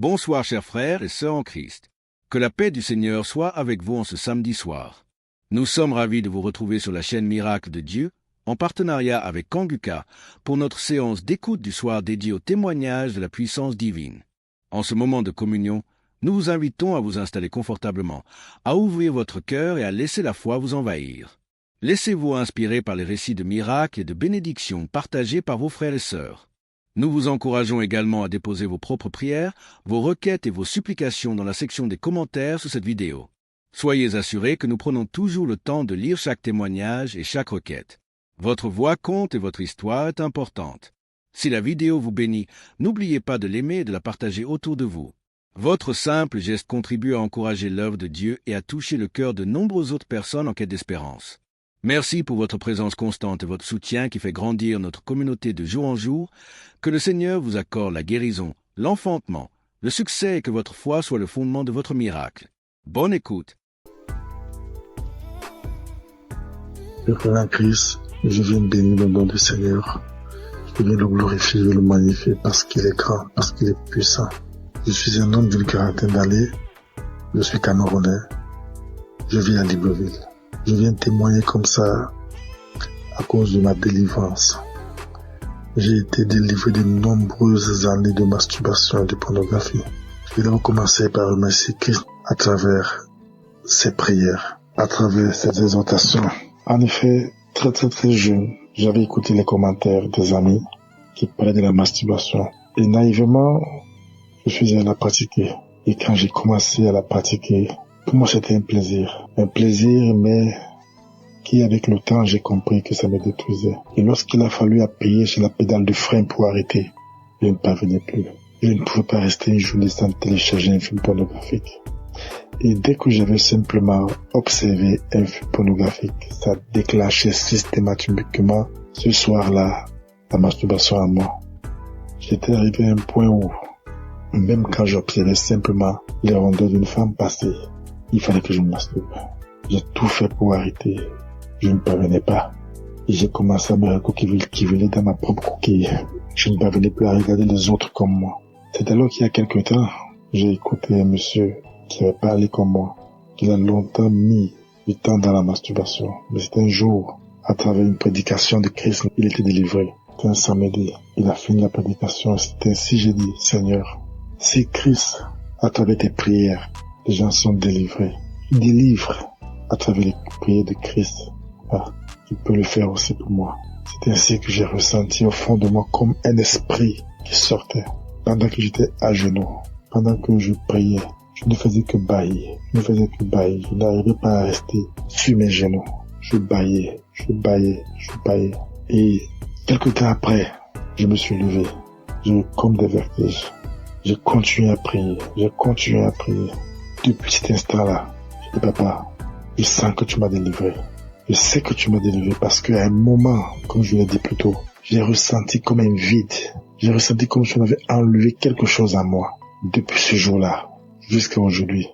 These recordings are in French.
Bonsoir chers frères et sœurs en Christ. Que la paix du Seigneur soit avec vous en ce samedi soir. Nous sommes ravis de vous retrouver sur la chaîne Miracle de Dieu, en partenariat avec Kanguka, pour notre séance d'écoute du soir dédiée au témoignage de la puissance divine. En ce moment de communion, nous vous invitons à vous installer confortablement, à ouvrir votre cœur et à laisser la foi vous envahir. Laissez-vous inspirer par les récits de miracles et de bénédictions partagés par vos frères et sœurs. Nous vous encourageons également à déposer vos propres prières, vos requêtes et vos supplications dans la section des commentaires sous cette vidéo. Soyez assurés que nous prenons toujours le temps de lire chaque témoignage et chaque requête. Votre voix compte et votre histoire est importante. Si la vidéo vous bénit, n'oubliez pas de l'aimer et de la partager autour de vous. Votre simple geste contribue à encourager l'œuvre de Dieu et à toucher le cœur de nombreuses autres personnes en quête d'espérance. Merci pour votre présence constante et votre soutien qui fait grandir notre communauté de jour en jour. Que le Seigneur vous accorde la guérison, l'enfantement, le succès et que votre foi soit le fondement de votre miracle. Bonne écoute. Frère en Christ, je viens bénir le nom du Seigneur. Je viens le glorifier, le magnifier parce qu'il est grand, parce qu'il est puissant. Je suis un homme d'une quarantaine d'années. Je suis Camerounais. Je vis à Libreville. Je viens témoigner comme ça à cause de ma délivrance. J'ai été délivré de nombreuses années de masturbation et de pornographie. Je vais commencer par remercier Christ à travers ses prières, à travers ses exhortations. En effet, très jeune, j'avais écouté les commentaires des amis qui parlaient de la masturbation. Et naïvement, je suis allé la pratiquer. Et quand j'ai commencé à la pratiquer, pour moi c'était un plaisir. Un plaisir, mais qui avec le temps j'ai compris que ça me détruisait. Et lorsqu'il a fallu appuyer sur la pédale de frein pour arrêter, je ne parvenais plus. Je ne pouvais pas rester une journée sans télécharger un film pornographique. Et dès que j'avais simplement observé un film pornographique, ça déclenchait systématiquement ce soir-là la masturbation à moi. J'étais arrivé à un point où, même quand j'observais simplement les rondeurs d'une femme passer, il fallait que je me masturbe. J'ai tout fait pour arrêter. Je ne parvenais pas. Et j'ai commencé à me recoquiller dans ma propre coquille. Je ne parvenais plus à regarder les autres comme moi. C'est alors qu'il y a quelque temps, j'ai écouté un monsieur qui avait parlé comme moi, qu'il a longtemps mis du temps dans la masturbation. Mais c'était un jour, à travers une prédication de Christ, il était délivré. C'était un samedi. Il a fini la prédication. C'était ainsi, j'ai dit, Seigneur, si Christ, à travers tes prières, les gens sont délivrés, il délivre à travers les prières de Christ. Tu peux le faire aussi pour moi. C'est ainsi que j'ai ressenti au fond de moi comme un esprit qui sortait. Pendant que j'étais à genoux, pendant que je priais, je ne faisais que bâillir. Je n'arrivais pas à rester sur mes genoux. Je bâillais. Et quelque temps après, je me suis levé. J'ai eu comme des vertiges. J'ai continué à prier. Depuis cet instant-là, je dis, papa, je sens que tu m'as délivré. Je sais que tu m'as délivré parce qu'à un moment, comme je l'ai dit plus tôt, j'ai ressenti comme un vide. J'ai ressenti comme si on avait enlevé quelque chose à moi. Depuis ce jour-là, jusqu'à aujourd'hui,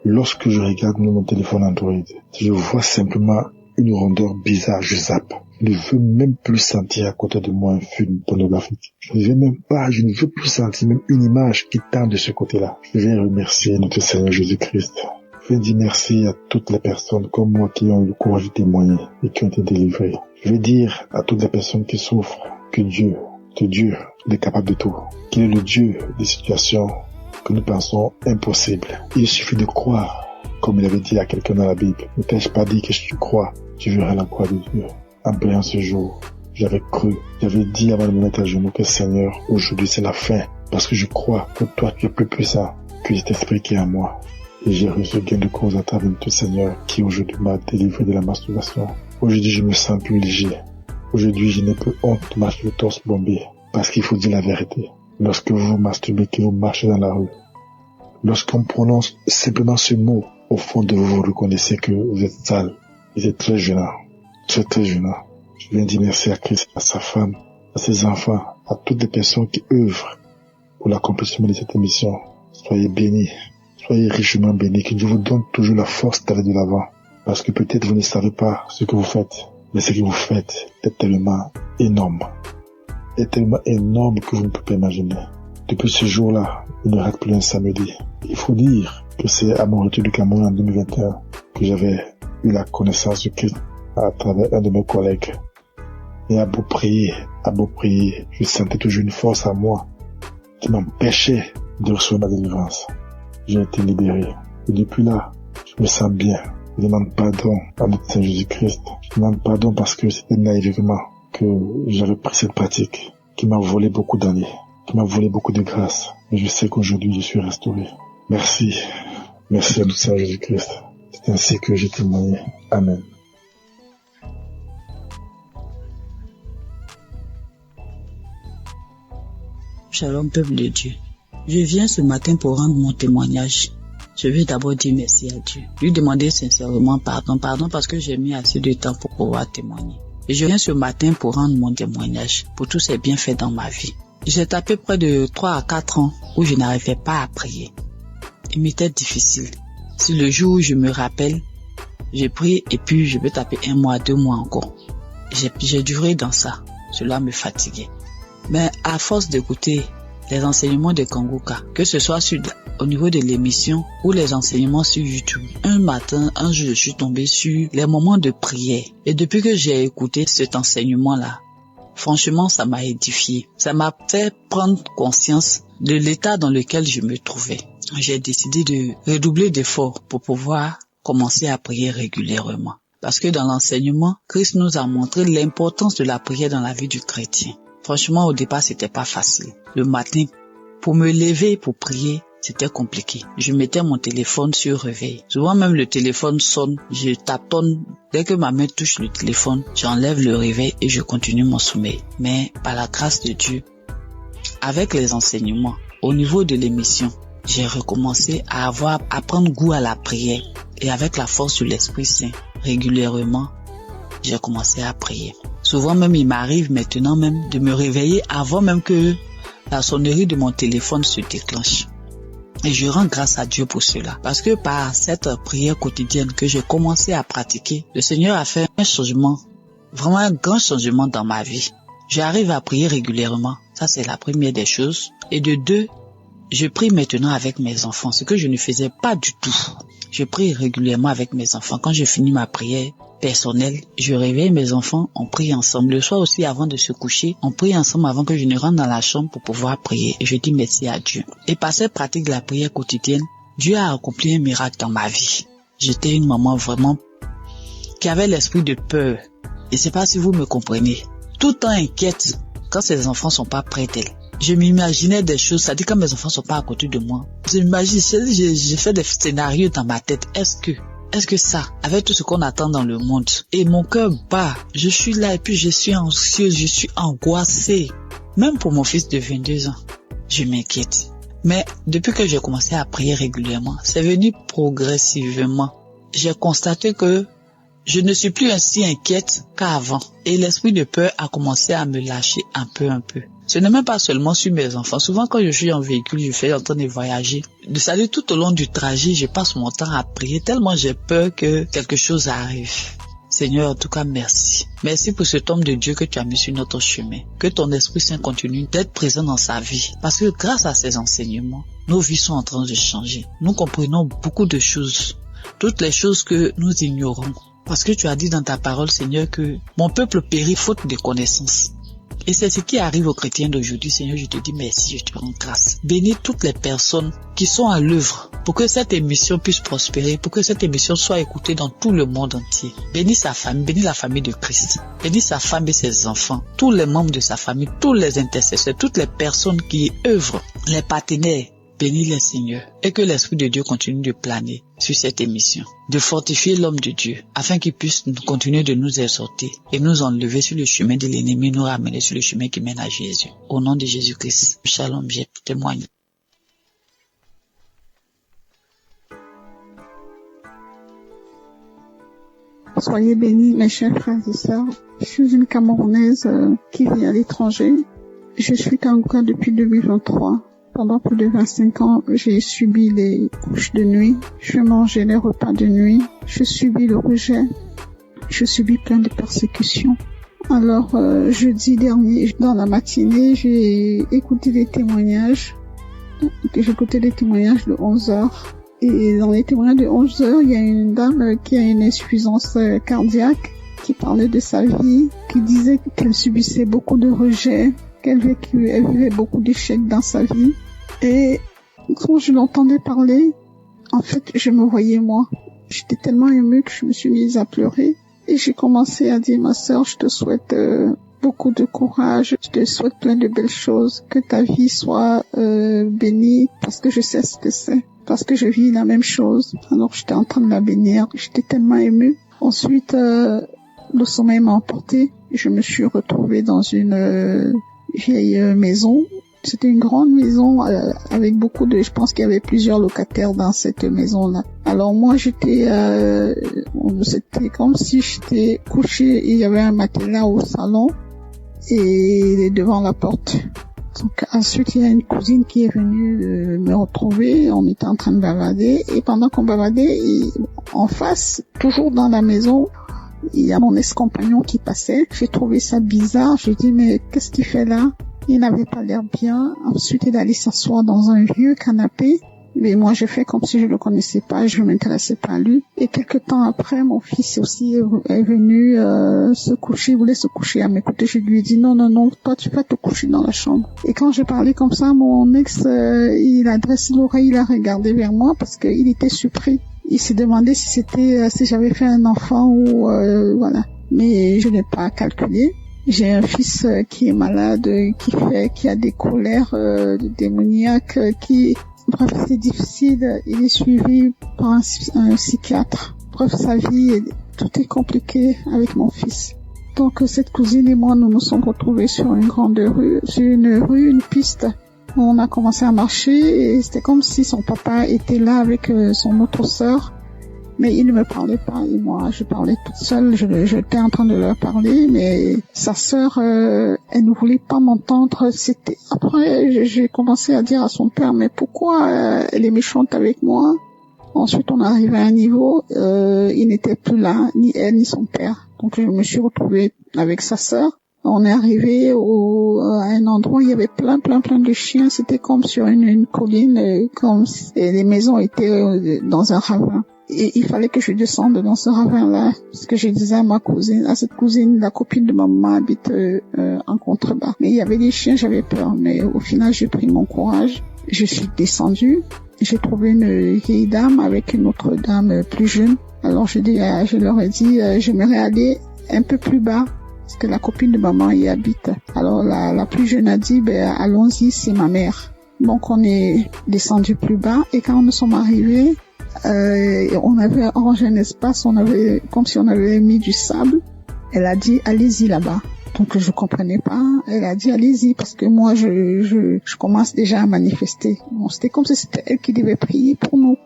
lorsque je regarde mon téléphone Android, je vois simplement une rondeur bizarre, je zappe. Je ne veux même plus sentir à côté de moi un film pornographique. Je ne veux plus sentir même une image qui tend de ce côté-là. Je vais remercier notre Seigneur Jésus-Christ. Je vais dire merci à toutes les personnes comme moi qui ont eu le courage de témoigner et qui ont été délivrées. Je vais dire à toutes les personnes qui souffrent que Dieu est capable de tout. Qu'il est le Dieu des situations que nous pensons impossibles. Il suffit de croire, comme il avait dit à quelqu'un dans la Bible. Ne t'ai-je pas dit que si tu crois, tu verras la gloire de Dieu. En priant ce jour, j'avais cru, j'avais dit avant de me mettre à genoux que Seigneur, aujourd'hui c'est la fin. Parce que je crois que toi tu es plus puissant que cet esprit qui est en moi. Et j'ai reçu gain de cause à travers tout Seigneur qui aujourd'hui m'a délivré de la masturbation. Aujourd'hui je me sens plus léger. Aujourd'hui je n'ai plus honte de marcher le torse bombé. Parce qu'il faut dire la vérité. Lorsque vous vous masturbez, que vous marchez dans la rue, lorsqu'on prononce simplement ce mot, au fond de vous, vous reconnaissez que vous êtes sale. Et c'est très gênant. Très gênant. Je viens dire merci à Christ, à sa femme, à ses enfants, à toutes les personnes qui œuvrent pour l'accomplissement de cette émission. Soyez bénis. Soyez richement bénis. Que Dieu vous donne toujours la force d'aller de l'avant. Parce que peut-être vous ne savez pas ce que vous faites. Mais ce que vous faites est tellement énorme. Est tellement énorme que vous ne pouvez pas imaginer. Depuis ce jour-là, il ne rate plus un samedi. Il faut dire que c'est à mon retour du Cameroun en 2021 que j'avais eu la connaissance du Christ à travers un de mes collègues. Et à beau prier, je sentais toujours une force en moi qui m'empêchait de recevoir ma délivrance. J'ai été libéré. Et depuis là, je me sens bien. Je demande pardon à notre Seigneur Jésus-Christ. Je demande pardon parce que c'était naïvement que j'avais pris cette pratique qui m'a volé beaucoup d'années, qui m'a volé beaucoup de grâce. Mais je sais qu'aujourd'hui, je suis restauré. Merci. Merci à notre Seigneur Jésus-Christ. C'est ainsi que j'ai témoigné. Amen. Shalom, peuple de Dieu. Je viens ce matin pour rendre mon témoignage. Je veux d'abord dire merci à Dieu. Lui demander sincèrement pardon parce que j'ai mis assez de temps pour pouvoir témoigner. Et je viens ce matin pour rendre mon témoignage pour tous ces bienfaits dans ma vie. J'ai tapé près de 3 à 4 ans où je n'arrivais pas à prier. Il m'était difficile. Si le jour où je me rappelle, j'ai prié et puis je peux taper 1 mois, 2 mois encore. J'ai duré dans ça. Cela me fatiguait. Mais à force d'écouter les enseignements de Kanguka, que ce soit au niveau de l'émission ou les enseignements sur YouTube, un jour, je suis tombé sur les moments de prière. Et depuis que j'ai écouté cet enseignement-là, franchement, ça m'a édifié. Ça m'a fait prendre conscience de l'état dans lequel je me trouvais. J'ai décidé de redoubler d'efforts pour pouvoir commencer à prier régulièrement. Parce que dans l'enseignement, Christ nous a montré l'importance de la prière dans la vie du chrétien. Franchement, au départ, c'était pas facile. Le matin, pour me lever, pour prier, c'était compliqué. Je mettais mon téléphone sur réveil. Souvent même le téléphone sonne, je tâtonne. Dès que ma main touche le téléphone, j'enlève le réveil et je continue mon sommeil. Mais par la grâce de Dieu, avec les enseignements, au niveau de l'émission, j'ai recommencé à prendre goût à la prière. Et avec la force de l'Esprit Saint, régulièrement, j'ai commencé à prier. Souvent même, il m'arrive maintenant même de me réveiller avant même que la sonnerie de mon téléphone se déclenche. Et je rends grâce à Dieu pour cela. Parce que par cette prière quotidienne que j'ai commencé à pratiquer, le Seigneur a fait un changement, vraiment un grand changement dans ma vie. J'arrive à prier régulièrement. Ça, c'est la première des choses. Et de 2, je prie maintenant avec mes enfants, ce que je ne faisais pas du tout. Je prie régulièrement avec mes enfants. Quand je finis ma prière personnelle, je réveille mes enfants, on prie ensemble. Le soir aussi, avant de se coucher, on prie ensemble avant que je ne rentre dans la chambre pour pouvoir prier. Et je dis merci à Dieu. Et par cette pratique de la prière quotidienne, Dieu a accompli un miracle dans ma vie. J'étais une maman vraiment qui avait l'esprit de peur. Et c'est pas si vous me comprenez. Tout le temps inquiète quand ses enfants sont pas près d'elle. Je m'imaginais des choses, ça dit quand mes enfants sont pas à côté de moi. Je m'imagine, j'ai fait des scénarios dans ma tête. Est-ce que ça, avec tout ce qu'on attend dans le monde, et mon cœur bat, je suis là et puis je suis anxieuse, je suis angoissée. Même pour mon fils de 22 ans, je m'inquiète. Mais depuis que j'ai commencé à prier régulièrement, c'est venu progressivement. J'ai constaté que je ne suis plus ainsi inquiète qu'avant. Et l'esprit de peur a commencé à me lâcher un peu. Ce n'est même pas seulement sur mes enfants. Souvent quand je suis en véhicule, je fais en train de voyager. Tout au long du trajet, je passe mon temps à prier tellement j'ai peur que quelque chose arrive. Seigneur, en tout cas, merci. Merci pour cet homme de Dieu que tu as mis sur notre chemin. Que ton Esprit Saint continue d'être présent dans sa vie. Parce que grâce à ces enseignements, nos vies sont en train de changer. Nous comprenons beaucoup de choses. Toutes les choses que nous ignorons. Parce que tu as dit dans ta parole, Seigneur, que mon peuple périt faute de connaissances. Et c'est ce qui arrive aux chrétiens d'aujourd'hui. Seigneur, je te dis merci, je te rends grâce. Bénis toutes les personnes qui sont à l'œuvre pour que cette émission puisse prospérer, pour que cette émission soit écoutée dans tout le monde entier. Bénis sa famille, bénis la famille de Christ. Bénis sa femme et ses enfants, tous les membres de sa famille, tous les intercesseurs, toutes les personnes qui œuvrent, les partenaires. Bénis-les, Seigneur, et que l'Esprit de Dieu continue de planer sur cette émission, de fortifier l'homme de Dieu, afin qu'il puisse continuer de nous exhorter et nous enlever sur le chemin de l'ennemi, nous ramener sur le chemin qui mène à Jésus. Au nom de Jésus-Christ, shalom, je témoigne. Soyez bénis, mes chers frères et sœurs. Je suis une Camerounaise qui vit à l'étranger. Je suis Kanguka depuis 2023. Pendant plus de 25 ans, j'ai subi les couches de nuit, je mangeais les repas de nuit, je subis le rejet, je subis plein de persécutions. Alors, jeudi dernier, dans la matinée, j'ai écouté des témoignages j'écoutais des témoignages de 11 heures. Et dans les témoignages de 11 heures, il y a une dame qui a une insuffisance cardiaque, qui parlait de sa vie, qui disait qu'elle subissait beaucoup de rejets, qu'elle vivait beaucoup d'échecs dans sa vie. Et quand je l'entendais parler, en fait, je me voyais moi. J'étais tellement émue que je me suis mise à pleurer. Et j'ai commencé à dire, ma sœur, je te souhaite beaucoup de courage, je te souhaite plein de belles choses, que ta vie soit bénie, parce que je sais ce que c'est, parce que je vis la même chose. Alors j'étais en train de la bénir, j'étais tellement émue. Ensuite, le sommeil m'a emporté, je me suis retrouvée dans une vieille maison. C'était une grande maison avec beaucoup de... Je pense qu'il y avait plusieurs locataires dans cette maison-là. Alors moi, c'était comme si j'étais couchée et il y avait un matelas au salon et devant la porte. Donc ensuite, il y a une cousine qui est venue me retrouver. On était en train de bavader et pendant qu'on bavadait, en face, toujours dans la maison, il y a mon ex-compagnon qui passait. J'ai trouvé ça bizarre. J'ai dit, mais qu'est-ce qu'il fait là? Il n'avait pas l'air bien. Ensuite, il allait s'asseoir dans un vieux canapé. Mais moi, j'ai fait comme si je le connaissais pas, je m'intéressais pas à lui. Et quelque temps après, mon fils aussi est venu se coucher, il voulait se coucher à mes côtés. Je lui ai dit, non, toi, tu vas te coucher dans la chambre. Et quand j'ai parlé comme ça, mon ex, il a dressé l'oreille, il a regardé vers moi parce qu'il était surpris. Il s'est demandé si j'avais fait un enfant ou voilà. Mais je n'ai pas calculé. J'ai un fils qui est malade, qui a des colères démoniaques, bref, c'est difficile. Il est suivi par un psychiatre. Bref, sa vie, tout est compliqué avec mon fils. Donc, cette cousine et moi, nous nous sommes retrouvés sur une grande rue, une piste. On a commencé à marcher et c'était comme si son papa était là avec son autre sœur. Mais il ne me parlait pas et moi, je parlais toute seule. J'étais en train de leur parler, mais sa sœur, elle ne voulait pas m'entendre. Après, j'ai commencé à dire à son père, mais pourquoi elle est méchante avec moi? Ensuite, on arrivait à un niveau, il n'était plus là, ni elle ni son père. Donc, je me suis retrouvée avec sa sœur. On est arrivé à un endroit où il y avait plein de chiens. C'était comme sur une colline, et les maisons étaient dans un ravin. Et il fallait que je descende dans ce ravin-là, parce que je disais à cette cousine, la copine de maman habite en contrebas. Mais il y avait des chiens, j'avais peur. Mais au final, j'ai pris mon courage. Je suis descendue. J'ai trouvé une vieille dame avec une autre dame plus jeune. Alors je leur ai dit, j'aimerais aller un peu plus bas, parce que la copine de maman y habite. Alors la plus jeune a dit, allons-y, c'est ma mère. Donc on est descendu plus bas et quand nous sommes arrivés, on avait arrangé un espace, comme si on avait mis du sable. Elle a dit, allez-y là-bas. Donc je comprenais pas. Elle a dit, allez-y, parce que moi je commence déjà à manifester. Bon, c'était comme si c'était elle qui devait prier pour nous.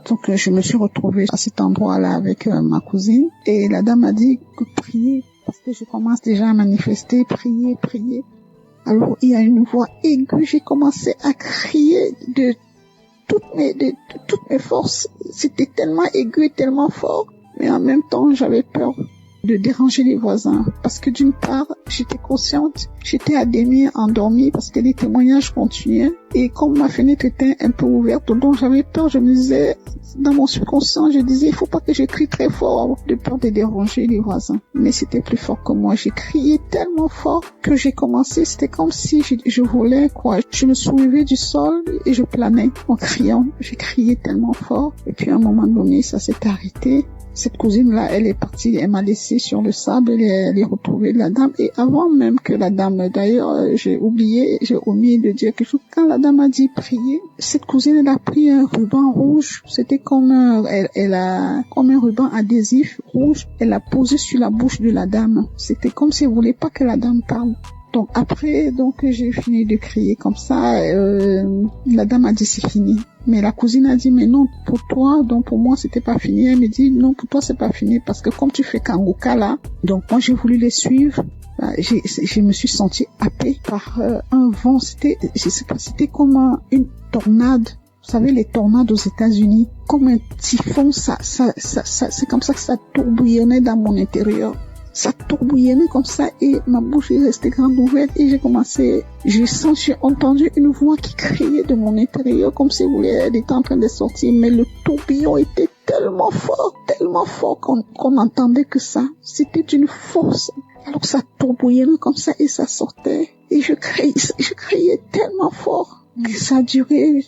Donc je me suis retrouvée à cet endroit-là avec ma cousine et la dame a dit que prier, parce que je commence déjà à manifester, prier. Alors il y a une voix aiguë, j'ai commencé à crier de toutes mes forces. C'était tellement aigu et tellement fort, mais en même temps j'avais peur de déranger les voisins, parce que d'une part j'étais consciente, j'étais à demi endormie parce que les témoignages continuaient et comme ma fenêtre était un peu ouverte, donc j'avais peur. Je me disais, dans mon subconscient, je disais, il faut pas que je crie très fort de peur de déranger les voisins. Mais c'était plus fort que moi. J'ai crié tellement fort que j'ai commencé, c'était comme si je volais, quoi. Je me soulevais du sol et je planais en criant. J'ai crié tellement fort et puis à un moment donné, ça s'est arrêté. Cette cousine-là, elle est partie, elle m'a laissé sur le sable, elle est retrouvée la dame. Et avant même que la dame, d'ailleurs, j'ai omis de dire quelque chose. Quand la dame a dit prier, cette cousine, elle a pris un ruban rouge. C'était comme comme un ruban adhésif rouge. Elle l'a posé sur la bouche de la dame. C'était comme si elle voulait pas que la dame parle. Donc après, j'ai fini de crier comme ça. La dame a dit c'est fini. Mais la cousine a dit mais non pour toi, donc pour moi c'était pas fini. Elle me dit non pour toi c'est pas fini parce que comme tu fais Kangoka là, donc moi j'ai voulu les suivre. Je me suis sentie happée par un vent. C'était comme une tornade. Vous savez les tornades aux États-Unis, comme un typhon. C'est comme ça que ça tourbillonnait dans mon intérieur. ça tourbillonnait comme ça et ma bouche est restée grande ouverte et j'ai entendu une voix qui criait de mon intérieur comme si elle était en train de sortir, mais le tourbillon était tellement fort qu'on entendait que ça. C'était d'une force. Alors ça tourbillonnait comme ça et ça sortait. Et je criais tellement fort. Et ça a duré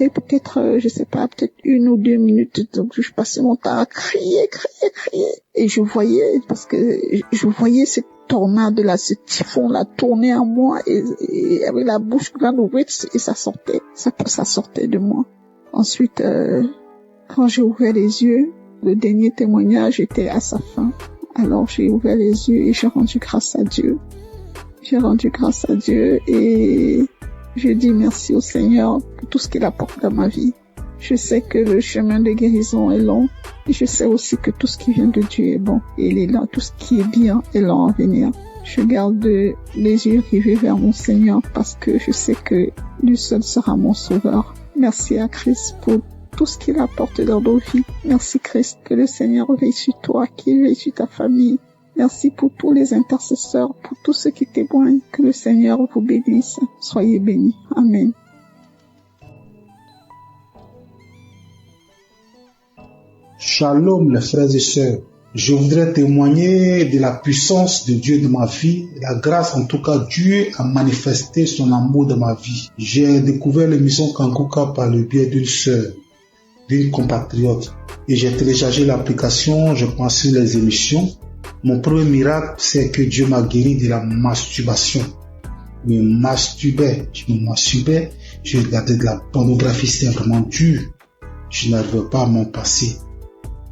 peut-être, je sais pas, peut-être 1 ou 2 minutes. Donc je passais mon temps à crier. Et je voyais cette tornade là, ce typhon là tourner en moi et avec la bouche grande ouverte et ça sortait. Ça sortait de moi. Ensuite, quand j'ai ouvert les yeux, le dernier témoignage était à sa fin. Alors j'ai ouvert les yeux et j'ai rendu grâce à Dieu. Et je dis merci au Seigneur pour tout ce qu'il apporte dans ma vie. Je sais que le chemin de guérison est long et je sais aussi que tout ce qui vient de Dieu est bon et il est là. Tout ce qui est bien est là en venir. Je garde les yeux rivés vers mon Seigneur parce que je sais que lui seul sera mon sauveur. Merci à Christ pour tout ce qu'il apporte dans nos vies. Merci Christ, que le Seigneur veille sur toi, qu'il veille sur ta famille. Merci pour tous les intercesseurs, pour tous ceux qui témoignent. Que le Seigneur vous bénisse. Soyez bénis. Amen. Shalom les frères et sœurs. Je voudrais témoigner de la puissance de Dieu dans ma vie, la grâce en tout cas. Dieu a manifesté son amour dans ma vie. J'ai découvert l'émission Kanguka par le biais d'une sœur, d'une compatriote. Et j'ai téléchargé l'application, je pense sur les émissions. Mon premier miracle, c'est que Dieu m'a guéri de la masturbation. Je me masturbais, je regardais de la pornographie, c'était vraiment dur. Je n'arrivais pas à m'en passer.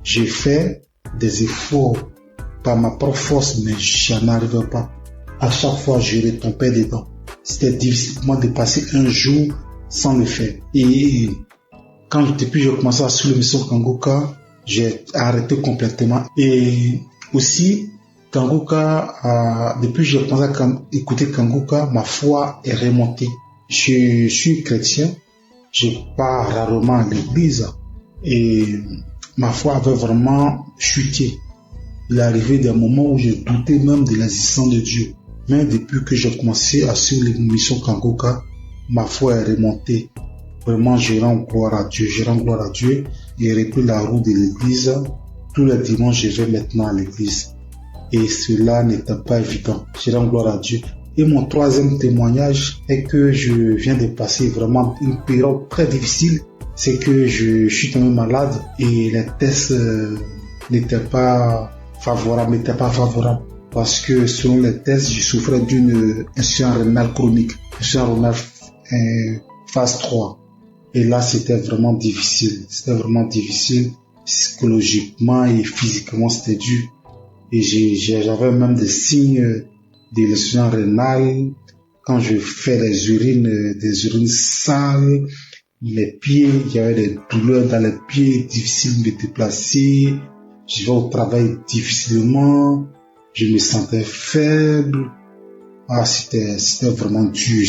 J'ai fait des efforts par ma propre force, mais je n'arrivais pas. À chaque fois, je retombais dedans. C'était difficile pour moi de passer un jour sans le faire. Et depuis que j'ai commencé à suivre l'émission Kanguka, j'ai arrêté complètement. Et aussi, Kanguka, depuis que j'ai commencé à écouter Kanguka, ma foi est remontée. Je suis chrétien, je pars rarement à l'église et ma foi avait vraiment chuté. Il est arrivé des moments où je doutais même de l'existence de Dieu. Mais depuis que j'ai commencé à suivre l'émission Kanguka, ma foi est remontée. Vraiment, je rends gloire à Dieu. J'ai repris la route de l'église. Tous les dimanches, je vais maintenant à l'église. Et cela n'était pas évident. Je rends gloire à Dieu. Et mon troisième témoignage est que je viens de passer vraiment une période très difficile. C'est que je suis tombé malade et les tests n'étaient pas favorables. Parce que selon les tests, je souffrais d'une insuffisance rénale chronique. Insuffisance rénale phase 3. Et là, c'était vraiment difficile. Psychologiquement et physiquement, c'était dur. Et j'avais même des signes de l'insuffisance rénale. Quand je fais des urines sales, les pieds, il y avait des douleurs dans les pieds, difficile de me déplacer. Je vais au travail difficilement. Je me sentais faible. C'était vraiment dur.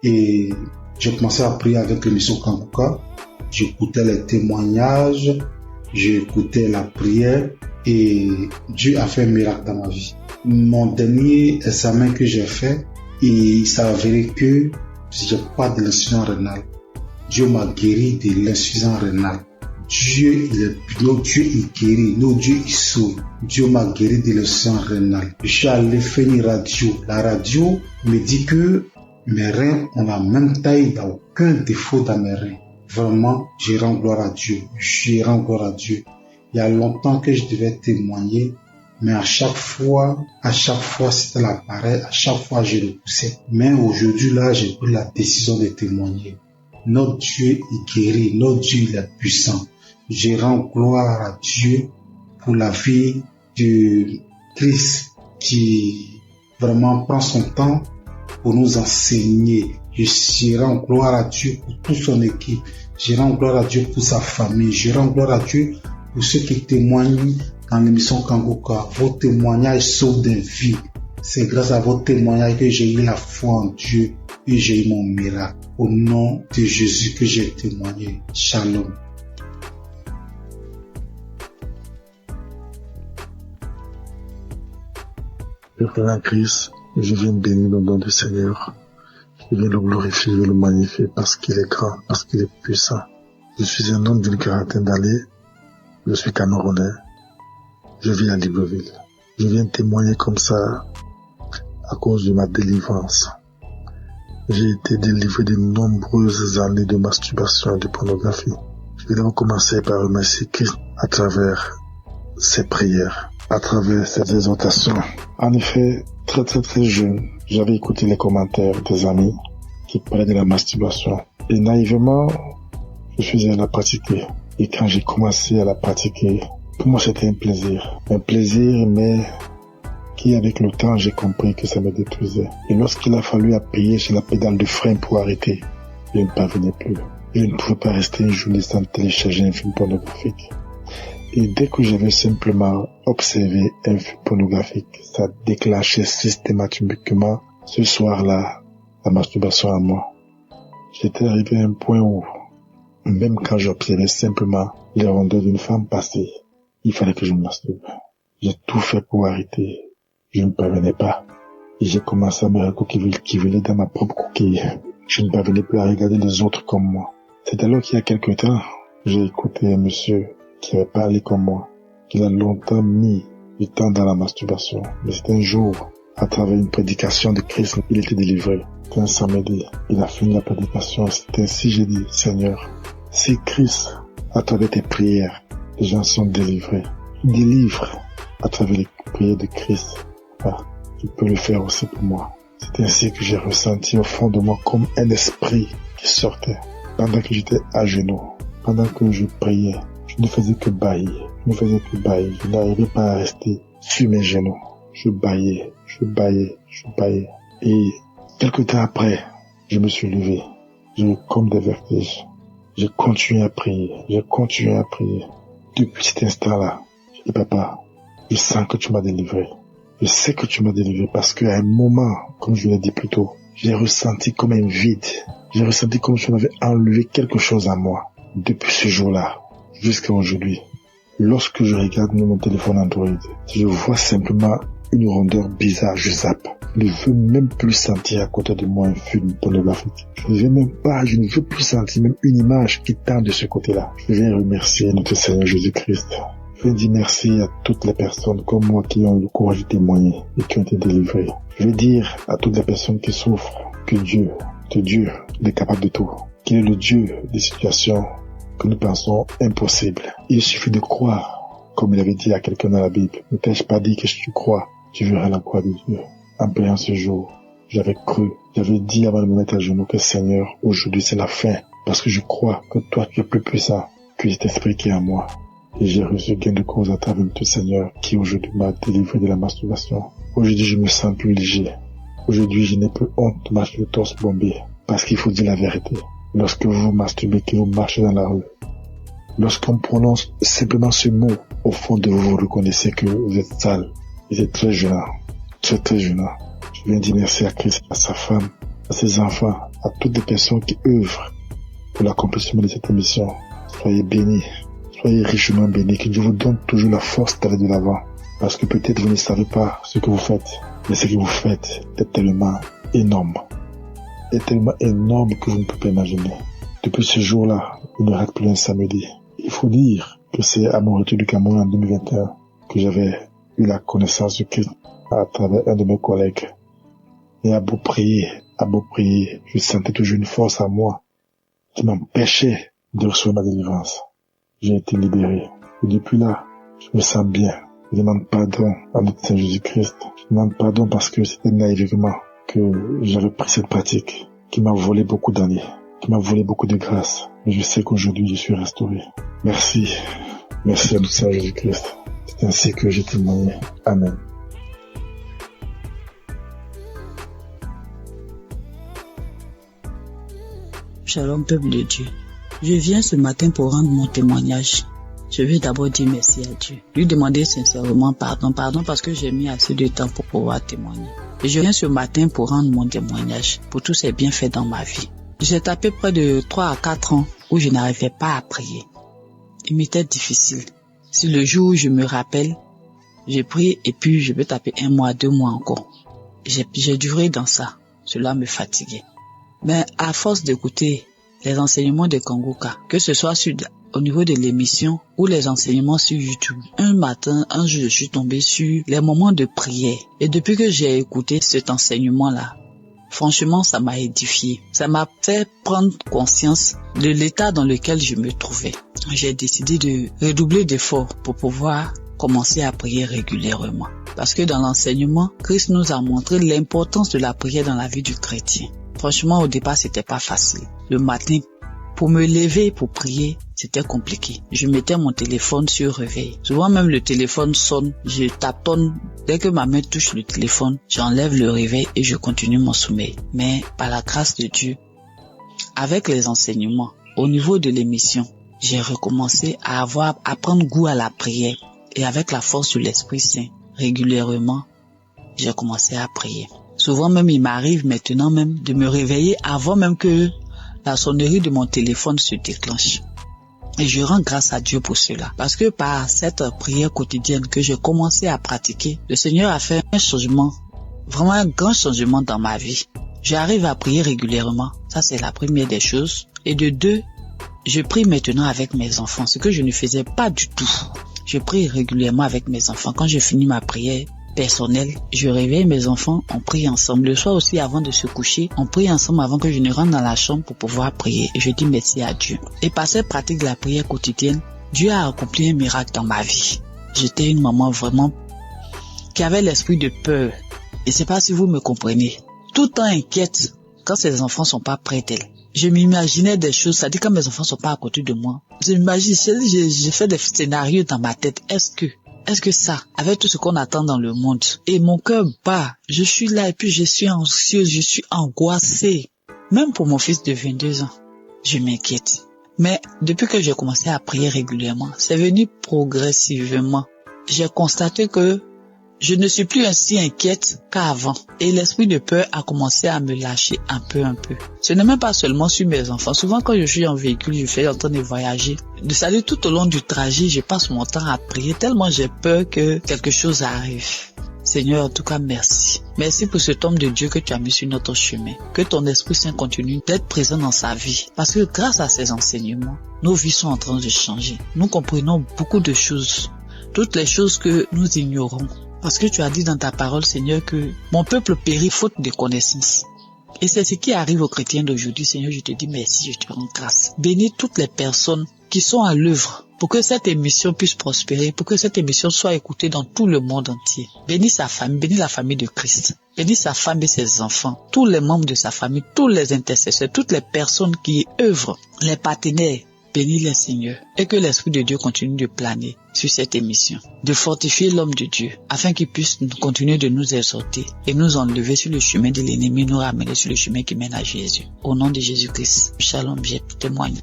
Et j'ai commencé à prier avec l'émission Kanguka. J'écoutais les témoignages, j'écoutais la prière et Dieu a fait un miracle dans ma vie. Mon dernier examen que j'ai fait, il s'est avéré que j'ai pas de l'insuffisance rénale. Dieu m'a guéri de l'insuffisance rénale. Dieu, notre Dieu, il guérit, notre Dieu, il sauve. Dieu m'a guéri de l'insuffisance rénale. Je suis allé faire une radio. La radio me dit que mes reins ont la même taille, il n'y a aucun défaut dans mes reins. Vraiment, je rends gloire à Dieu. Il y a longtemps que je devais témoigner, mais à chaque fois, c'était la pareille, à chaque fois, je repoussais. Mais aujourd'hui, là, j'ai pris la décision de témoigner. Notre Dieu, il guérit, notre Dieu, il est puissant. Je rends gloire à Dieu pour la vie de Christ qui vraiment prend son temps pour nous enseigner. Je rends gloire à Dieu pour toute son équipe. Je rends gloire à Dieu pour sa famille. Je rends gloire à Dieu pour ceux qui témoignent dans l'émission Kanguka. Vos témoignages sauvent des vies. C'est grâce à vos témoignages que j'ai eu la foi en Dieu et j'ai eu mon miracle. Au nom de Jésus que j'ai témoigné. Shalom. crois en Christ, je viens bénir le nom du Seigneur. Je viens le glorifier et le magnifier parce qu'il est grand, parce qu'il est puissant. Je suis un homme d'une quarantaine d'années. Je suis Camerounais. Je vis à Libreville. Je viens témoigner comme ça à cause de ma délivrance. J'ai été délivré de nombreuses années de masturbation et de pornographie. Je vais recommencer par remercier Christ à travers ses prières, à travers ses exhortations. En effet, très jeune, j'avais écouté les commentaires des amis qui parlaient de la masturbation. Et naïvement, je suis allé la pratiquer. Et quand j'ai commencé à la pratiquer, pour moi c'était un plaisir. Un plaisir, mais qui avec le temps, j'ai compris que ça me détruisait. Et lorsqu'il a fallu appuyer sur la pédale de frein pour arrêter, je ne parvenais plus. Je ne pouvais pas rester une journée sans télécharger un film pornographique. Et dès que j'avais simplement observé un film pornographique, ça déclenchait systématiquement ce soir-là la masturbation à moi. J'étais arrivé à un point où, même quand j'observais simplement les rondeurs d'une femme passer, il fallait que je me masturbe. J'ai tout fait pour arrêter. Je ne parvenais pas. Et j'ai commencé à me recouquiller dans ma propre coquille. Je ne parvenais plus à regarder les autres comme moi. C'est alors qu'il y a quelque temps, j'ai écouté un monsieur qui avait parlé comme moi, qu'il a longtemps mis du temps dans la masturbation. Mais c'est un jour, à travers une prédication de Christ, il était délivré. C'était un samedi. Il a fini la prédication. C'est ainsi j'ai dit, Seigneur, si Christ, à travers tes prières, les gens sont délivrés, délivre à travers les prières de Christ. Tu peux le faire aussi pour moi. C'est ainsi que j'ai ressenti au fond de moi comme un esprit qui sortait. Pendant que j'étais à genoux, pendant que je priais, je ne faisais que bâillir. Je n'arrivais pas à rester sur mes genoux. Je bâillais. Et quelque temps après, je me suis levé. J'ai eu comme des vertiges. J'ai continué à prier. Depuis cet instant-là, j'ai dit, papa, je sens que tu m'as délivré. Je sais que tu m'as délivré parce qu'à un moment, comme je l'ai dit plus tôt, j'ai ressenti comme un vide. J'ai ressenti comme si on avait enlevé quelque chose à moi. Depuis ce jour-là, jusqu'à aujourd'hui, lorsque je regarde mon téléphone Android, je vois simplement une rondeur bizarre, je zappe. Je ne veux même plus sentir à côté de moi un film pornographique. Je ne veux plus sentir même une image qui tend de ce côté-là. Je viens remercier notre Seigneur Jésus-Christ. Je veux dire merci à toutes les personnes comme moi qui ont eu le courage de témoigner et qui ont été délivrées. Je veux dire à toutes les personnes qui souffrent que Dieu, il est capable de tout. Qu'il est le Dieu des situations que nous pensons impossibles. Il suffit de croire, comme il avait dit à quelqu'un dans la Bible. Ne t'ai-je pas dit que si tu crois, tu verras la gloire de Dieu. En priant ce jour, j'avais cru, j'avais dit avant de me mettre à genoux que Seigneur, aujourd'hui c'est la fin. Parce que je crois que toi tu es plus puissant que cet esprit qui est en moi. Et j'ai reçu gain de cause à travers tout Seigneur qui aujourd'hui m'a délivré de la masturbation. Aujourd'hui, je me sens plus léger. Aujourd'hui, je n'ai plus honte de marcher le torse bombé. Parce qu'il faut dire la vérité. Lorsque vous vous masturbez, que vous marchez dans la rue, lorsqu'on prononce simplement ce mot, au fond de vous, vous reconnaissez que vous êtes sale. Vous êtes très gênant. Très gênant. Je viens dire merci à Christ, à sa femme, à ses enfants, à toutes les personnes qui œuvrent pour l'accomplissement de cette émission. Soyez bénis. Soyez richement bénis, que Dieu vous donne toujours la force d'aller de l'avant. Parce que peut-être vous ne savez pas ce que vous faites, mais ce que vous faites est tellement énorme. Est tellement énorme que vous ne pouvez pas imaginer. Depuis ce jour-là, il ne rate plus un samedi. Il faut dire que c'est à mon retour du Cameroun en 2021 que j'avais eu la connaissance de Christ à travers un de mes collègues. Et à beau prier, je sentais toujours une force en moi qui m'empêchait de recevoir ma délivrance. J'ai été libéré. Et depuis là, je me sens bien. Je demande pardon à notre Seigneur Jésus-Christ. Je demande pardon parce que c'était naïvement que j'avais pris cette pratique qui m'a volé beaucoup d'années, qui m'a volé beaucoup de grâce. Mais je sais qu'aujourd'hui, je suis restauré. Merci. Merci à notre Seigneur Jésus-Christ. C'est ainsi que j'ai témoigné. Amen. Shalom, peuple de Dieu. Je viens ce matin pour rendre mon témoignage. Je veux d'abord dire merci à Dieu. Lui demander sincèrement pardon parce que j'ai mis assez de temps pour pouvoir témoigner. Et je viens ce matin pour rendre mon témoignage pour tous ces bienfaits dans ma vie. J'ai tapé près de 3 à 4 ans où je n'arrivais pas à prier. Il m'était difficile. Si le jour où je me rappelle, J'ai pris et puis je peux taper 1 mois, 2 mois encore. J'ai duré dans ça. Cela me fatiguait. Mais à force d'écouter les enseignements de Kongoka, que ce soit au niveau de l'émission ou les enseignements sur YouTube, un jour, je suis tombée sur les moments de prière. Et depuis que j'ai écouté cet enseignement-là, franchement, ça m'a édifié. Ça m'a fait prendre conscience de l'état dans lequel je me trouvais. J'ai décidé de redoubler d'efforts pour pouvoir commencer à prier régulièrement. Parce que dans l'enseignement, Christ nous a montré l'importance de la prière dans la vie du chrétien. Franchement, au départ, c'était pas facile. Le matin, pour me lever pour prier, c'était compliqué. Je mettais mon téléphone sur réveil. Souvent même le téléphone sonne, je tâtonne. Dès que ma main touche le téléphone, j'enlève le réveil et je continue mon sommeil. Mais par la grâce de Dieu, avec les enseignements, au niveau de l'émission, j'ai recommencé à prendre goût à la prière. Et avec la force de l'Esprit Saint, régulièrement, j'ai commencé à prier. Souvent même, il m'arrive maintenant même de me réveiller avant même que la sonnerie de mon téléphone se déclenche. Et je rends grâce à Dieu pour cela. Parce que par cette prière quotidienne que j'ai commencé à pratiquer, le Seigneur a fait un changement, vraiment un grand changement dans ma vie. J'arrive à prier régulièrement. Ça, c'est la première des choses. Et de 2, je prie maintenant avec mes enfants, ce que je ne faisais pas du tout. Je prie régulièrement avec mes enfants. Quand je finis ma prière personnelle, je réveille mes enfants, on prie ensemble. Le soir aussi, avant de se coucher, on prie ensemble avant que je ne rentre dans la chambre pour pouvoir prier. Et je dis merci à Dieu. Et par cette pratique de la prière quotidienne, Dieu a accompli un miracle dans ma vie. J'étais une maman vraiment qui avait l'esprit de peur. Et c'est pas si vous me comprenez. Tout le temps inquiète quand ses enfants sont pas près d'elle. Je m'imaginais des choses, c'est-à-dire quand mes enfants sont pas à côté de moi. J'ai fait des scénarios dans ma tête. Est-ce que ça, avec tout ce qu'on attend dans le monde, et mon cœur bat, je suis là et puis je suis anxieuse, je suis angoissée. Même pour mon fils de 22 ans, je m'inquiète. Mais depuis que j'ai commencé à prier régulièrement, c'est venu progressivement. J'ai constaté que je ne suis plus ainsi inquiète qu'avant. Et l'esprit de peur a commencé à me lâcher un peu. Ce n'est même pas seulement sur mes enfants. Souvent quand je suis en véhicule, je fais en train de voyager. C'est-à-dire tout au long du trajet, je passe mon temps à prier tellement j'ai peur que quelque chose arrive. Seigneur, en tout cas, merci. Merci pour cet homme de Dieu que tu as mis sur notre chemin. Que ton Esprit Saint continue d'être présent dans sa vie. Parce que grâce à ces enseignements, nos vies sont en train de changer. Nous comprenons beaucoup de choses. Toutes les choses que nous ignorons. Parce que tu as dit dans ta parole, Seigneur, que mon peuple périt faute de connaissance. Et c'est ce qui arrive aux chrétiens d'aujourd'hui. Seigneur, je te dis merci, je te rends grâce. Bénis toutes les personnes qui sont à l'œuvre pour que cette émission puisse prospérer, pour que cette émission soit écoutée dans tout le monde entier. Bénis sa famille, bénis la famille de Christ. Bénis sa femme et ses enfants, tous les membres de sa famille, tous les intercesseurs, toutes les personnes qui œuvrent, les partenaires. Bénis-les, Seigneur, et que l'Esprit de Dieu continue de planer sur cette émission, de fortifier l'homme de Dieu, afin qu'il puisse continuer de nous exhorter et nous enlever sur le chemin de l'ennemi, nous ramener sur le chemin qui mène à Jésus. Au nom de Jésus-Christ, shalom, je témoigne.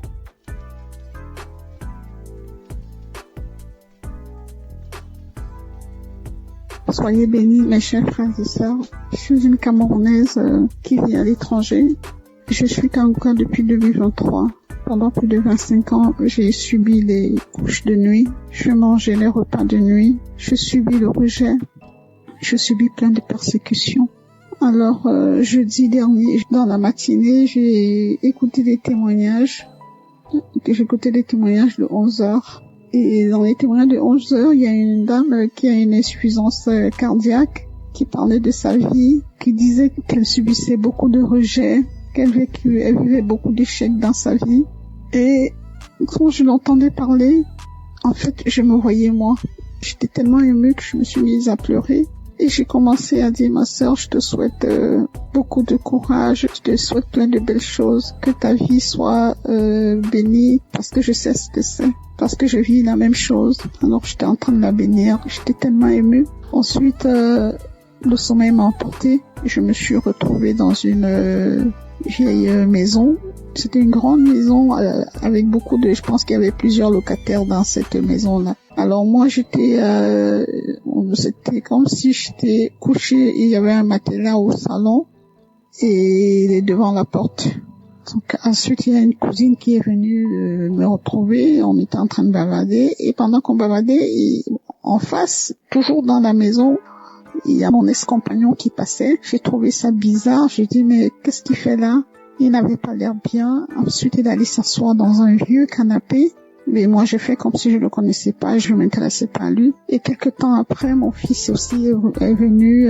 Soyez bénis, mes chers frères et sœurs. Je suis une Camerounaise qui vit à l'étranger. Je suis Kangoka depuis 2023. Pendant plus de 25 ans, j'ai subi les couches de nuit, je mangeais les repas de nuit, je subis le rejet, je subis plein de persécutions. Alors, jeudi dernier, dans la matinée, j'ai écouté des témoignages. J'ai écouté des témoignages de 11 heures. Et dans les témoignages de 11 heures, il y a une dame qui a une insuffisance cardiaque, qui parlait de sa vie, qui disait qu'elle subissait beaucoup de rejet, qu'elle vivait beaucoup d'échecs dans sa vie. Et quand je l'entendais parler, en fait, je me voyais moi. J'étais tellement émue que je me suis mise à pleurer. Et j'ai commencé à dire, ma sœur, je te souhaite beaucoup de courage, je te souhaite plein de belles choses, que ta vie soit bénie, parce que je sais ce que c'est, parce que je vis la même chose. Alors j'étais en train de la bénir, j'étais tellement émue. Ensuite, le sommeil m'a emporté, je me suis retrouvée dans une vieille maison. C'était une grande maison avec beaucoup de... Je pense qu'il y avait plusieurs locataires dans cette maison-là. Alors moi, c'était comme si j'étais couchée et il y avait un matelas au salon et devant la porte. Donc, ensuite, il y a une cousine qui est venue me retrouver. On était en train de bavarder. Et pendant qu'on bavardait, en face, toujours dans la maison, il y a mon ex-compagnon qui passait. J'ai trouvé ça bizarre. J'ai dit, mais qu'est-ce qu'il fait là? Il n'avait pas l'air bien. Ensuite, il allait s'asseoir dans un vieux canapé. Mais moi, j'ai fait comme si je le connaissais pas, je m'intéressais pas à lui. Et quelque temps après, mon fils aussi est venu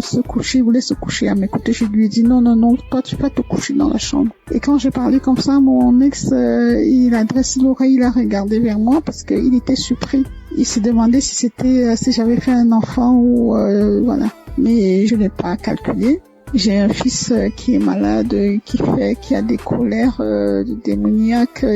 se coucher, il voulait se coucher à mes côtés. Je lui ai dit non, toi tu vas te coucher dans la chambre. Et quand j'ai parlé comme ça, mon ex, il a dressé l'oreille, il a regardé vers moi parce qu'il était surpris. Il s'est demandé si j'avais fait un enfant ou voilà. Mais je n'ai pas calculé. J'ai un fils qui est malade, qui a des colères démoniaques,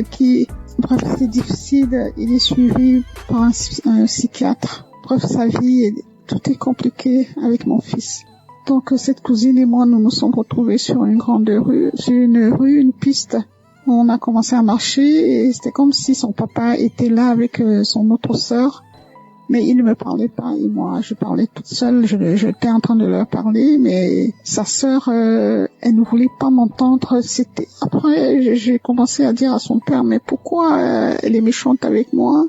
bref, c'est difficile. Il est suivi par un psychiatre. Bref, sa vie, tout est compliqué avec mon fils. Donc, cette cousine et moi, nous nous sommes retrouvés sur une grande rue, une piste. On a commencé à marcher et c'était comme si son papa était là avec son autre sœur. Mais il ne me parlait pas et moi, je parlais toute seule. J'étais en train de leur parler, mais sa sœur, elle ne voulait pas m'entendre. Après, j'ai commencé à dire à son père, mais pourquoi elle est méchante avec moi?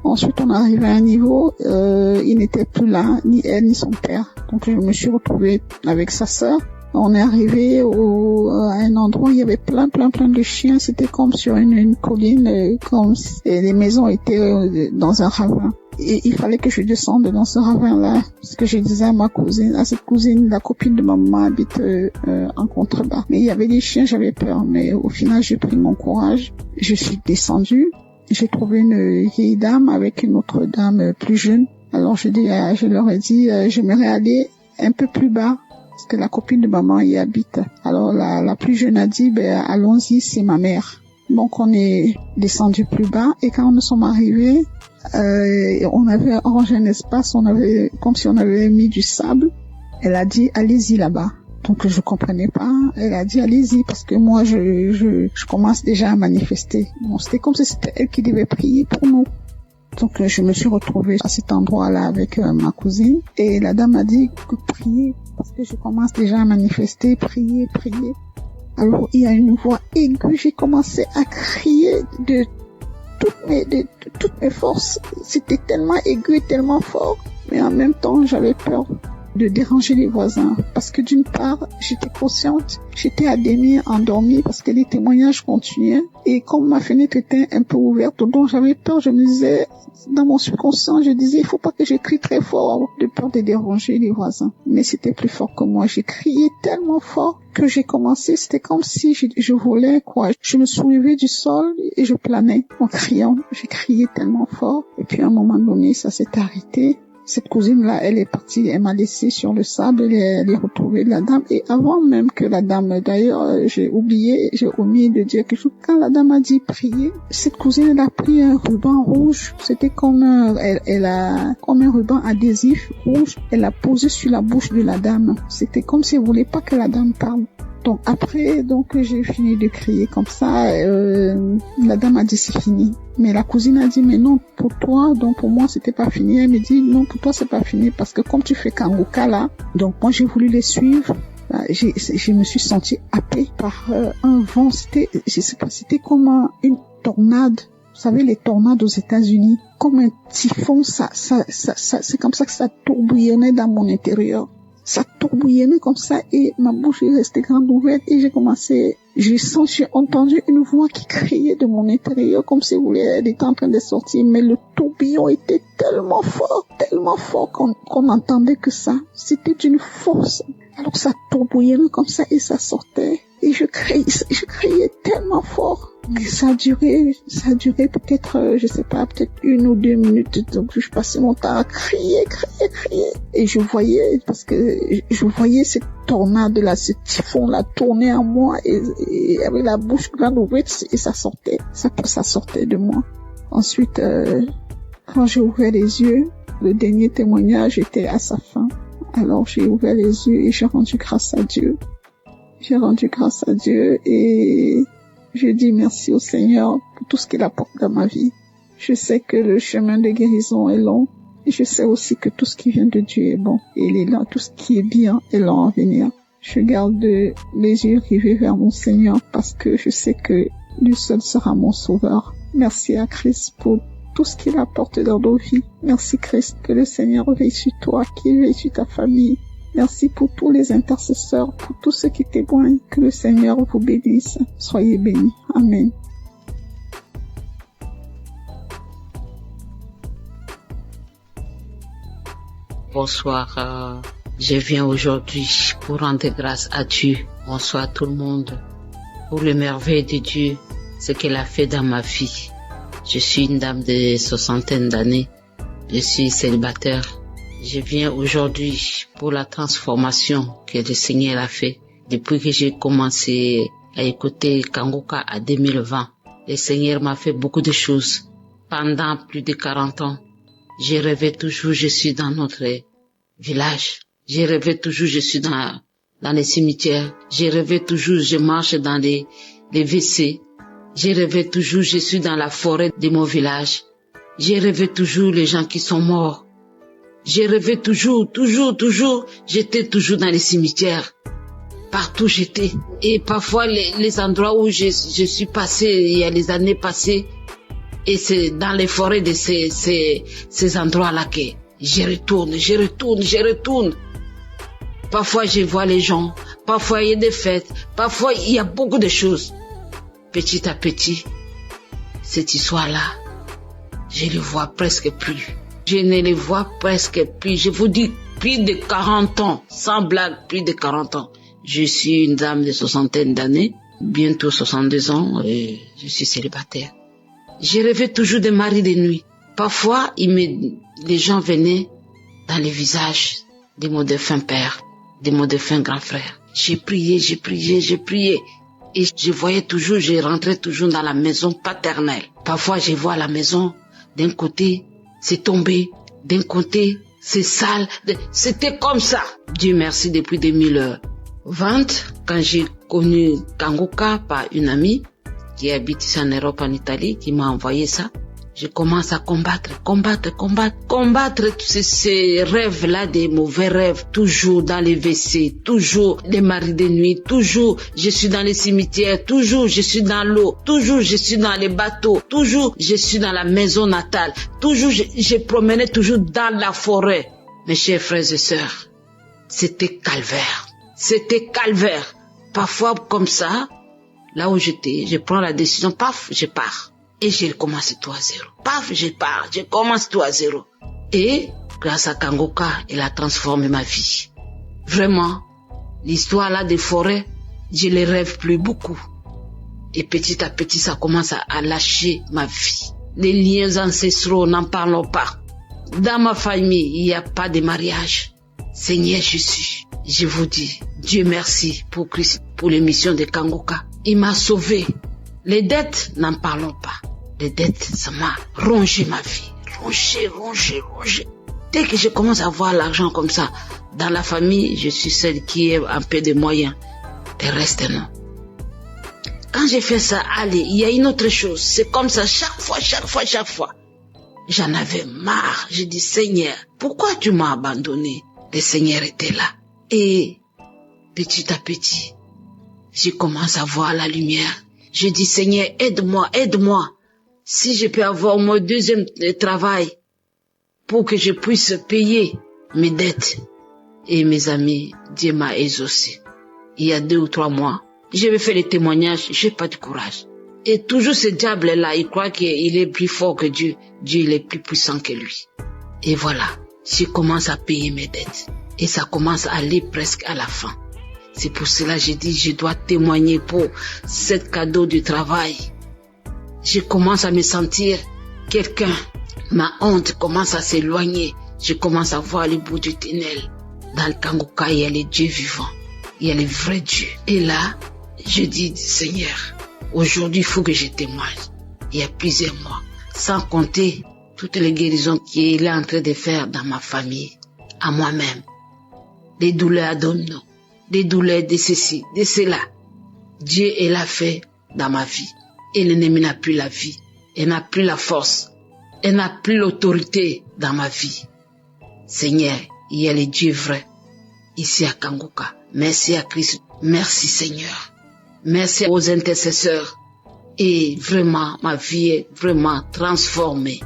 Ensuite, on est arrivé à un niveau, il n'était plus là, ni elle ni son père. Donc, je me suis retrouvée avec sa sœur. On est arrivé à un endroit où il y avait plein de chiens. C'était comme sur une colline, et les maisons étaient dans un ravin. Et il fallait que je descende dans ce ravin-là, parce que je disais à cette cousine, la copine de ma maman habite en contrebas. Mais il y avait des chiens, j'avais peur. Mais au final, j'ai pris mon courage. Je suis descendue. J'ai trouvé une vieille dame avec une autre dame plus jeune. Alors je leur ai dit, j'aimerais aller un peu plus bas, parce que la copine de maman y habite. Alors la plus jeune a dit, allons-y, c'est ma mère. Donc on est descendu plus bas et quand nous sommes arrivés, on avait arrangé un espace, comme si on avait mis du sable. Elle a dit, allez-y là-bas. Donc je comprenais pas. Elle a dit, allez-y, parce que moi je commence déjà à manifester. Bon, c'était comme si c'était elle qui devait prier pour nous. Donc je me suis retrouvée à cet endroit-là avec ma cousine et la dame a dit que prier, parce que je commence déjà à manifester, prier. Alors il y a une voix aiguë, j'ai commencé à crier de toutes mes forces. C'était tellement aigu et tellement fort, mais en même temps j'avais peur de déranger les voisins, parce que d'une part j'étais consciente, j'étais à demi endormie parce que les témoignages continuaient et comme ma fenêtre était un peu ouverte, donc j'avais peur. Je me disais, dans mon subconscient, je disais, il faut pas que je crie très fort de peur de déranger les voisins. Mais c'était plus fort que moi. J'ai crié tellement fort que j'ai commencé, c'était comme si je volais, quoi. Je me soulevais du sol et je planais en criant. J'ai crié tellement fort et puis à un moment donné, ça s'est arrêté. Cette cousine-là, elle est partie, elle m'a laissé sur le sable, elle est retrouvée la dame. Et avant même que la dame, d'ailleurs, j'ai omis de dire quelque chose. Quand la dame a dit prier, cette cousine, elle a pris un ruban rouge. C'était comme comme un ruban adhésif rouge. Elle l'a posé sur la bouche de la dame. C'était comme si elle voulait pas que la dame parle. Donc après, j'ai fini de crier comme ça. La dame a dit c'est fini. Mais la cousine a dit mais non pour toi, donc pour moi c'était pas fini. Elle me dit non pour toi c'est pas fini parce que comme tu fais Kanguka là, donc moi j'ai voulu les suivre. Je me suis sentie happée par un vent. C'était comme une tornade. Vous savez les tornades aux États-Unis, comme un typhon. C'est comme ça que ça tourbillonnait dans mon intérieur. Ça tourbillonnait comme ça et ma bouche est restée grande ouverte et j'ai entendu une voix qui criait de mon intérieur comme si elle était en train de sortir, mais le tourbillon était tellement fort qu'on entendait que ça. C'était d'une force. Alors ça tourbillonnait comme ça et ça sortait. Et je criais tellement fort que ça a duré peut-être, je sais pas, peut-être 1 ou 2 minutes. Donc je passais mon temps à crier. Et je voyais cette tornade-là, ce typhon-là tourner en moi et avec la bouche grande ouverte et ça sortait de moi. Ensuite, quand j'ai ouvert les yeux, le dernier témoignage était à sa fin. Alors j'ai ouvert les yeux et j'ai rendu grâce à Dieu. Et je dis merci au Seigneur pour tout ce qu'il apporte dans ma vie. Je sais que le chemin de guérison est long et je sais aussi que tout ce qui vient de Dieu est bon. Et il est là, tout ce qui est bien est long à venir. Je garde les yeux rivés vers mon Seigneur parce que je sais que lui seul sera mon sauveur. Merci à Christ pour tout ce qu'il apporte dans nos vies. Merci Christ, que le Seigneur veille sur toi, qu'il veille sur ta famille. Merci pour tous les intercesseurs, pour tous ceux qui témoignent. Que le Seigneur vous bénisse. Soyez bénis. Amen. Bonsoir, je viens aujourd'hui pour rendre grâce à Dieu. Bonsoir tout le monde. Pour le merveille de Dieu, ce qu'il a fait dans ma vie. Je suis une dame de 60 d'années. Je suis célibataire. Je viens aujourd'hui pour la transformation que le Seigneur a fait. Depuis que j'ai commencé à écouter Kangoka en 2020, le Seigneur m'a fait beaucoup de choses. Pendant plus de 40 ans, j'ai rêvé toujours, je suis dans notre village. J'ai rêvé toujours, je suis dans les cimetières. J'ai rêvé toujours, je marche dans les WC. J'ai rêvé toujours, je suis dans la forêt de mon village. J'ai rêvé toujours les gens qui sont morts. J'ai rêvé toujours, j'étais toujours dans les cimetières. Partout j'étais. Et parfois les endroits où je suis passée, il y a les années passées, et c'est dans les forêts de ces endroits-là que je retourne. Parfois je vois les gens, parfois il y a des fêtes, parfois il y a beaucoup de choses. Petit à petit, cette histoire-là, je ne les vois presque plus. Je ne les vois presque plus. Je vous dis, plus de 40 ans, sans blague, plus de 40 ans. Je suis une dame de 60 d'années, bientôt 62 ans, et je suis célibataire. J'ai rêvé toujours de mari de nuit. Parfois, les gens venaient dans les visages de mon défunt père, de mon défunt grand frère. J'ai prié. Et je voyais toujours, je rentrais toujours dans la maison paternelle. Parfois, je vois la maison, d'un côté, c'est tombé, d'un côté, c'est sale. C'était comme ça. Dieu merci, depuis 2020, quand j'ai connu Kangoka par une amie qui habite ici en Europe, en Italie, qui m'a envoyé ça, je commence à combattre ces rêves-là, des mauvais rêves, toujours dans les WC, toujours les maris de nuit, toujours je suis dans les cimetières, toujours je suis dans l'eau, toujours je suis dans les bateaux, toujours je suis dans la maison natale, toujours je promenais toujours dans la forêt. Mes chers frères et sœurs, c'était calvaire. Parfois comme ça, là où j'étais, je prends la décision, paf, je pars. Et j'ai commencé tout à zéro. Paf, je pars, je commence tout à zéro. Et grâce à Kangoka, il a transformé ma vie. Vraiment, l'histoire là des forêts, je les rêve plus beaucoup. Et petit à petit, ça commence à lâcher ma vie. Les liens ancestraux, n'en parlons pas. Dans ma famille, il n'y a pas de mariage. Seigneur Jésus, je vous dis, Dieu merci pour Christ, pour l'émission de Kangoka. Il m'a sauvé. Les dettes, n'en parlons pas. Les dettes, ça m'a rongé ma vie. Rongé. Dès que je commence à voir l'argent comme ça, dans la famille, je suis celle qui a un peu de moyens. Le reste, non. Quand j'ai fait ça, allez, il y a une autre chose. C'est comme ça, chaque fois. J'en avais marre. J'ai dit, Seigneur, pourquoi tu m'as abandonné? Le Seigneur était là. Et petit à petit, je commence à voir la lumière. Je dis, Seigneur, aide-moi. Si je peux avoir mon deuxième travail pour que je puisse payer mes dettes. Et mes amis, Dieu m'a exaucé. Il y a 2 ou 3 mois, je vais faire les témoignages, j'ai pas de courage. Et toujours ce diable-là, il croit qu'il est plus fort que Dieu. Dieu, il est plus puissant que lui. Et voilà, je commence à payer mes dettes. Et ça commence à aller presque à la fin. C'est pour cela que j'ai dit, je dois témoigner pour ce cadeau du travail. Je commence à me sentir quelqu'un. Ma honte commence à s'éloigner. Je commence à voir le bout du tunnel. Dans le Kangoka, il y a les dieux vivants. Il y a les vrais dieux. Et là, je dis, Seigneur, aujourd'hui, il faut que je témoigne. Il y a plusieurs mois. Sans compter toutes les guérisons qu'il est en train de faire dans ma famille, à moi-même. Des douleurs abdominaux, des douleurs de ceci, de cela. Dieu, il a fait dans ma vie. Et l'ennemi n'a plus la vie. Il n'a plus la force. Il n'a plus l'autorité dans ma vie. Seigneur, il y a les dieux vrais ici à Kangoka. Merci à Christ. Merci Seigneur. Merci aux intercesseurs. Et vraiment, ma vie est vraiment transformée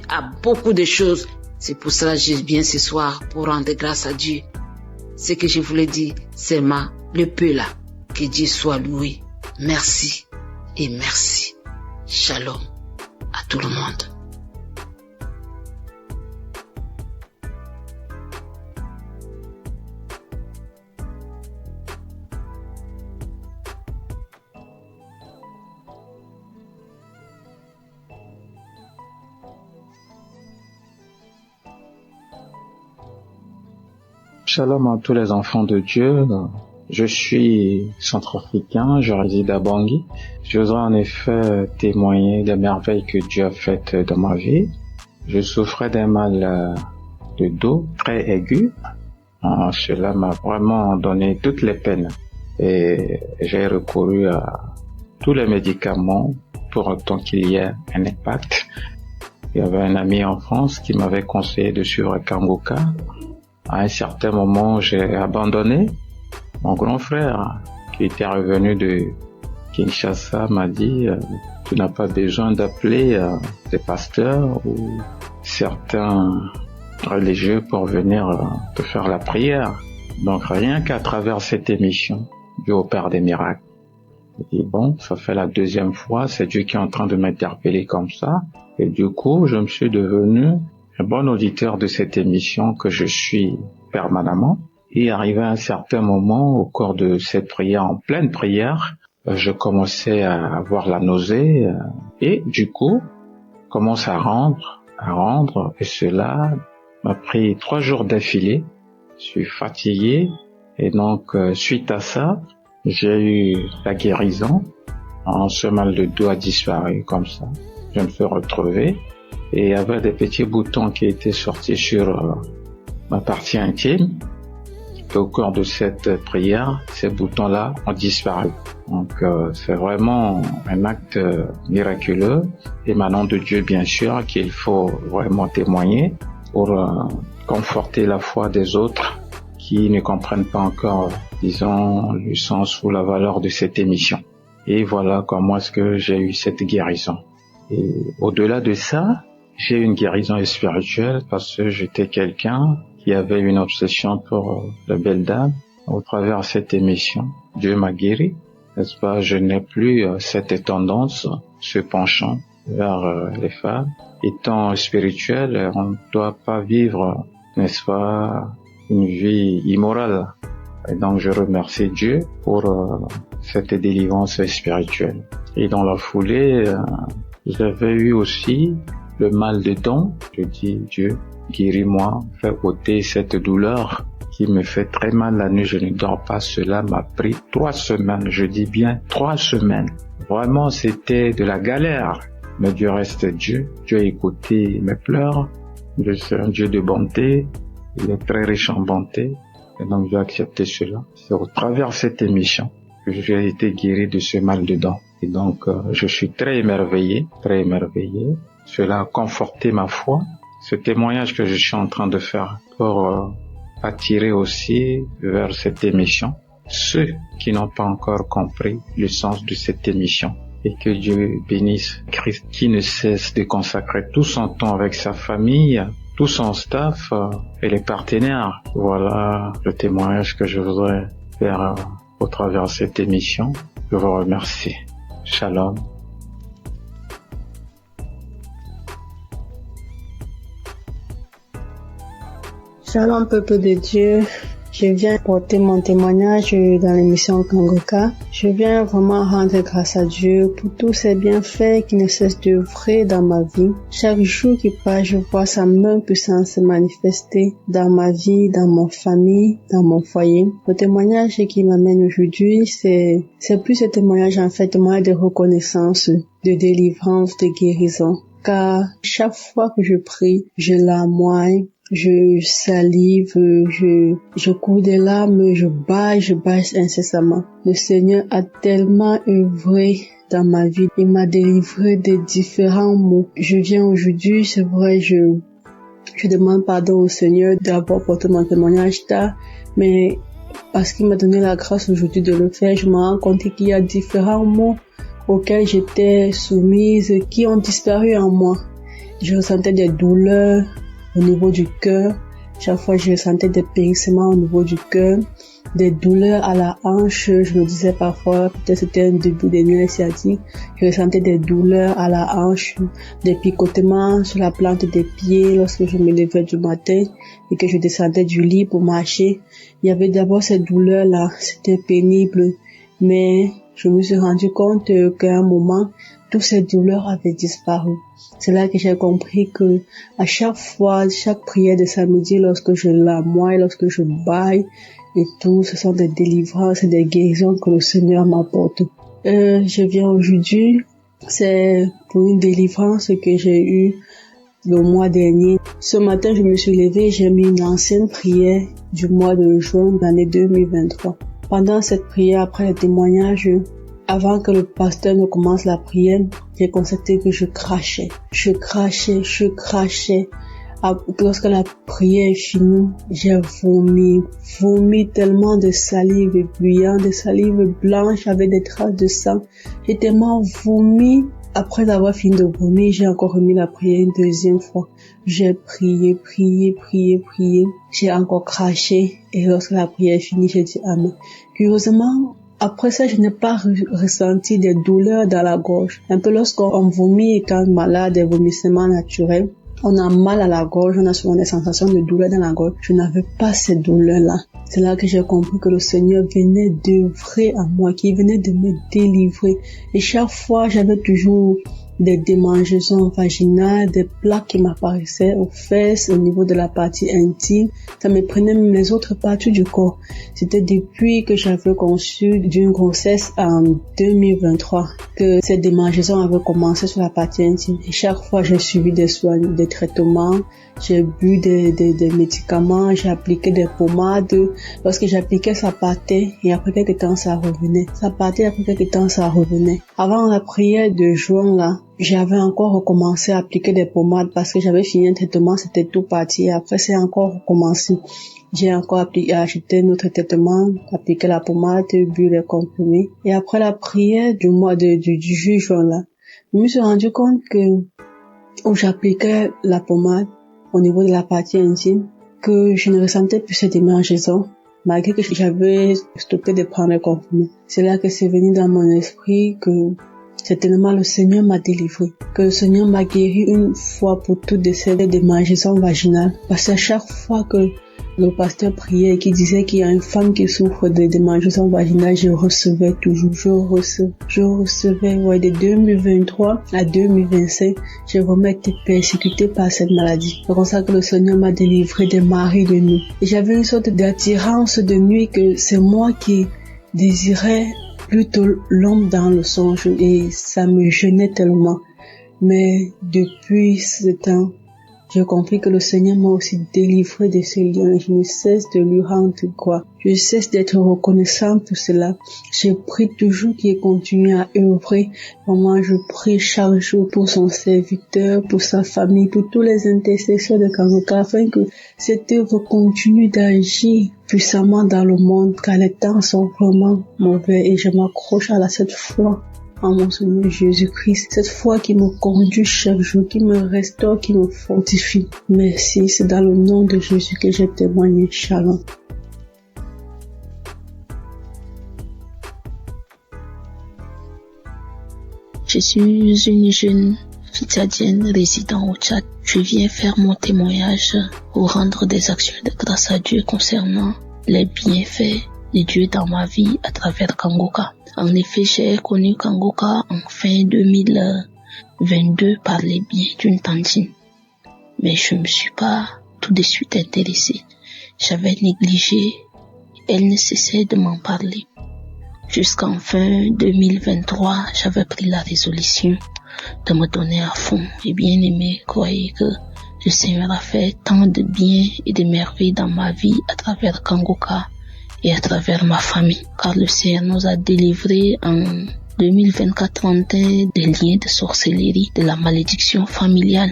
à beaucoup de choses. C'est pour cela que je viens ce soir pour rendre grâce à Dieu. Ce que je voulais dire, c'est le peu là. Que Dieu soit loué. Merci et merci. Shalom à tout le monde. Shalom à tous les enfants de Dieu. Je suis centrafricain, je réside à Bangui. Je voudrais en effet témoigner des merveilles que Dieu a faites dans ma vie. Je souffrais d'un mal de dos très aigu. Cela m'a vraiment donné toutes les peines. Et j'ai recouru à tous les médicaments pour autant qu'il y ait un impact. Il y avait un ami en France qui m'avait conseillé de suivre Kanguka. À un certain moment, j'ai abandonné. Mon grand frère, qui était revenu de Kinshasa, m'a dit « Tu n'as pas besoin d'appeler des pasteurs ou certains religieux pour venir te faire la prière. » Donc rien qu'à travers cette émission, Dieu opère des miracles. J'ai dit « Bon, ça fait la deuxième fois, c'est Dieu qui est en train de m'interpeller comme ça. » Et du coup, je me suis devenu un bon auditeur de cette émission que je suis permanemment. Et arrivé à un certain moment, au cours de cette prière, en pleine prière, je commençais à avoir la nausée et du coup, commence à rendre, et cela m'a pris 3 jours d'affilée. Je suis fatigué et donc suite à ça, j'ai eu la guérison. Ce mal de dos a disparu comme ça. Je me suis retrouvé et il y avait des petits boutons qui étaient sortis sur ma partie intime. Et au cours de cette prière, ces boutons-là ont disparu. Donc c'est vraiment un acte miraculeux, émanant de Dieu bien sûr, qu'il faut vraiment témoigner pour conforter la foi des autres qui ne comprennent pas encore, disons, le sens ou la valeur de cette émission. Et voilà comment est-ce que j'ai eu cette guérison. Et au-delà de ça, j'ai eu une guérison spirituelle parce que j'étais quelqu'un qui avait une obsession pour la belle dame. Au travers de cette émission, Dieu m'a guéri. N'est-ce pas? Je n'ai plus cette tendance, ce penchant vers les femmes. Étant spirituel, on ne doit pas vivre, n'est-ce pas, une vie immorale. Et donc je remercie Dieu pour cette délivrance spirituelle. Et dans la foulée, j'avais eu aussi le mal de dents. Je dis Dieu, guéris-moi, fais ôter cette douleur qui me fait très mal la nuit, je ne dors pas. Cela m'a pris 3 semaines, je dis bien 3 semaines. Vraiment, c'était de la galère. Mais Dieu reste Dieu. Dieu a écouté mes pleurs. Dieu est un Dieu de bonté. Il est très riche en bonté. Et donc, j'ai accepté cela. C'est au travers de cette émission que j'ai été guéri de ce mal de dents. Et donc, je suis très émerveillé, très émerveillé. Cela a conforté ma foi. Ce témoignage que je suis en train de faire pour attirer aussi vers cette émission ceux qui n'ont pas encore compris le sens de cette émission. Et que Dieu bénisse Christ qui ne cesse de consacrer tout son temps avec sa famille, tout son staff et les partenaires. Voilà le témoignage que je voudrais faire au travers de cette émission. Je vous remercie. Shalom. Shalom peuple de Dieu, je viens porter mon témoignage dans l'émission Kanguka. Je viens vraiment rendre grâce à Dieu pour tous ses bienfaits qui ne cessent d'œuvrer dans ma vie. Chaque jour qui passe, je vois sa main puissante se manifester dans ma vie, dans mon famille, dans mon foyer. Le témoignage qui m'amène aujourd'hui, c'est plus un témoignage en fait, témoignage de reconnaissance, de délivrance, de guérison. Car chaque fois que je prie, je larmoie. Je salive, je cours des larmes, je bâille incessamment. Le Seigneur a tellement œuvré dans ma vie. Il m'a délivré de différents maux. Je viens aujourd'hui, c'est vrai, Je demande pardon au Seigneur d'avoir porté mon témoignage tard, mais parce qu'il m'a donné la grâce aujourd'hui de le faire, je me rends compte qu'il y a différents mots auxquels j'étais soumise qui ont disparu en moi. Je ressentais des douleurs au niveau du cœur. Chaque fois, je ressentais des périssements au niveau du cœur, des douleurs à la hanche. Je me disais parfois, peut-être c'était un début des nerfs sciatiques. Je ressentais des douleurs à la hanche, des picotements sur la plante des pieds lorsque je me levais du matin et que je descendais du lit pour marcher. Il y avait d'abord ces douleurs-là, c'était pénible, mais je me suis rendu compte qu'à un moment, toutes ces douleurs avaient disparu. C'est là que j'ai compris que à chaque fois, chaque prière de samedi, lorsque je lamoie, lorsque je baille et tout, ce sont des délivrances et des guérisons que le Seigneur m'apporte. Je viens aujourd'hui, c'est pour une délivrance que j'ai eue le mois dernier. Ce matin, je me suis levée et j'ai mis une ancienne prière du mois de juin de l'année 2023. Pendant cette prière, après le témoignage, avant que le pasteur ne commence la prière, j'ai constaté que je crachais. Lorsque la prière est finie, j'ai vomi tellement de salive bruyante, de salive blanche avec des traces de sang. J'ai tellement vomi. Après avoir fini de vomir, j'ai encore remis la prière une deuxième fois. J'ai prié. J'ai encore craché. Et lorsque la prière est finie, j'ai dit amen. Curieusement, après ça, je n'ai pas ressenti des douleurs dans la gorge. Un peu lorsqu'on vomit et quand malade, des vomissements naturels, on a mal à la gorge, on a souvent des sensations de douleur dans la gorge. Je n'avais pas ces douleurs-là. C'est là que j'ai compris que le Seigneur venait d'œuvrer à moi, qu'il venait de me délivrer. Et chaque fois, j'avais toujours des démangeaisons vaginales, des plaques qui m'apparaissaient aux fesses, au niveau de la partie intime. Ça me prenait même les autres parties du corps. C'était depuis que j'avais conçu d'une grossesse en 2023 que ces démangeaisons avaient commencé sur la partie intime. Et chaque fois, j'ai suivi des soins, des traitements, j'ai bu des médicaments, j'ai appliqué des pommades. Lorsque j'appliquais, ça partait et après quelques temps, ça revenait. Ça partait, après quelques temps, ça revenait. Avant la prière de juin, là, j'avais encore recommencé à appliquer des pommades parce que j'avais fini un traitement, c'était tout parti. Après, c'est encore recommencé. J'ai encore acheté notre traitement, appliqué la pommade, bu les comprimés. Et après la prière du mois du juin, là, je me suis rendu compte que où j'appliquais la pommade au niveau de la partie intime, que je ne ressentais plus ces démangeaisons, malgré que j'avais stoppé de prendre les comprimés. C'est là que c'est venu dans mon esprit que certainement le Seigneur m'a délivré, que le Seigneur m'a guéri une fois pour toutes de ces démangeaisons vaginales. Parce que chaque fois que le pasteur priait et qui disait qu'il y a une femme qui souffre de démangeaisons vaginales, je recevais toujours, je recevais, ouais, de 2023 à 2025, j'ai vraiment été persécutée par cette maladie. C'est comme ça que le Seigneur m'a délivré des maris de nuit. Et j'avais une sorte d'attirance de nuit que c'est moi qui désirais plutôt l'homme dans le songe et ça me gênait tellement. Mais depuis ce temps, j'ai compris que le Seigneur m'a aussi délivré de ces liens. Je ne cesse de lui rendre gloire. Je cesse d'être reconnaissant pour cela. Je prie toujours qu'il continue à œuvrer. Vraiment, je prie chaque jour pour son serviteur, pour sa famille, pour tous les intercesseurs de Kangoka, afin que cette œuvre continue d'agir puissamment dans le monde, car les temps sont vraiment mauvais et je m'accroche à cette foi en mon Seigneur Jésus-Christ, cette foi qui me conduit chaque jour, qui me restaure, qui me fortifie. Merci, c'est dans le nom de Jésus que j'ai témoigné. Shalom. Je suis une jeune tchadienne résidant au Tchad. Je viens faire mon témoignage pour rendre des actions de grâce à Dieu concernant les bienfaits de Dieu dans ma vie à travers Kangoka. En effet, j'ai connu Kangoka en fin 2022 par les biais d'une tantine. Mais je me suis pas tout de suite intéressée. J'avais négligé. Elle ne cessait de m'en parler. Jusqu'en fin 2023, j'avais pris la résolution de me donner à fond. Et bien aimé, croyez que le Seigneur a fait tant de bien et de merveilles dans ma vie à travers Kangoka et à travers ma famille, car le Seigneur nous a délivrés en 2024-31 des liens de sorcellerie, de la malédiction familiale,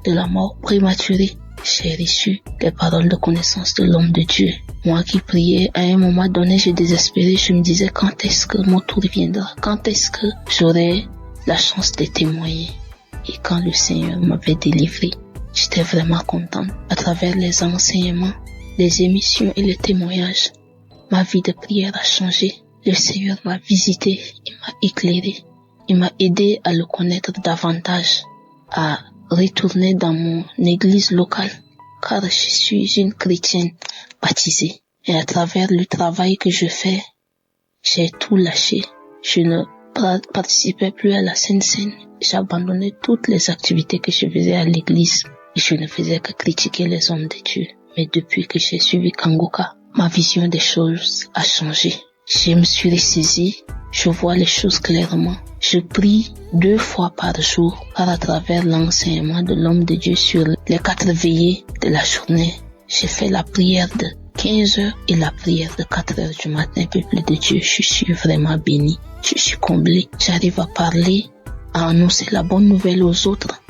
de la mort prématurée. j'ai reçu les paroles de connaissance de l'homme de Dieu. Moi qui priais, à un moment donné, je désespérais, je me disais quand est-ce que mon tour viendra, quand est-ce que j'aurai la chance de témoigner. Et quand le Seigneur m'avait délivré, j'étais vraiment contente. À travers les enseignements, les émissions et les témoignages, ma vie de prière a changé. Le Seigneur m'a visité, il m'a éclairé, il m'a aidé à le connaître davantage, à retourner dans mon église locale, car je suis une chrétienne baptisée. Et à travers le travail que je fais, j'ai tout lâché. Je ne participais plus à la Sainte Seine. J'ai abandonné toutes les activités que je faisais à l'église. Et je ne faisais que critiquer les hommes de Dieu. Mais depuis que j'ai suivi Kangoka, ma vision des choses a changé. Je me suis ressaisie, je vois les choses clairement. Je prie 2 fois par jour, car à travers l'enseignement de l'homme de Dieu sur les 4 veillées de la journée, j'ai fait la prière de 15 heures et la prière de 4 heures du matin. Peuple de Dieu, je suis vraiment béni, je suis comblé. J'arrive à parler, à annoncer la bonne nouvelle aux autres.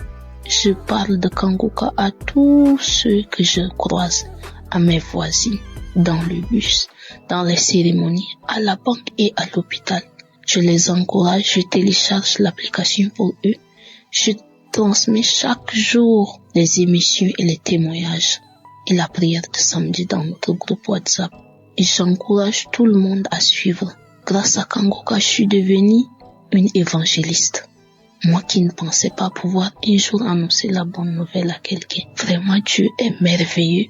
Je parle de Kangoka à tous ceux que je croise, à mes voisines, dans le bus, dans les cérémonies, à la banque et à l'hôpital. Je les encourage, je télécharge l'application pour eux. Je transmets chaque jour les émissions et les témoignages et la prière de samedi dans notre groupe WhatsApp. Et j'encourage tout le monde à suivre. Grâce à Kangoka, je suis devenue une évangéliste. Moi qui ne pensais pas pouvoir un jour annoncer la bonne nouvelle à quelqu'un. Vraiment, Dieu est merveilleux.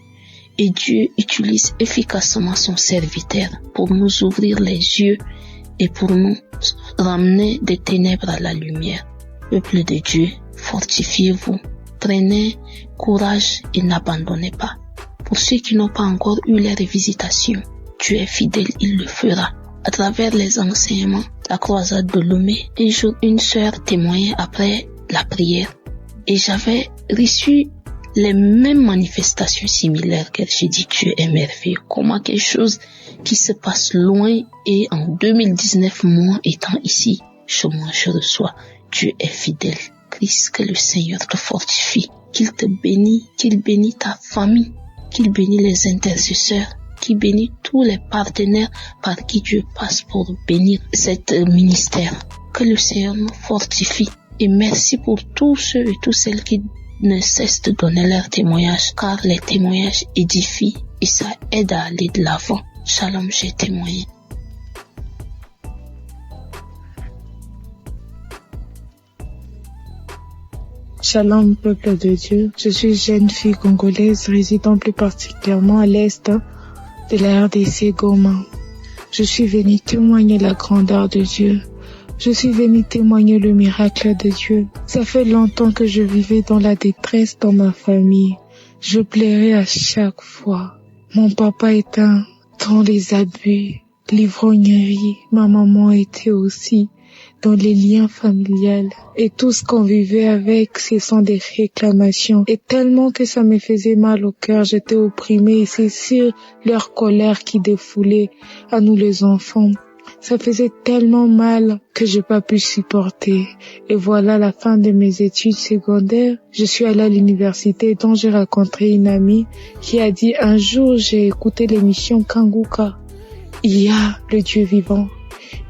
Et Dieu utilise efficacement son serviteur pour nous ouvrir les yeux et pour nous ramener des ténèbres à la lumière. Peuple de Dieu, fortifiez-vous, prenez courage et n'abandonnez pas. Pour ceux qui n'ont pas encore eu les visitations, Dieu est fidèle, il le fera. À travers les enseignements, la croisade de Lomé, un jour une sœur témoignait après la prière et j'avais reçu les mêmes manifestations similaires qu'elle. J'ai dit Dieu est merveilleux. Comment quelque chose qui se passe loin et en 2019, moi étant ici, chez moi je reçois. Dieu est fidèle. Christ, que le Seigneur te fortifie, qu'il te bénisse, qu'il bénisse ta famille, qu'il bénisse les intercesseurs, qu'il bénisse tous les partenaires par qui Dieu passe pour bénir cet ministère. Que le Seigneur nous fortifie. Et merci pour tous ceux et toutes celles qui ne cessent de donner leur témoignage, car les témoignages édifient et ça aide à aller de l'avant. Shalom, j'ai témoigné. Shalom, peuple de Dieu. Je suis jeune fille congolaise résidant plus particulièrement à l'est de la RDC Goma. Je suis venue témoigner la grandeur de Dieu. Je suis venue témoigner le miracle de Dieu. Ça fait longtemps que je vivais dans la détresse dans ma famille. Je pleurais à chaque fois. Mon papa était dans les abus, l'ivrognerie. Ma maman était aussi dans les liens familiales. Et tout ce qu'on vivait avec, ce sont des réclamations. Et tellement que ça me faisait mal au cœur, j'étais opprimée. Et c'est sur leur colère qui défoulait à nous les enfants. Ça faisait tellement mal que j'ai pas pu supporter. Et voilà la fin de mes études secondaires. Je suis allée à l'université dont j'ai rencontré une amie qui a dit un jour j'ai écouté l'émission Kangoka. Il y a le Dieu vivant.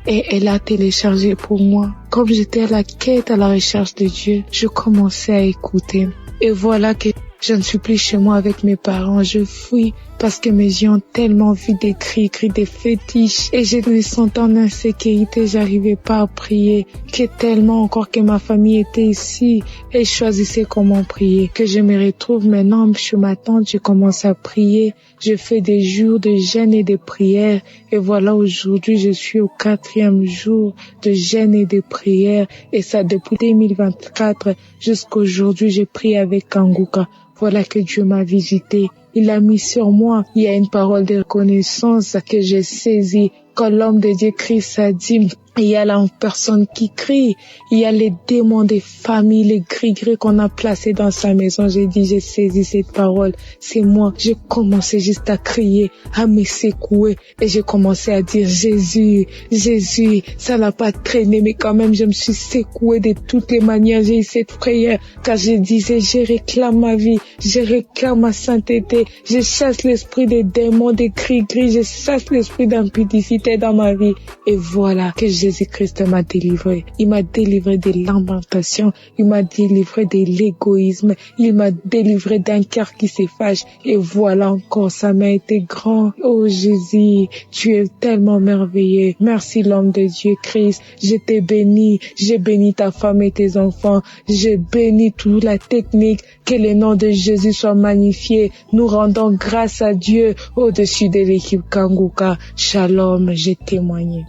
Et elle a téléchargé pour moi. Comme j'étais à la quête, à la recherche de Dieu, je commençais à écouter. Et voilà que je ne suis plus chez moi avec mes parents. Je fuis parce que mes yeux ont tellement vu des cris des fétiches. Et je me sentais en insécurité. J'arrivais pas à prier. Que tellement encore que ma famille était ici. Et je choisissais comment prier. Que je me retrouve maintenant chez ma tante. Je commence à prier. Je fais des jours de jeûne et de prière. Et voilà, aujourd'hui, je suis au 4e jour de jeûne et de prière. Et ça, depuis 2024 jusqu'à aujourd'hui, je prie avec Kangoka. Voilà que Dieu m'a visité. Il a mis sur moi. Il y a une parole de reconnaissance que j'ai saisie. Quand l'homme de Dieu Christ a dit Il y a la personne qui crie. Il y a les démons des familles, les gris-gris qu'on a placés dans sa maison. J'ai saisi cette parole. C'est moi. J'ai commencé juste à crier, à me secouer. Et j'ai commencé à dire Jésus, Jésus. Ça n'a pas traîné, mais quand même, je me suis secouée de toutes les manières. J'ai eu cette prière. Car je disais, je réclame ma vie. Je réclame ma sainteté. Je chasse l'esprit des démons, des gris-gris. Je chasse l'esprit d'impudicité dans ma vie. Et voilà que Jésus-Christ m'a délivré. Il m'a délivré des lamentations. Il m'a délivré de l'égoïsme. Il m'a délivré d'un cœur qui se fâche. Et voilà encore, sa main était grande. Oh Jésus, tu es tellement merveilleux. Merci l'homme de Dieu Christ. Je t'ai béni. J'ai béni ta femme et tes enfants. J'ai béni toute la technique. Que le nom de Jésus soit magnifié. Nous rendons grâce à Dieu au-dessus de l'équipe Kanguka. Shalom, j'ai témoigné.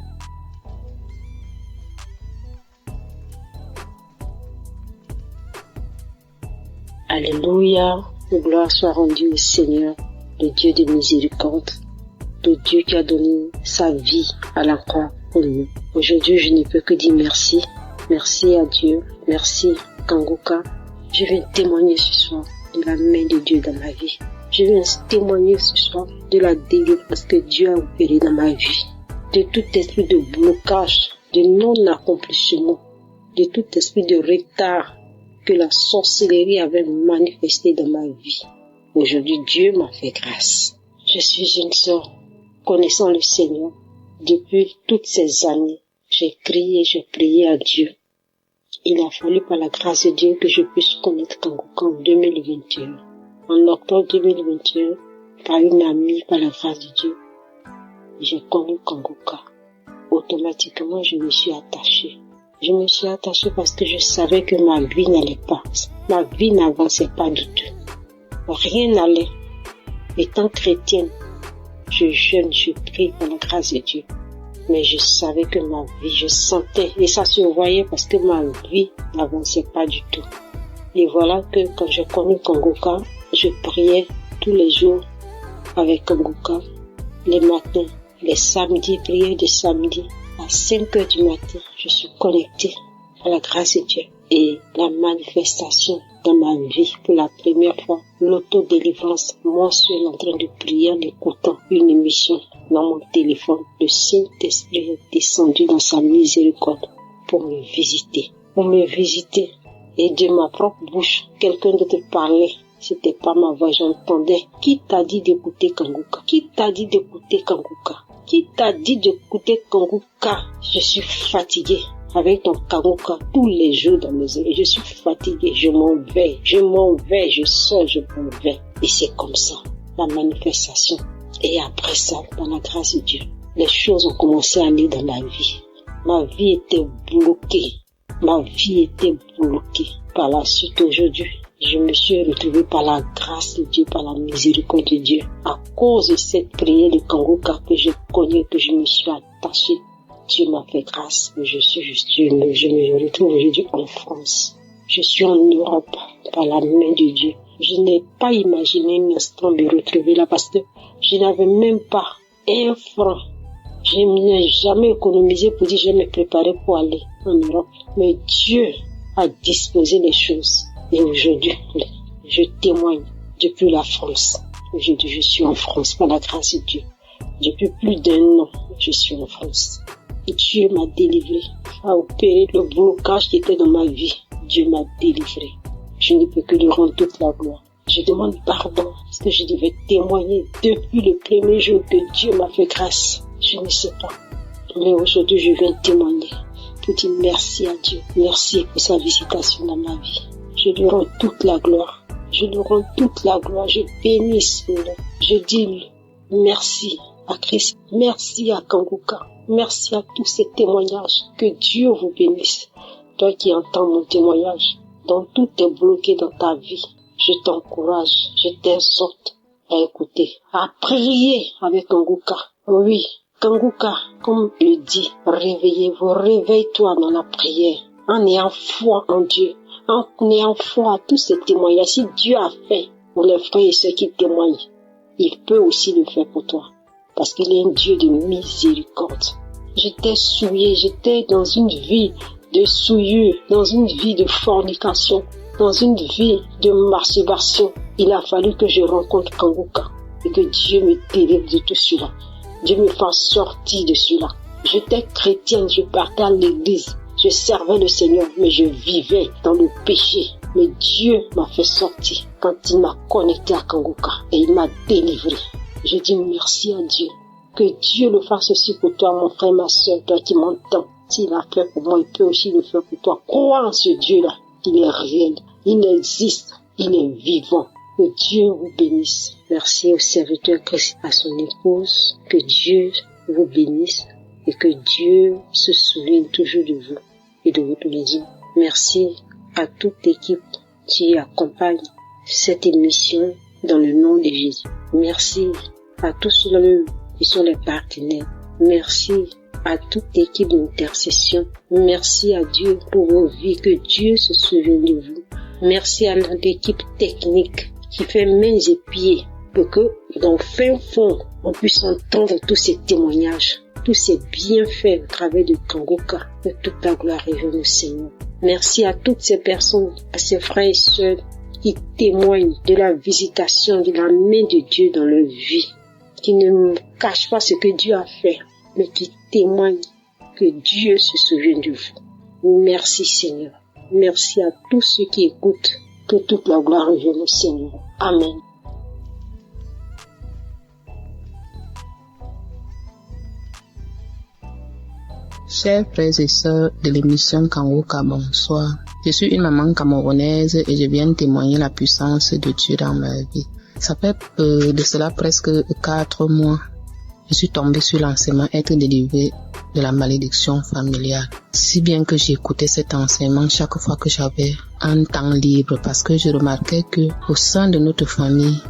Alléluia, que gloire soit rendue au Seigneur, le Dieu de miséricorde, le Dieu qui a donné sa vie à la croix pour nous. Aujourd'hui, je ne peux que dire merci. Merci à Dieu, merci Kanguka. Je viens témoigner ce soir de la main de Dieu dans ma vie. Je viens témoigner ce soir de la délivrance que Dieu a opérée dans ma vie, de tout esprit de blocage, de non-accomplissement, de tout esprit de retard que la sorcellerie avait manifesté dans ma vie. Aujourd'hui, Dieu m'a fait grâce. Je suis une sœur connaissant le Seigneur. Depuis toutes ces années, j'ai crié, j'ai prié à Dieu. Il a fallu par la grâce de Dieu que je puisse connaître Kanguka en 2021. En octobre 2021, par une amie, par la grâce de Dieu, j'ai connu Kanguka. Automatiquement, je me suis attachée. Je me suis attachée parce que je savais que ma vie n'allait pas. Ma vie n'avançait pas du tout. Rien n'allait. Étant chrétienne, je jeûne, je prie par la grâce de Dieu. Mais je savais que ma vie, je sentais, et ça se voyait parce que ma vie n'avançait pas du tout. Et voilà que quand j'ai connu Kanguka, je priais tous les jours avec Kanguka, les matins, les samedis, prière de samedi. À 5 heures du matin, je suis connectée à la grâce de Dieu. Et la manifestation dans ma vie pour la première fois, l'autodélivrance, moi seul en train de prier en écoutant une émission dans mon téléphone. Le Saint-Esprit est descendu dans sa miséricorde pour me visiter. Et de ma propre bouche, quelqu'un d'autre parlait. C'était pas ma voix, j'entendais. Qui t'a dit d'écouter Kanguka? Qui t'a dit d'écouter Kanguka? Qui t'a dit d'écouter Kanguka? Je suis fatiguée avec ton Kanguka tous les jours dans mes oreilles. Je suis fatiguée, je m'en vais, je sors, je m'en vais. Et c'est comme ça, la manifestation. Et après ça, dans la grâce de Dieu, les choses ont commencé à aller dans ma vie. Ma vie était bloquée. Par la suite, aujourd'hui, je me suis retrouvée par la grâce de Dieu, par la miséricorde de Dieu. À cause de cette prière de Kanguka que je connais, que je me suis attachée, Dieu m'a fait grâce. Je me retrouve aujourd'hui en France. Je suis en Europe par la main de Dieu. Je n'ai pas imaginé un instant me retrouver là parce que je n'avais même pas un franc. Je n'ai jamais économisé pour dire je vais me préparer pour aller en Europe. Mais Dieu a disposé les choses. Et aujourd'hui, je témoigne depuis la France. Aujourd'hui, je suis en France par la grâce de Dieu. Depuis plus d'1 an, je suis en France. Et Dieu m'a délivré, a opéré le blocage qui était dans ma vie. Dieu m'a délivré. Je ne peux que lui rendre toute la gloire. Je demande pardon parce que je devais témoigner depuis le premier jour que Dieu m'a fait grâce. Je ne sais pas. Mais aujourd'hui, je viens témoigner pour dire merci à Dieu. Merci pour sa visitation dans ma vie. Je lui rends toute la gloire. Je bénis son nom. Je dis merci à Christ. Merci à Kanguka. Merci à tous ces témoignages. Que Dieu vous bénisse. Toi qui entends mon témoignage, dont tout est bloqué dans ta vie, je t'encourage, je t'exhorte à écouter, à prier avec Kanguka. Oui, Kanguka, comme le dit, réveillez-vous, réveille-toi dans la prière, en ayant foi en Dieu, en ayant foi à tous ces témoignages. Si Dieu a fait pour les frères et ceux qui témoignent, il peut aussi le faire pour toi, parce qu'il est un Dieu de miséricorde. J'étais souillée, j'étais dans une vie de souillure, dans une vie de fornication, dans une vie de masturbation. Il a fallu que je rencontre Kangoka et que Dieu me délivre de tout cela. Dieu me fasse sortir de cela. J'étais chrétienne, je partais à l'église, je servais le Seigneur, mais je vivais dans le péché. Mais Dieu m'a fait sortir quand il m'a connecté à Kangoka et il m'a délivré. Je dis merci à Dieu. Que Dieu le fasse aussi pour toi, mon frère, ma soeur, toi qui m'entends. S'il a fait pour moi, il peut aussi le faire pour toi. Crois en ce Dieu-là. Il est réel, il existe, il est vivant. Que Dieu vous bénisse. Merci au serviteur Christ, à son épouse. Que Dieu vous bénisse et que Dieu se souvienne toujours de vous et de votre maison. Merci à toute l'équipe qui accompagne cette émission dans le nom de Jésus. Merci à tous ceux qui sont les partenaires. Merci à toute l'équipe d'intercession. Merci à Dieu pour vos vies, que Dieu se souvienne de vous. Merci à notre équipe technique qui fait mains et pieds pour que dans le fin fond, on puisse entendre tous ces témoignages, tous ces bienfaits au travers de Kangoka. Que toute la gloire revienne au Seigneur. Merci à toutes ces personnes, à ces frères et sœurs qui témoignent de la visitation, de la main de Dieu dans leur vie, qui ne cachent pas ce que Dieu a fait, mais qui témoignent que Dieu se souvient de vous. Merci Seigneur. Merci à tous ceux qui écoutent. Que toute la gloire revienne au Seigneur. Amen. Chers frères et sœurs de l'émission Kangoka, bonsoir. Je suis une maman camerounaise et je viens témoigner la puissance de Dieu dans ma vie. Ça fait de cela presque 4 mois. Je suis tombée sur l'enseignement être délivrée de la malédiction familiale. Si bien que j'écoutais cet enseignement chaque fois que j'avais un temps libre, parce que je remarquais que au sein de notre famille,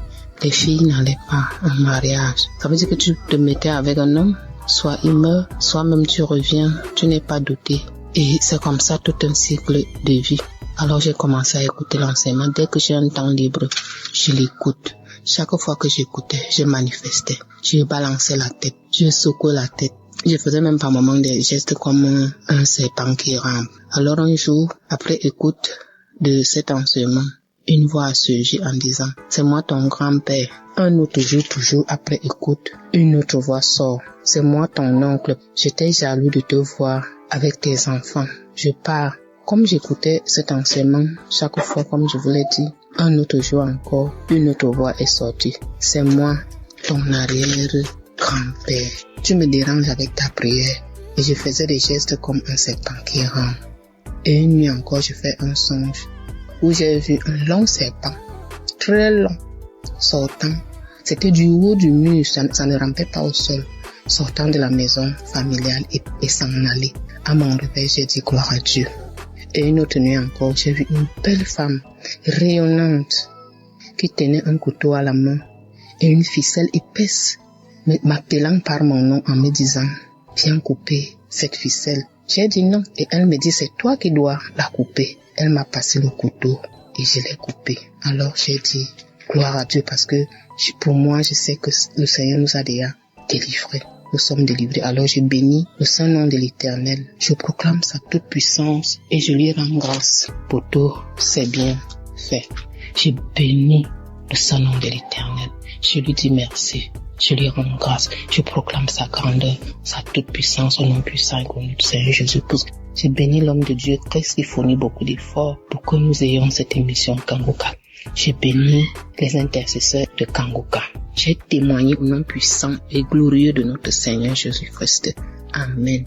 les filles n'allaient pas en mariage. Ça veut dire que tu te mettais avec un homme, soit il meurt, soit même tu reviens, tu n'es pas doté. Et c'est comme ça tout un cycle de vie. Alors j'ai commencé à écouter l'enseignement. Dès que j'ai un temps libre, je l'écoute. Chaque fois que j'écoutais, je manifestais. Je balançais la tête, je secouais la tête. Je faisais même par moments des gestes comme un serpent qui rampe. Alors un jour, après écoute de cet enseignement, une voix a surgi en disant « C'est moi ton grand-père ». Un autre jour, toujours après écoute, une autre voix sort « C'est moi ton oncle, j'étais jaloux de te voir avec tes enfants, je pars ». Comme j'écoutais cet enseignement, chaque fois, comme je vous l'ai dit, un autre jour encore, une autre voix est sortie. « C'est moi, ton arrière-grand-père. Tu me déranges avec ta prière. » Et je faisais des gestes comme un serpent qui rampe. Et une nuit encore, je fais un songe où j'ai vu un long serpent, très long, sortant. C'était du haut du mur, ça ne rampait pas au sol, sortant de la maison familiale et s'en aller. À mon réveil, j'ai dit gloire à Dieu. Et une autre nuit encore, j'ai vu une belle femme rayonnante qui tenait un couteau à la main et une ficelle épaisse, m'appelant par mon nom en me disant « Viens couper cette ficelle ». J'ai dit non et elle me dit « C'est toi qui dois la couper ». Elle m'a passé le couteau et je l'ai coupé. Alors j'ai dit gloire à Dieu parce que pour moi, je sais que le Seigneur nous a déjà délivrés. Nous sommes délivrés. Alors je bénis le saint nom de l'Éternel. Je proclame sa toute puissance et je lui rends grâce pour tout ses bienfaits. Je bénis le saint nom de l'Éternel. Je lui dis merci. Je lui rends grâce. Je proclame sa grandeur, sa toute puissance au nom puissant et connu du Seigneur Jésus-Christ. Je bénis l'homme de Dieu Christ qui fournit beaucoup d'efforts pour que nous ayons cette émission Kangoka. Je bénis les intercesseurs de Kangoka. J'ai témoigné au nom puissant et glorieux de notre Seigneur Jésus-Christ. Amen.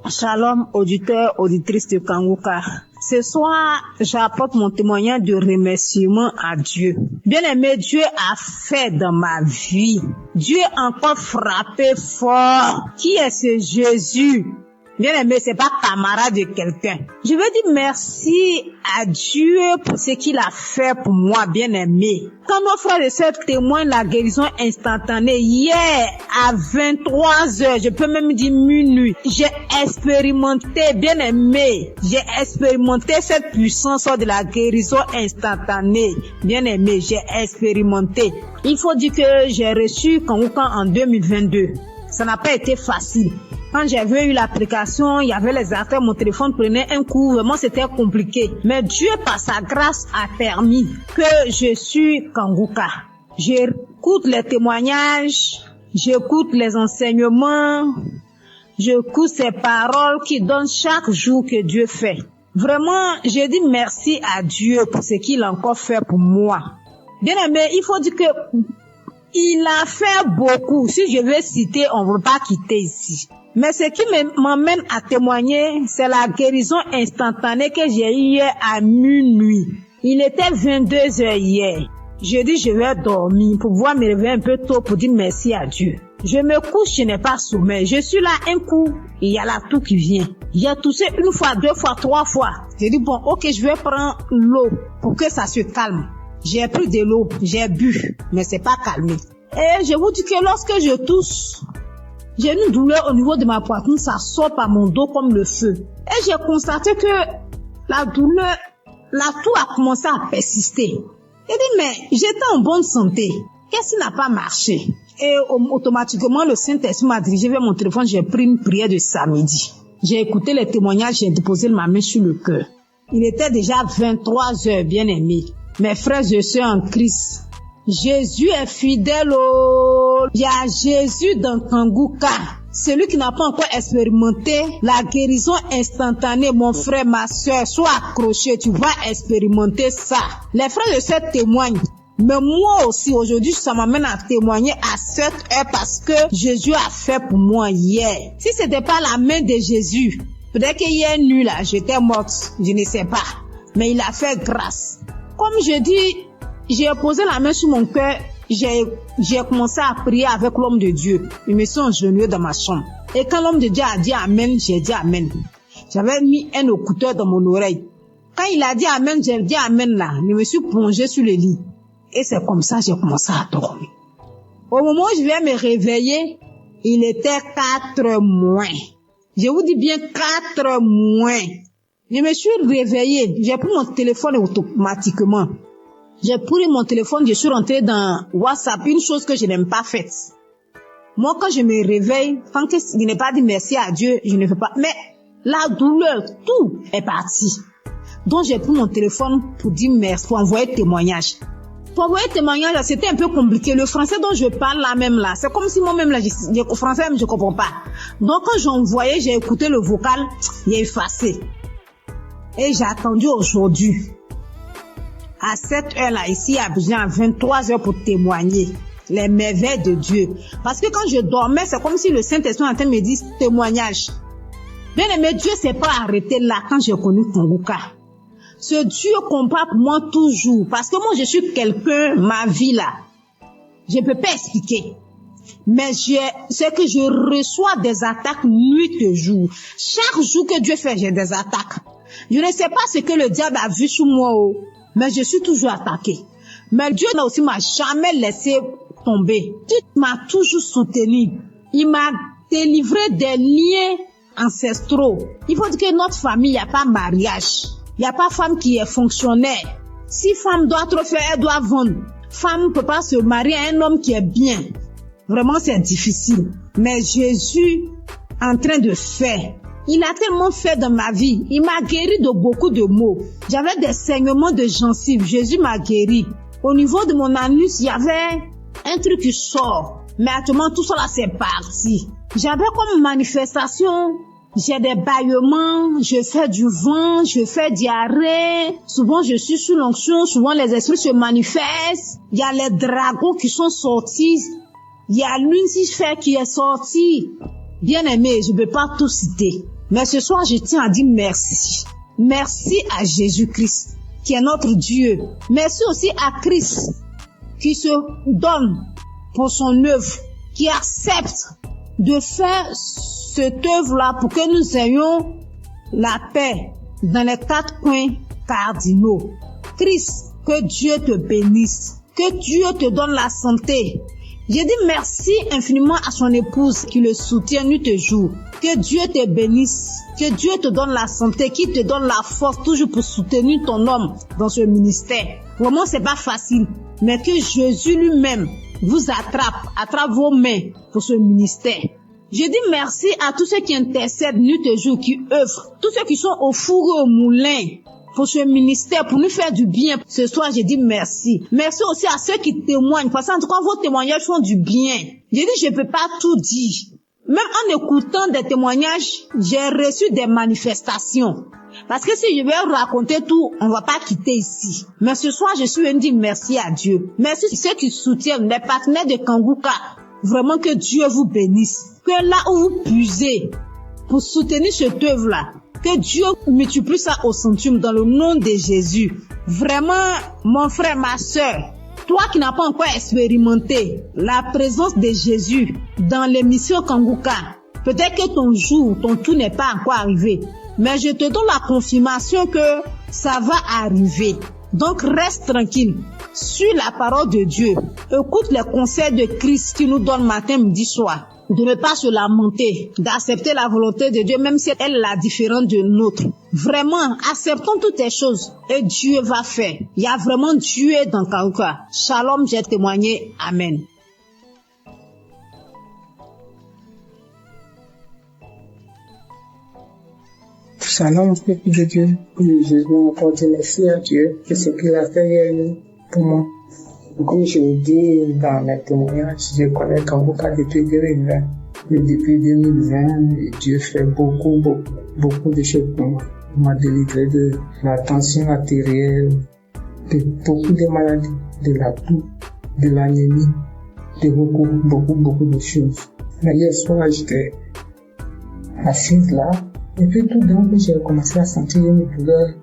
Shalom, auditeurs, auditrices de Kangoka. Ce soir, j'apporte mon témoignage de remerciement à Dieu. Bien-aimé, Dieu a fait dans ma vie. Dieu a encore frappé fort. Qui est ce Jésus? Bien aimé, c'est pas camarade de quelqu'un. Je veux dire merci à Dieu pour ce qu'il a fait pour moi, bien aimé. Quand nos frères et sœurs témoignent la guérison instantanée, hier à 23h, je peux même dire minuit, j'ai expérimenté, bien aimé, j'ai expérimenté cette puissance de la guérison instantanée. Bien aimé, j'ai expérimenté. Il faut dire que j'ai reçu Kanguka en 2022. Ça n'a pas été facile. Quand j'avais eu l'application, il y avait les affaires, mon téléphone prenait un coup, vraiment c'était compliqué. Mais Dieu, par sa grâce, a permis que je suis Kanguka. J'écoute les témoignages, j'écoute les enseignements, j'écoute ces paroles qui donnent chaque jour que Dieu fait. Vraiment, je dis merci à Dieu pour ce qu'il a encore fait pour moi. Bien aimé, il faut dire que il a fait beaucoup. Si je veux citer, on ne veut pas quitter ici. Mais ce qui m'amène à témoigner, c'est la guérison instantanée que j'ai eue hier à minuit. Il était 22h hier. Je dis je vais dormir pour pouvoir me réveiller un peu tôt pour dire merci à Dieu. Je me couche, je n'ai pas sommeil. Je suis là un coup, il y a la toux qui vient. Il a toussé une fois, deux fois, trois fois. J'ai dit bon, ok, je vais prendre l'eau pour que ça se calme. J'ai pris de l'eau, j'ai bu, mais c'est pas calmé. Et je vous dis que lorsque je tousse, j'ai une douleur au niveau de ma poitrine, ça sort par mon dos comme le feu. Et j'ai constaté que la douleur, la toux a commencé à persister. J'ai dit, mais j'étais en bonne santé. Qu'est-ce qui n'a pas marché? Et automatiquement, le Saint-Esprit m'a dirigé vers mon téléphone. J'ai pris une prière de samedi. J'ai écouté les témoignages, j'ai déposé ma main sur le cœur. Il était déjà 23h, bien aimé. Mes frères et sœurs en Christ, Jésus est fidèle. Il y a Jésus dans Kanguka. Celui qui n'a pas encore expérimenté la guérison instantanée, mon frère, ma soeur, sois accroché, tu vas expérimenter ça. Les frères et sœurs témoignent. Mais moi aussi, aujourd'hui, ça m'amène à témoigner à cette heure parce que Jésus a fait pour moi hier. Si c'était pas la main de Jésus, peut-être qu'hier nuit là, j'étais morte, je ne sais pas. Mais il a fait grâce. Comme je dis, j'ai posé la main sur mon cœur, j'ai commencé à prier avec l'homme de Dieu. Il me suis agenouillé dans ma chambre. Et quand l'homme de Dieu a dit Amen, j'ai dit Amen. J'avais mis un écouteur dans mon oreille. Quand il a dit Amen, j'ai dit Amen là. Je me suis plongé sur le lit. Et c'est comme ça que j'ai commencé à dormir. Au moment où je viens me réveiller, il était 4 moins. Je vous dis bien 4 moins. Je me suis réveillée. J'ai pris mon téléphone automatiquement. J'ai pris mon téléphone, je suis rentrée dans WhatsApp, une chose que je n'aime pas faite. Moi, quand je me réveille, tant que je n'ai pas dit merci à Dieu, je ne fais pas. Mais la douleur, tout est parti. Donc, j'ai pris mon téléphone pour dire merci, pour envoyer témoignage. Pour envoyer témoignage, c'était un peu compliqué. Le français dont je parle là même là, c'est comme si moi-même là, au français même, je comprends pas. Donc, quand j'envoyais, j'ai écouté le vocal, il est effacé. Et j'ai attendu aujourd'hui, à cette heure-là, ici à Abidjan, à 23h pour témoigner les merveilles de Dieu. Parce que quand je dormais, c'est comme si le Saint-Esprit en train de me dire témoignage. Bien aimé, Dieu s'est pas arrêté là quand j'ai connu Kanguka. Ce Dieu combat pour moi toujours. Parce que moi, je suis quelqu'un, ma vie là, je ne peux pas expliquer. Mais c'est que je reçois des attaques nuit et jour. Chaque jour que Dieu fait, j'ai des attaques. Je ne sais pas ce que le diable a vu sur moi, mais je suis toujours attaquée. Mais Dieu aussi m'a jamais laissé tomber. Dieu m'a toujours soutenu. Il m'a délivré des liens ancestraux. Il faut dire que notre famille, il n'y a pas mariage. Il n'y a pas femme qui est fonctionnaire. Si femme doit trop faire, elle doit vendre. Femme ne peut pas se marier à un homme qui est bien. Vraiment, c'est difficile. Mais Jésus, en train de faire, il a tellement fait dans ma vie. Il m'a guéri de beaucoup de maux. J'avais des saignements de gencives. Jésus m'a guéri. Au niveau de mon anus, il y avait un truc qui sort. Mais actuellement, tout ça là, c'est parti. J'avais comme manifestation, j'ai des bâillements, je fais du vent, je fais diarrhée. Souvent, je suis sous l'onction. Souvent, les esprits se manifestent. Il y a les dragons qui sont sortis. Il y a Lucifer qui est sorti. Bien aimé, je ne peux pas tout citer. Mais ce soir, je tiens à dire merci. Merci à Jésus-Christ, qui est notre Dieu. Merci aussi à Christ, qui se donne pour son œuvre, qui accepte de faire cette œuvre-là pour que nous ayons la paix dans les 4 coins cardinaux. Christ, que Dieu te bénisse, que Dieu te donne la santé. J'ai dit merci infiniment à son épouse qui le soutient nuit et jour. Que Dieu te bénisse, que Dieu te donne la santé, qui te donne la force toujours pour soutenir ton homme dans ce ministère. Vraiment, c'est pas facile, mais que Jésus lui-même vous attrape vos mains pour ce ministère. Je dis merci à tous ceux qui intercèdent nuit et jour, qui œuvrent, tous ceux qui sont au four et au moulin pour ce ministère, pour nous faire du bien. Ce soir, je dis merci. Merci aussi à ceux qui témoignent, parce qu'en tout cas, vos témoignages font du bien. Je dis, je peux pas tout dire. Même en écoutant des témoignages, j'ai reçu des manifestations. Parce que si je vais raconter tout, on va pas quitter ici. Mais ce soir, je suis venu dire merci à Dieu. Merci à ceux qui soutiennent, les partenaires de Kanguka. Vraiment que Dieu vous bénisse. Que là où vous puisez pour soutenir cette œuvre-là, que Dieu multiplie ça au centuple dans le nom de Jésus. Vraiment, mon frère, ma soeur, toi qui n'as pas encore expérimenté la présence de Jésus dans l'émission Kanguka, peut-être que ton jour, ton tour n'est pas encore arrivé. Mais je te donne la confirmation que ça va arriver. Donc reste tranquille. Suis la parole de Dieu. Écoute les conseils de Christ qui nous donne matin, midi, soir. De ne pas se lamenter, d'accepter la volonté de Dieu, même si elle est la différente de nôtre. Vraiment, acceptons toutes les choses et Dieu va faire. Il y a vraiment Dieu dans Kanguka. Shalom, j'ai témoigné. Amen. Shalom, peuple de Dieu. Je veux encore dire merci à Dieu de ce qu'il a fait pour moi. Comme je le dis dans mes témoignages, je connais Kanguka depuis 2020. Et depuis 2020, Dieu fait beaucoup de choses pour moi. Il m'a délivré de la tension artérielle, de beaucoup de maladies, de la toux, de l'anémie, de beaucoup de choses. Mais hier soir, j'étais assise là, et puis tout d'un coup, j'ai commencé à sentir une douleur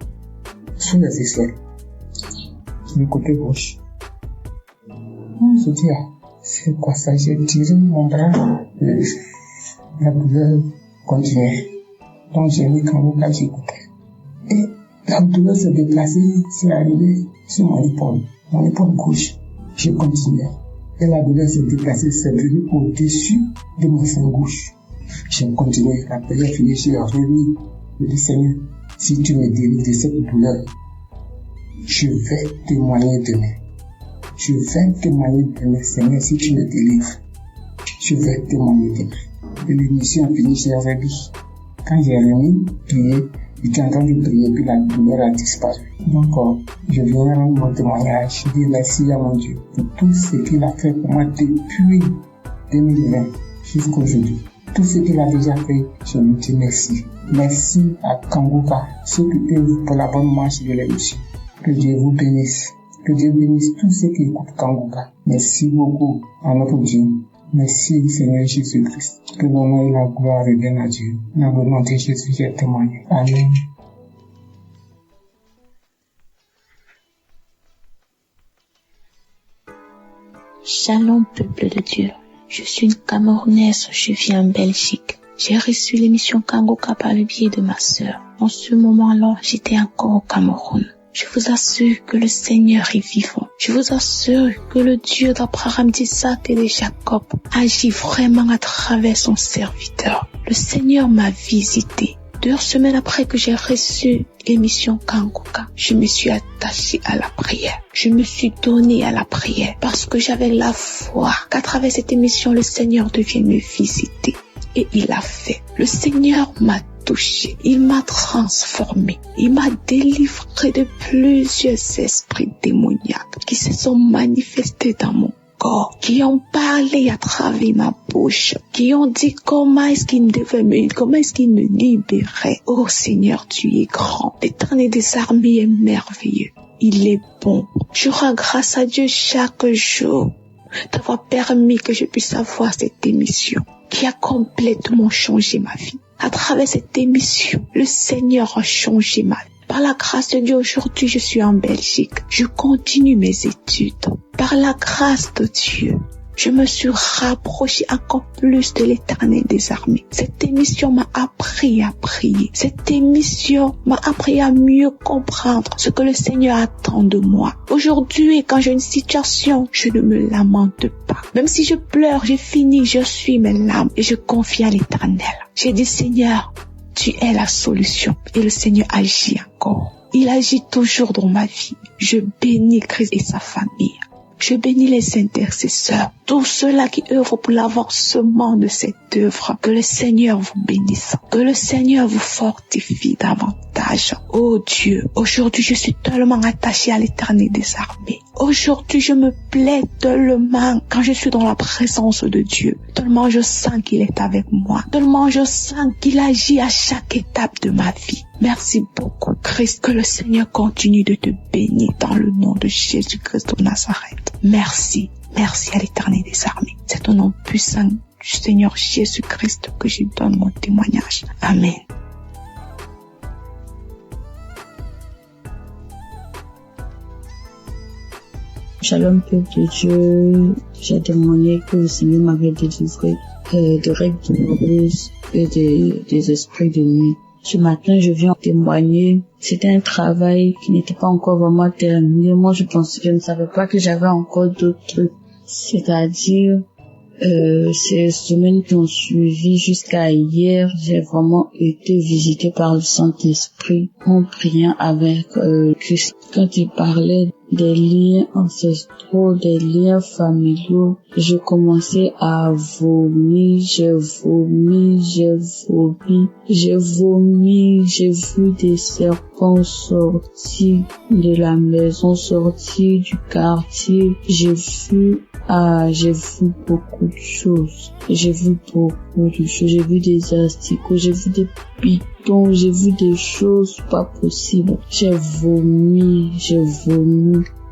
sous les aisselles, sur le côté gauche. Je dis, c'est quoi ça? J'ai tiré mon bras, la douleur continuait. Donc j'ai mis Kanguka, j'écoutais. Et la douleur se déplaçait, c'est arrivé sur mon épaule gauche. J'ai continué. Et la douleur se déplaçait, c'est venu au-dessus de mon sein gauche. J'ai continué. La prière finie, j'ai remis. Je dis, Seigneur, si tu me délivres de cette douleur, je vais témoigner demain. Je vais témoigner demain, Seigneur, si tu me délivres. Je vais témoigner demain. Et l'émission finie, j'ai remis. Quand j'ai remis, prié, j'étais en train de prier, puis la douleur a disparu. Donc, je viens rendre mon témoignage. Je dis merci à mon Dieu pour tout ce qu'il a fait pour moi depuis 2020 jusqu'à aujourd'hui. Tout ce qu'il a déjà fait, je lui dis merci. Merci à Kanguka, ceux qui œuvrent pour la bonne marche de l'émission. Que Dieu vous bénisse. Que Dieu bénisse tous ceux qui écoutent Kanguka. Merci beaucoup à notre Dieu. Merci Seigneur Jésus-Christ. Que l'honneur et la gloire reviennent à Dieu. Dans le nom de Jésus, j'ai témoigné. Amen. Shalom, peuple de Dieu. Je suis une Camerounaise, je vis en Belgique. J'ai reçu l'émission Kanguka par le biais de ma sœur. En ce moment-là, j'étais encore au Cameroun. Je vous assure que le Seigneur est vivant. Je vous assure que le Dieu d'Abraham, d'Isaac et de Jacob agit vraiment à travers son serviteur. Le Seigneur m'a visité. 2 semaines après que j'ai reçu l'émission Kanguka, je me suis attachée à la prière. Je me suis donnée à la prière parce que j'avais la foi qu'à travers cette émission, le Seigneur devienne me visiter. Et il l'a fait. Le Seigneur m'a touché. Il m'a transformé. Il m'a délivré de plusieurs esprits démoniaques qui se sont manifestés dans mon corps, qui ont parlé à travers ma bouche, qui ont dit comment est-ce qu'il me libérait. Oh Seigneur, tu es grand. L'Éternel des armées est merveilleux. Il est bon. Je rends grâce à Dieu chaque jour d'avoir permis que je puisse avoir cette émission qui a complètement changé ma vie. À travers cette émission, le Seigneur a changé ma vie. Par la grâce de Dieu, aujourd'hui, je suis en Belgique. Je continue mes études. Par la grâce de Dieu, je me suis rapprochée encore plus de l'Éternel des armées. Cette émission m'a appris à prier. Cette émission m'a appris à mieux comprendre ce que le Seigneur attend de moi. Aujourd'hui, quand j'ai une situation, je ne me lamente pas. Même si je pleure, j'ai fini, je suis mes larmes et je confie à l'Éternel. J'ai dit, Seigneur, tu es la solution. Et le Seigneur agit encore. Il agit toujours dans ma vie. Je bénis Christ et sa famille. Je bénis les intercesseurs, tous ceux-là qui œuvrent pour l'avancement de cette œuvre. Que le Seigneur vous bénisse, que le Seigneur vous fortifie davantage. Oh Dieu, aujourd'hui je suis tellement attachée à l'Éternel des armées. Aujourd'hui je me plais tellement quand je suis dans la présence de Dieu. Tellement je sens qu'il est avec moi. Tellement je sens qu'il agit à chaque étape de ma vie. Merci beaucoup Christ, que le Seigneur continue de te bénir dans le nom de Jésus-Christ de Nazareth. Merci, merci à l'Éternel des armées. C'est au nom puissant du Seigneur Jésus-Christ que je donne mon témoignage. Amen. Shalom peuple de Dieu, j'ai témoigné que le Seigneur m'avait délivré de règles douloureuses et des esprits de nuit. Ce matin, je viens témoigner. C'était un travail qui n'était pas encore vraiment terminé. Moi, je ne savais pas que j'avais encore d'autres trucs. C'est-à-dire, ces semaines qui ont suivi jusqu'à hier, j'ai vraiment été visitée par le Saint-Esprit en priant avec Christ. Quand il parlait des liens ancestraux, des liens familiaux, je commençais à vomir, j'ai vu des serpents sortir de la maison, sortir du quartier, j'ai vu beaucoup de choses. J'ai vu des asticots, j'ai vu des pitons, j'ai vu des choses pas possibles. J'ai vomi.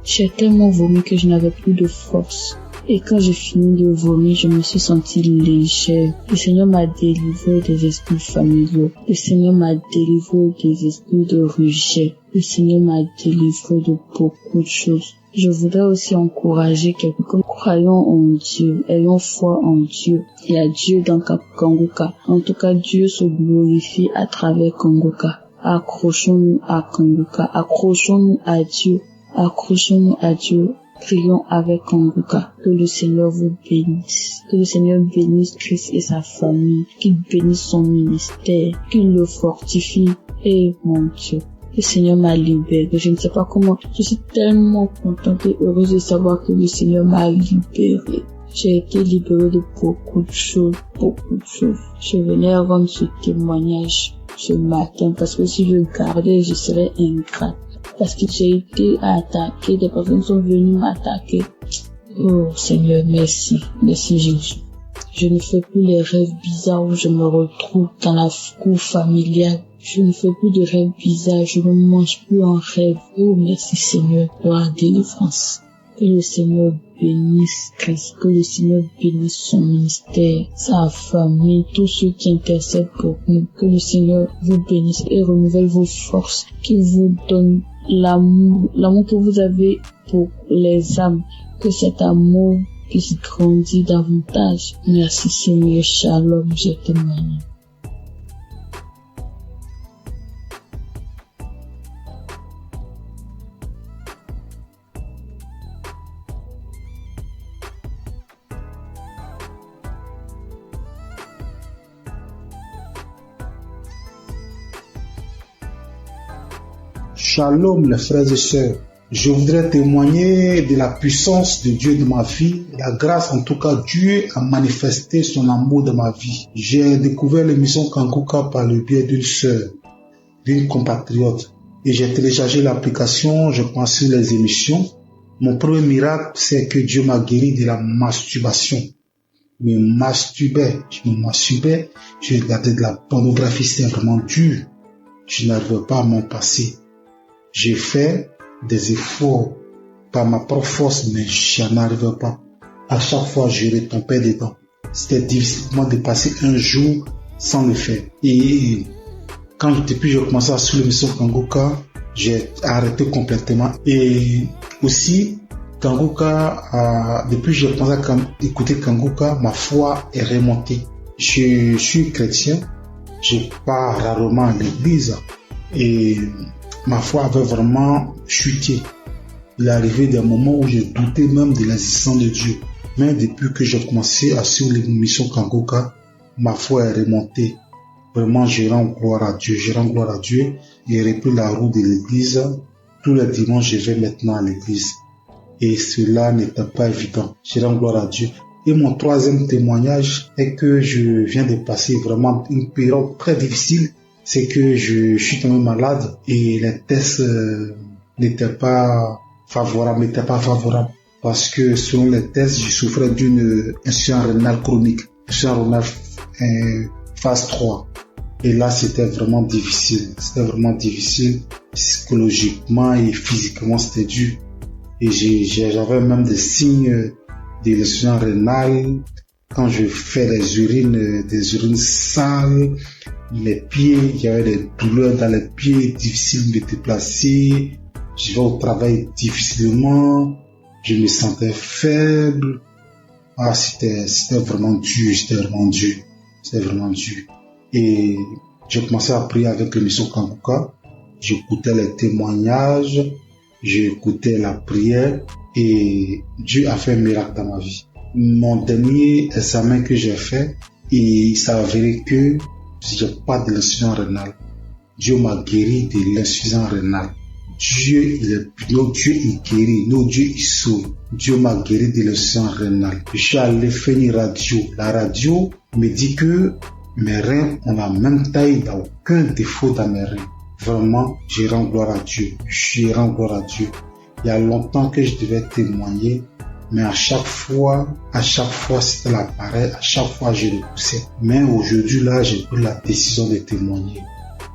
J'ai tellement vomi que je n'avais plus de force. Et quand j'ai fini de vomir, je me suis sentie légère. Le Seigneur m'a délivré des esprits familiaux. Le Seigneur m'a délivré des esprits de rejet. Le Seigneur m'a délivré de beaucoup de choses. Je voudrais aussi encourager quelqu'un. Croyons en Dieu, ayons foi en Dieu. Il y a Dieu dans Kangoka. En tout cas, Dieu se glorifie à travers Kangoka. Accrochons-nous à Kangoka. Accrochons-nous à Dieu. Accrochons-nous à Dieu. Prions avec Kangoka. Que le Seigneur vous bénisse. Que le Seigneur bénisse Christ et sa famille. Qu'il bénisse son ministère. Qu'il le fortifie. Et mon Dieu, le Seigneur m'a libéré. Je ne sais pas comment. Je suis tellement contente et heureuse de savoir que le Seigneur m'a libéré. J'ai été libérée de beaucoup de choses. Je venais rendre ce témoignage ce matin parce que si je gardais, je serais ingrate. Parce que j'ai été attaquée, des personnes sont venues m'attaquer. Oh Seigneur, merci. Merci Jésus. Je ne fais plus les rêves bizarres où je me retrouve dans la cour familiale. Je ne fais plus de rêves bizarres, je ne mange plus en rêve. Oh merci Seigneur pour la délivrance. Que le Seigneur bénisse Christ, que le Seigneur bénisse son ministère, sa famille, tous ceux qui intercèdent pour nous. Que le Seigneur vous bénisse et renouvelle vos forces, qu'il vous donne l'amour que vous avez pour les âmes, que cet amour puisse grandir davantage. Merci Seigneur, shalom, j'ai témoigné. Shalom les frères et sœurs. Je voudrais témoigner de la puissance de Dieu dans ma vie, la grâce en tout cas. Dieu a manifesté son amour dans ma vie. J'ai découvert l'émission Kangoka par le biais d'une sœur, d'une compatriote. Et j'ai téléchargé l'application, je pensais les émissions. Mon premier miracle, c'est que Dieu m'a guéri de la masturbation. Je me masturbais, je regardais de la pornographie, c'est vraiment dur. Je n'arrivais pas à m'en passer. J'ai fait des efforts par ma propre force, mais je n'en arrivais pas. À chaque fois, je retombais dedans. C'était difficile pour moi de passer un jour sans le faire. Et depuis je commençais à suivre l'émission Kangoka, j'ai arrêté complètement. Et aussi, Kanguka, depuis que j'ai commencé à écouter Kanguka, ma foi est remontée. Je suis chrétien, je pars rarement à l'église et ma foi avait vraiment chuté. Il est arrivé des moments où j'ai douté même de l'existence de Dieu. Mais depuis que j'ai commencé à suivre l'émission Kanguka, ma foi est remontée. Vraiment, je rends gloire à Dieu. Je rends gloire à Dieu. J'ai repris la route de l'église. Tous les dimanches, je vais maintenant à l'église. Et cela n'était pas évident. Je rends gloire à Dieu. Et mon troisième témoignage est que je viens de passer vraiment une période très difficile. C'est que je suis tombé malade et les tests n'étaient pas favorables. Parce que selon les tests, je souffrais d'une insuffisance rénale chronique. Insuffisance rénale phase 3. Et là, c'était vraiment difficile. Psychologiquement et physiquement, c'était dur. Et j'avais même des signes de l'insuffisance rénale. Quand je fais des urines sales, les pieds, il y avait des douleurs dans les pieds, difficile de me déplacer. Je vais au travail difficilement. Je me sentais faible. C'était vraiment dur. Et j'ai commencé à prier avec l'émission Kanguka. J'écoutais les témoignages, j'écoutais la prière et Dieu a fait un miracle dans ma vie. Mon dernier examen que j'ai fait, et il s'est avéré que j'ai pas de l'insuffisance rénale. Dieu m'a guéri de l'insuffisance rénale. Notre Dieu il guérit, notre Dieu il sauve. Dieu m'a guéri de l'insuffisance rénale. Je suis allé faire une radio. La radio me dit que mes reins ont la même taille, il n'y a aucun défaut dans mes reins. Vraiment, je rends gloire à Dieu. Il y a longtemps que je devais témoigner, mais à chaque fois, c'était l'appareil, à chaque fois je le poussais. Mais aujourd'hui, là, j'ai pris la décision de témoigner.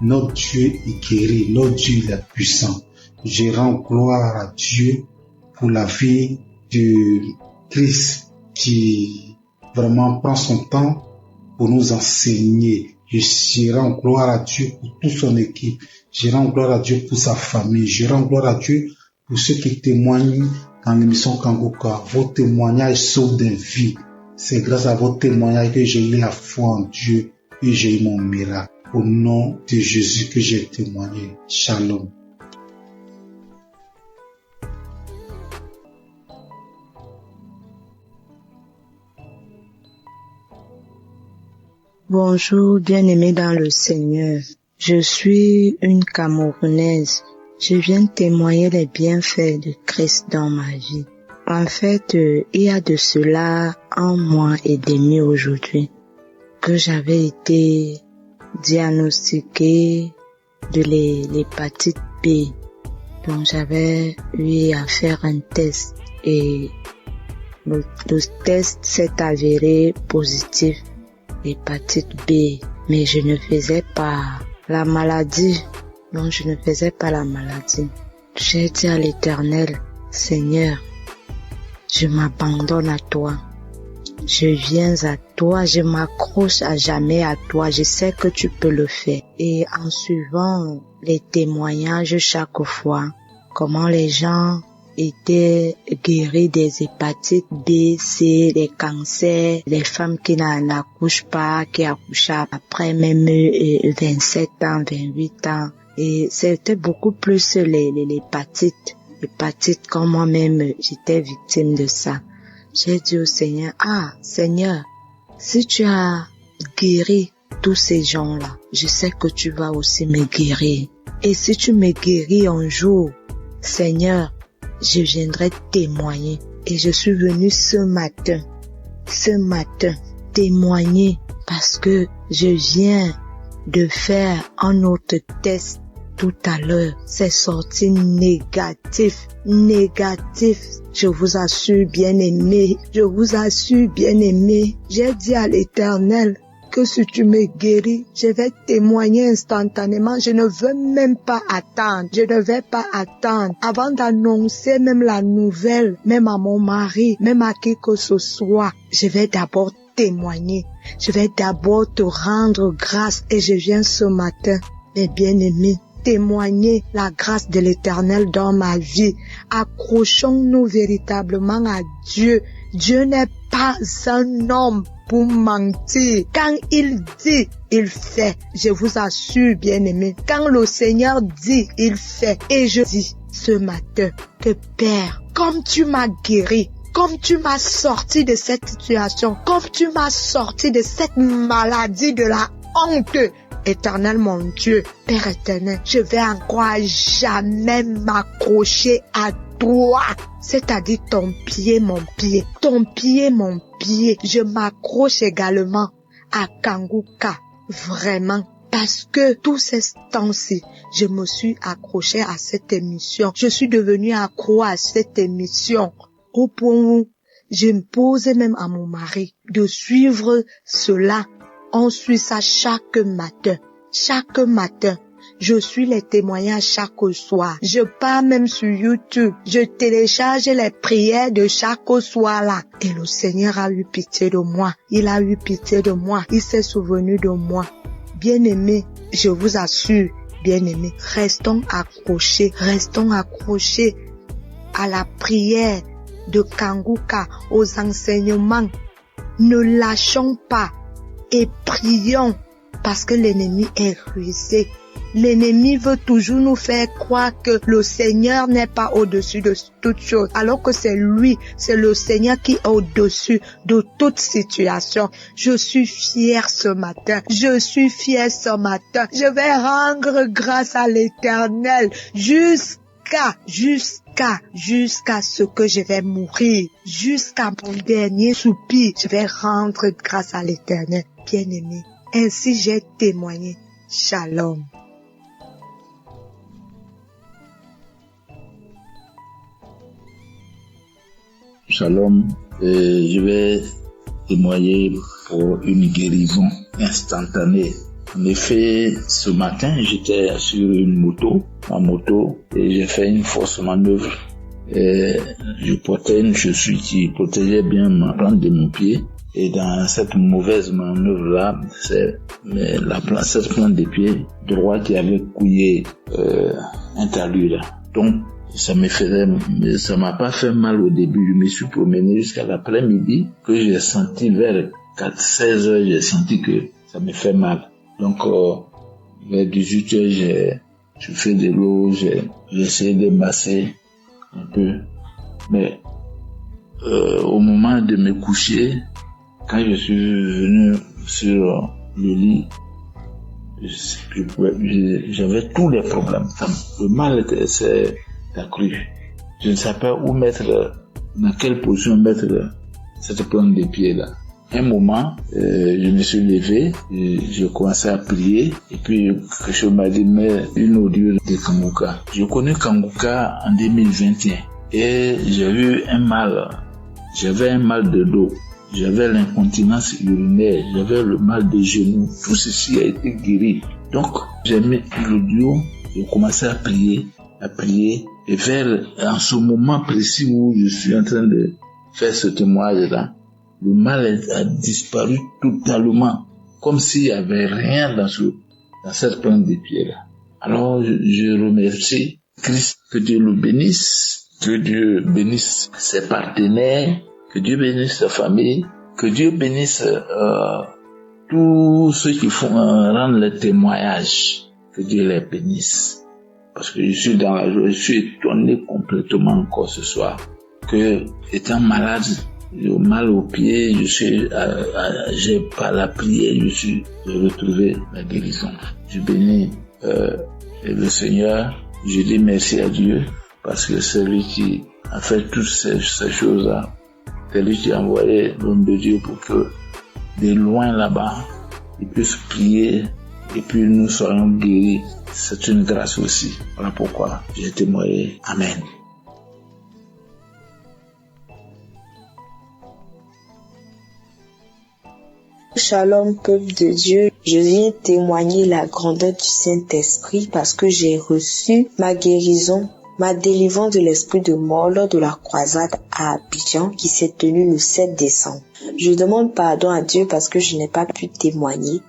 Notre Dieu est guéri, notre Dieu il est puissant. Je rends gloire à Dieu pour la vie de Christ qui vraiment prend son temps pour nous enseigner. Je rends gloire à Dieu pour toute son équipe. Je rends gloire à Dieu pour sa famille. Je rends gloire à Dieu pour ceux qui témoignent dans l'émission Kanguka. Vos témoignages sauvent des vies. C'est grâce à vos témoignages que j'ai eu la foi en Dieu et j'ai eu mon miracle. Au nom de Jésus que j'ai témoigné. Shalom. Bonjour, bien-aimés dans le Seigneur. Je suis une Camerounaise. Je viens témoigner les bienfaits de Christ dans ma vie. En fait, il y a de cela 1 mois et demi aujourd'hui que j'avais été diagnostiquée de l'hépatite B. Donc j'avais eu à faire un test et le test s'est avéré positif. Hépatite B, mais je ne faisais pas la maladie. Non, je ne faisais pas la maladie. J'ai dit à l'Éternel, Seigneur, je m'abandonne à toi. Je viens à toi, je m'accroche à jamais à toi. Je sais que tu peux le faire. Et en suivant les témoignages chaque fois, comment les gens étaient guéris des hépatites B, C, les cancers, les femmes qui n'accouchent pas, qui accouchent après même 27 ans, 28 ans. Et c'était beaucoup plus l'hépatite comme moi-même, j'étais victime de ça. J'ai dit au Seigneur, Seigneur, si tu as guéri tous ces gens-là, je sais que tu vas aussi me guérir. Et si tu me guéris un jour, Seigneur, je viendrai témoigner. Et je suis venue ce matin, témoigner parce que je viens de faire un autre test tout à l'heure. C'est sorti négatif. Je vous assure, bien-aimé. J'ai dit à l'Éternel que si tu me guéris, je vais témoigner instantanément. Je ne veux même pas attendre. Avant d'annoncer même la nouvelle, même à mon mari, même à qui que ce soit, je vais d'abord témoigner. Je vais d'abord te rendre grâce et je viens ce matin. Mes bien-aimés, témoigner la grâce de l'Éternel dans ma vie. Accrochons-nous véritablement à Dieu. Dieu n'est pas un homme pour mentir. Quand il dit, il fait. Je vous assure, bien-aimés, quand le Seigneur dit, il fait. Et je dis ce matin que Père, comme tu m'as guéri, comme tu m'as sorti de cette situation, comme tu m'as sorti de cette maladie de la honte, Éternel mon Dieu, Père éternel, je vais encore jamais m'accrocher à toi, c'est-à-dire ton pied, mon pied, ton pied, mon pied. Je m'accroche également à Kanguka, vraiment. Parce que tous ces temps-ci, je me suis accroché à cette émission. Je suis devenu accro à cette émission. Au point où je me posais même à mon mari de suivre cela. On suit ça chaque matin. Chaque matin. Je suis les témoignages chaque soir. Je pars même sur YouTube. Je télécharge les prières de chaque soir là. Et le Seigneur a eu pitié de moi. Il a eu pitié de moi. Il s'est souvenu de moi. Bien-aimés, je vous assure, bien-aimés, restons accrochés à la prière de Kanguka, aux enseignements. Ne lâchons pas et prions parce que l'ennemi est rusé. L'ennemi veut toujours nous faire croire que le Seigneur n'est pas au-dessus de toute chose, alors que c'est lui, c'est le Seigneur qui est au-dessus de toute situation. Je suis fier ce matin. Je suis fier ce matin. Je vais rendre grâce à l'Éternel jusqu'à ce que je vais mourir, jusqu'à mon dernier soupir. Je vais rendre grâce à l'Éternel. Bien-aimé, ainsi j'ai témoigné. Shalom. Shalom, je vais témoigner pour une guérison instantanée. En effet, ce matin, j'étais sur ma moto, et j'ai fait une fausse manœuvre. Et je portais une chaussure qui protégeait bien ma plante de mon pied. Et dans cette mauvaise manœuvre-là, c'est cette plante de pied droit qui avait couillé un talus là. Donc, ça m'a pas fait mal au début. Je me suis promené jusqu'à l'après-midi que j'ai senti vers 16 heures, j'ai senti que ça me fait mal. Donc, vers 18 heures, j'ai fait de l'eau, j'ai essayé de masser un peu. Mais, au moment de me coucher, quand je suis venu sur le lit, j'avais tous les problèmes. Le mal s'est accru. Je ne savais pas où mettre, dans quelle position mettre cette plante de pied là. Un moment, je me suis levé, j'ai commencé à prier, et puis quelque chose m'a dit, mais une audio de Kanguka. Je connais Kanguka en 2021, et j'avais un mal de dos. J'avais l'incontinence urinaire, j'avais le mal des genoux, tout ceci a été guéri. Donc, j'ai mis l'audio, j'ai commencé à prier, et en ce moment précis où je suis en train de faire ce témoignage-là, le mal a disparu totalement, comme s'il n'y avait rien dans cette plante de pied-là. Alors, je remercie Christ, que Dieu le bénisse, que Dieu bénisse ses partenaires, que Dieu bénisse sa famille, que Dieu bénisse tous ceux qui rendent le témoignage, que Dieu les bénisse. Parce que je suis dans la joie, je suis étonné complètement encore ce soir, que étant malade, j'ai mal au pied, j'ai pas la prière, j'ai retrouvé la guérison. Je bénis le Seigneur, je dis merci à Dieu, parce que c'est lui qui a fait toutes ces choses-là. C'est lui qui a envoyé l'homme de Dieu pour que, de loin là-bas, il puisse prier et puis nous soyons guéris. C'est une grâce aussi. Voilà pourquoi j'ai témoigné. Amen. Shalom, peuple de Dieu. Je viens témoigner la grandeur du Saint-Esprit parce que j'ai reçu ma guérison, ma délivrance de l'esprit de mort lors de la croisade à Abidjan qui s'est tenue le 7 décembre. Je demande pardon à Dieu parce que je n'ai pas pu témoigner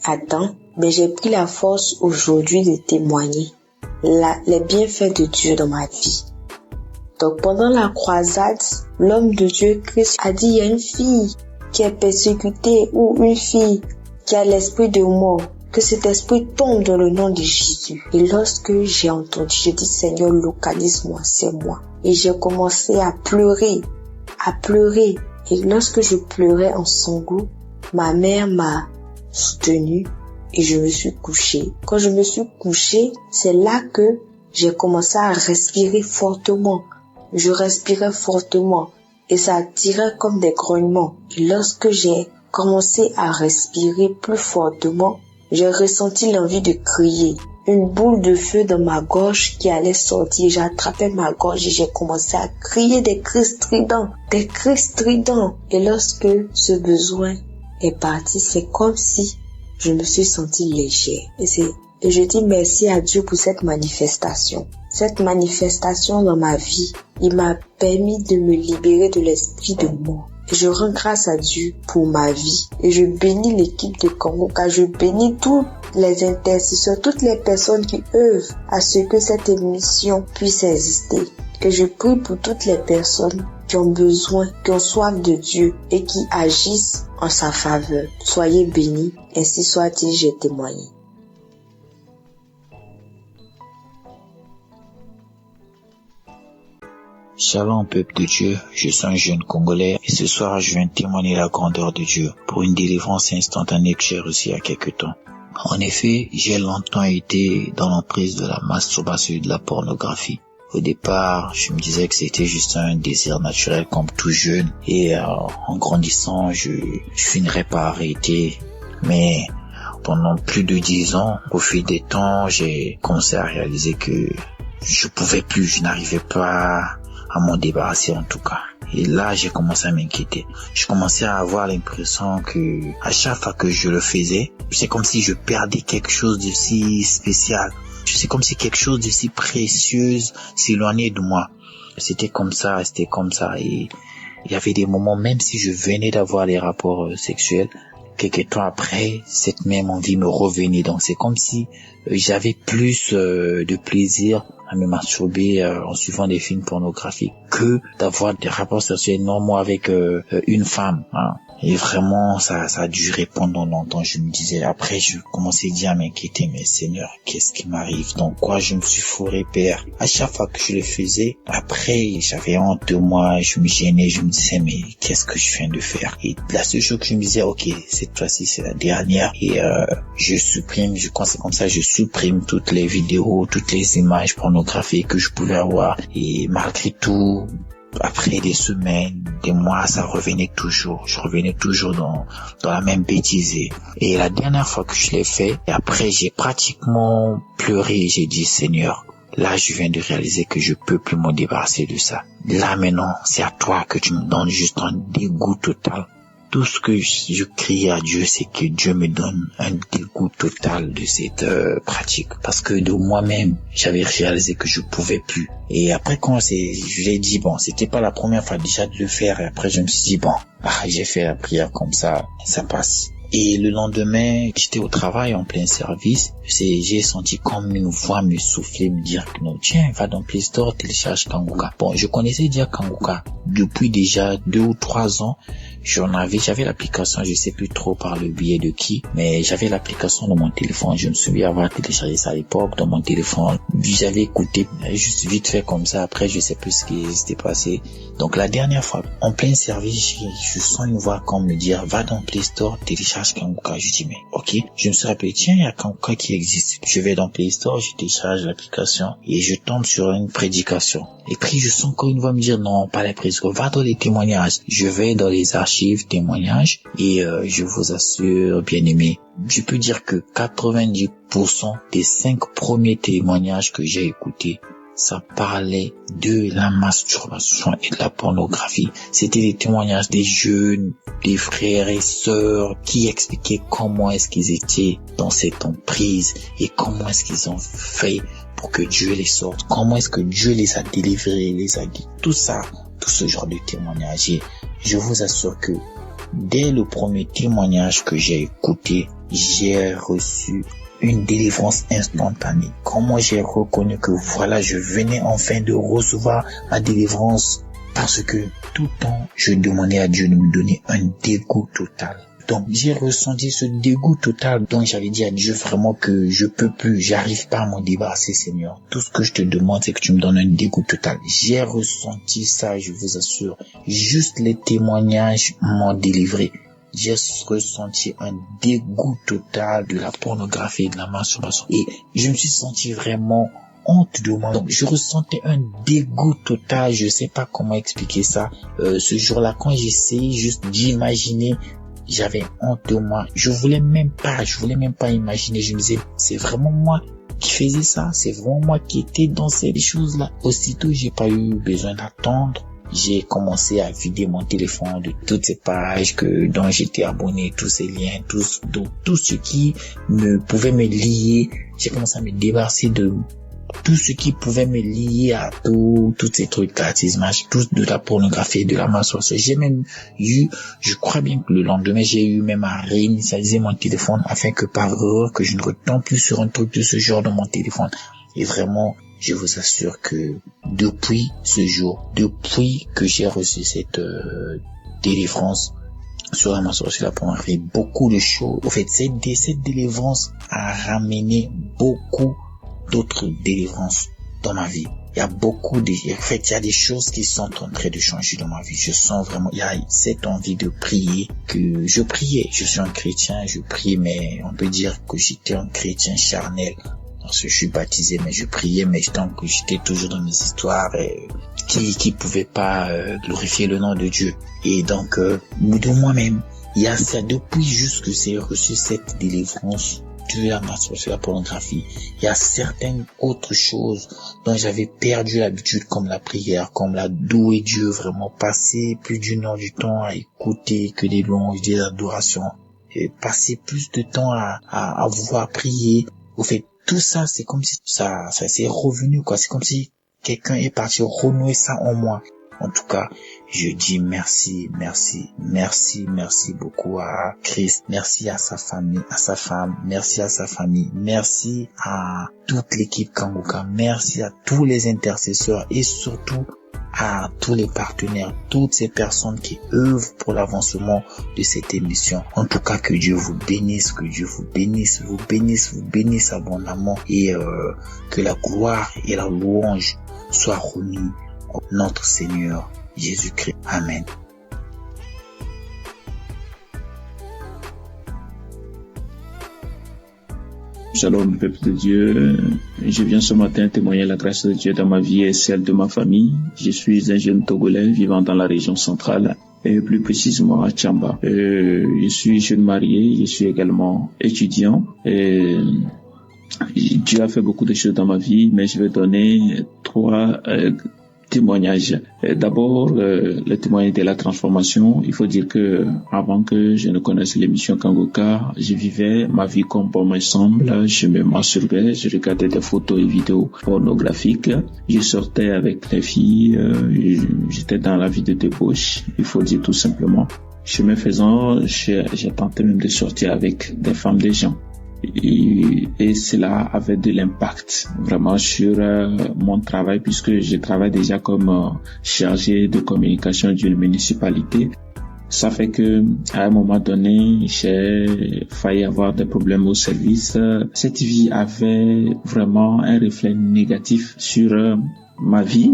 Adam, mais j'ai pris la force aujourd'hui de témoigner les bienfaits de Dieu dans ma vie. Donc pendant la croisade, l'homme de Dieu Christ a dit, il y a une fille qui est persécutée ou une fille qui a l'esprit de mort, que cet esprit tombe dans le nom de Jésus. Et lorsque j'ai entendu, j'ai dit, Seigneur, localise-moi, c'est moi. Et j'ai commencé à pleurer. Et lorsque je pleurais en sanglots, ma mère m'a soutenue et je me suis couchée. Quand je me suis couchée, c'est là que j'ai commencé à respirer fortement. Je respirais fortement et ça tirait comme des grognements. Et lorsque j'ai commencé à respirer plus fortement, j'ai ressenti l'envie de crier. Une boule de feu dans ma gorge qui allait sortir. J'ai attrapé ma gorge et j'ai commencé à crier des cris stridents. Et lorsque ce besoin est parti, c'est comme si je me suis sentie légère. Et je dis merci à Dieu pour cette manifestation. Cette manifestation dans ma vie, il m'a permis de me libérer de l'esprit de mort. Et je rends grâce à Dieu pour ma vie. Et je bénis l'équipe de Kangoka. Je bénis tous les intercesseurs, toutes les personnes qui œuvrent à ce que cette émission puisse exister. Et je prie pour toutes les personnes qui ont besoin, qui ont soif de Dieu et qui agissent en sa faveur. Soyez bénis, ainsi soit-il, j'ai témoigné. Shalom peuple de Dieu, je suis un jeune Congolais et ce soir je viens témoigner la grandeur de Dieu pour une délivrance instantanée que j'ai reçue il y a quelque temps. En effet, j'ai longtemps été dans l'emprise de la masturbation et de la pornographie. Au départ, je me disais que c'était juste un désir naturel comme tout jeune et en grandissant, je finirais par arrêter. Mais pendant plus de 10 ans, au fil des temps, j'ai commencé à réaliser que je pouvais plus, je n'arrivais pas à m'en débarrasser en tout cas. Et là, j'ai commencé à m'inquiéter. Je commençais à avoir l'impression que à chaque fois que je le faisais, c'est comme si je perdais quelque chose de si spécial. C'est comme si quelque chose de si précieux s'éloignait de moi. C'était comme ça. Et il y avait des moments, même si je venais d'avoir des rapports sexuels, quelques temps après, cette même envie me revenait. Donc c'est comme si j'avais plus de plaisir à me masturber en suivant des films pornographiques que d'avoir des rapports sexuels normaux avec une femme. Hein. Et vraiment, ça a duré pendant longtemps. Je me disais, après, je commençais déjà à m'inquiéter, mais Seigneur, qu'est-ce qui m'arrive? Dans quoi je me suis fourré, Père? À chaque fois que je le faisais, après, j'avais honte de moi, je me gênais, je me disais, mais qu'est-ce que je viens de faire? Et la seule chose que je me disais, ok, cette fois-ci, c'est la dernière. Et je supprime toutes les vidéos, toutes les images pornographiques que je pouvais avoir. Et malgré tout, après des semaines, des mois, ça revenait toujours. Je revenais toujours dans la même bêtise. Et la dernière fois que je l'ai fait, et après j'ai pratiquement pleuré. J'ai dit, Seigneur, là je viens de réaliser que je peux plus me débarrasser de ça. Là maintenant, c'est à toi que tu me donnes juste un dégoût total. Tout ce que je crie à Dieu, c'est que Dieu me donne un dégoût total de cette pratique. Parce que de moi-même, j'avais réalisé que je pouvais plus. Et après, je l'ai dit, bon, c'était pas la première fois déjà de le faire. Et après, je me suis dit, bon, j'ai fait la prière comme ça passe. Et le lendemain, j'étais au travail en plein service. J'ai senti comme une voix me souffler, me dire que non, tiens, va dans Play Store, télécharge Kangoka. Bon, je connaissais déjà Kangoka depuis déjà 2 ou 3 ans. J'avais l'application, je sais plus trop par le biais de qui, mais j'avais l'application dans mon téléphone. Je me souviens avoir téléchargé ça à l'époque dans mon téléphone. J'avais écouté juste vite fait comme ça. Après, je sais plus ce qui s'était passé. Donc la dernière fois, en plein service, je sens une voix comme me dire, va dans Play Store, télécharge Kangoka. Je dis, mais ok. Je me suis rappelé, tiens, il y a Kangoka qui existe. Je vais dans Play Store, je télécharge l'application et je tombe sur une prédication. Et puis je sens encore une voix me dire, non, pas la prédication, va dans les témoignages. Je vais dans les archives témoignages et je vous assure, bien aimé, je peux dire que 90% des 5 premiers témoignages que j'ai écoutés, ça parlait de la masturbation et de la pornographie. C'était des témoignages des jeunes, des frères et sœurs qui expliquaient comment est-ce qu'ils étaient dans cette emprise et comment est-ce qu'ils ont fait pour que Dieu les sorte, comment est-ce que Dieu les a délivrés, les a dit, tout ça, tout ce genre de témoignages. Et je vous assure que dès le premier témoignage que j'ai écouté, j'ai reçu une délivrance instantanée. Comment j'ai reconnu que voilà, je venais enfin de recevoir ma délivrance, parce que tout le temps, je demandais à Dieu de me donner un dégoût total. Donc, j'ai ressenti ce dégoût total. Donc, j'avais dit à Dieu vraiment que je peux plus, j'arrive pas à m'en débarrasser, Seigneur. Tout ce que je te demande, c'est que tu me donnes un dégoût total. J'ai ressenti ça, je vous assure. Juste les témoignages m'ont délivré. J'ai ressenti un dégoût total de la pornographie et de la masturbation. Et je me suis senti vraiment honte de moi. Donc, je ressentais un dégoût total. Je sais pas comment expliquer ça. Ce jour-là, quand j'essayais juste d'imaginer, j'avais honte de moi. Je voulais même pas imaginer. Je me disais, c'est vraiment moi qui faisais ça. C'est vraiment moi qui étais dans ces choses-là. Aussitôt, j'ai pas eu besoin d'attendre. J'ai commencé à vider mon téléphone de toutes ces pages dont j'étais abonné, tous ces liens, tout ce qui pouvait me lier. J'ai commencé à me débarrasser de tout ce qui pouvait me lier à tous ces trucs gratis, tout de la pornographie, de la masturbation. J'ai même eu, je crois bien que le lendemain, j'ai eu même à réinitialiser mon téléphone afin que par erreur, que je ne retombe plus sur un truc de ce genre dans mon téléphone. Et vraiment, je vous assure que depuis ce jour, depuis que j'ai reçu cette délivrance sur la masturbation, sur la pornographie, beaucoup de choses. En fait, cette délivrance a ramené beaucoup d'autres délivrances dans ma vie. Il y a il y a des choses qui sont en train de changer dans ma vie. Je sens vraiment, il y a cette envie de prier que je priais. Je suis un chrétien, je prie, mais on peut dire que j'étais un chrétien charnel. Parce que je suis baptisé, mais je priais, mais j'étais toujours dans mes histoires qui pouvaient pas glorifier le nom de Dieu. Et donc, de moi-même, il y a ça depuis juste que j'ai reçu cette délivrance de la masturbation, la pornographie. Il y a certaines autres choses dont j'avais perdu l'habitude, comme la prière, comme la louer Dieu, vraiment passer plus d'une heure du temps à écouter que des louanges, des adorations, et passer plus de temps à vouloir prier. Au fait, tout ça, c'est comme si ça s'est revenu, quoi. C'est comme si quelqu'un est parti renouer ça en moi. En tout cas, je dis merci beaucoup à Christ. Merci à sa famille, à sa femme. Merci à sa famille. Merci à toute l'équipe Kangoka. Merci à tous les intercesseurs et surtout à tous les partenaires, toutes ces personnes qui œuvrent pour l'avancement de cette émission. En tout cas, que Dieu vous bénisse, que Dieu vous bénisse, vous bénisse abondamment et que la gloire et la louange soient remises à notre Seigneur Jésus-Christ. Amen. Shalom, peuple de Dieu. Je viens ce matin témoigner la grâce de Dieu dans ma vie et celle de ma famille. Je suis un jeune Togolais vivant dans la région centrale et plus précisément à Tchamba. Je suis jeune marié, je suis également étudiant. Et Dieu a fait beaucoup de choses dans ma vie, mais je vais donner 3 témoignages. D'abord, le témoignage de la transformation. Il faut dire que avant que je ne connaisse l'émission Kangoka, je vivais ma vie comme bon me semble. Je me masturbais, je regardais des photos et vidéos pornographiques. Je sortais avec les filles, j'étais dans la vie de débauche, il faut dire tout simplement. Chemin faisant, j'ai tenté même de sortir avec des femmes des gens. Et cela avait de l'impact vraiment sur mon travail, puisque je travaille déjà comme chargé de communication d'une municipalité. Ça fait que à un moment donné, j'ai failli avoir des problèmes au service. Cette vie avait vraiment un reflet négatif sur ma vie,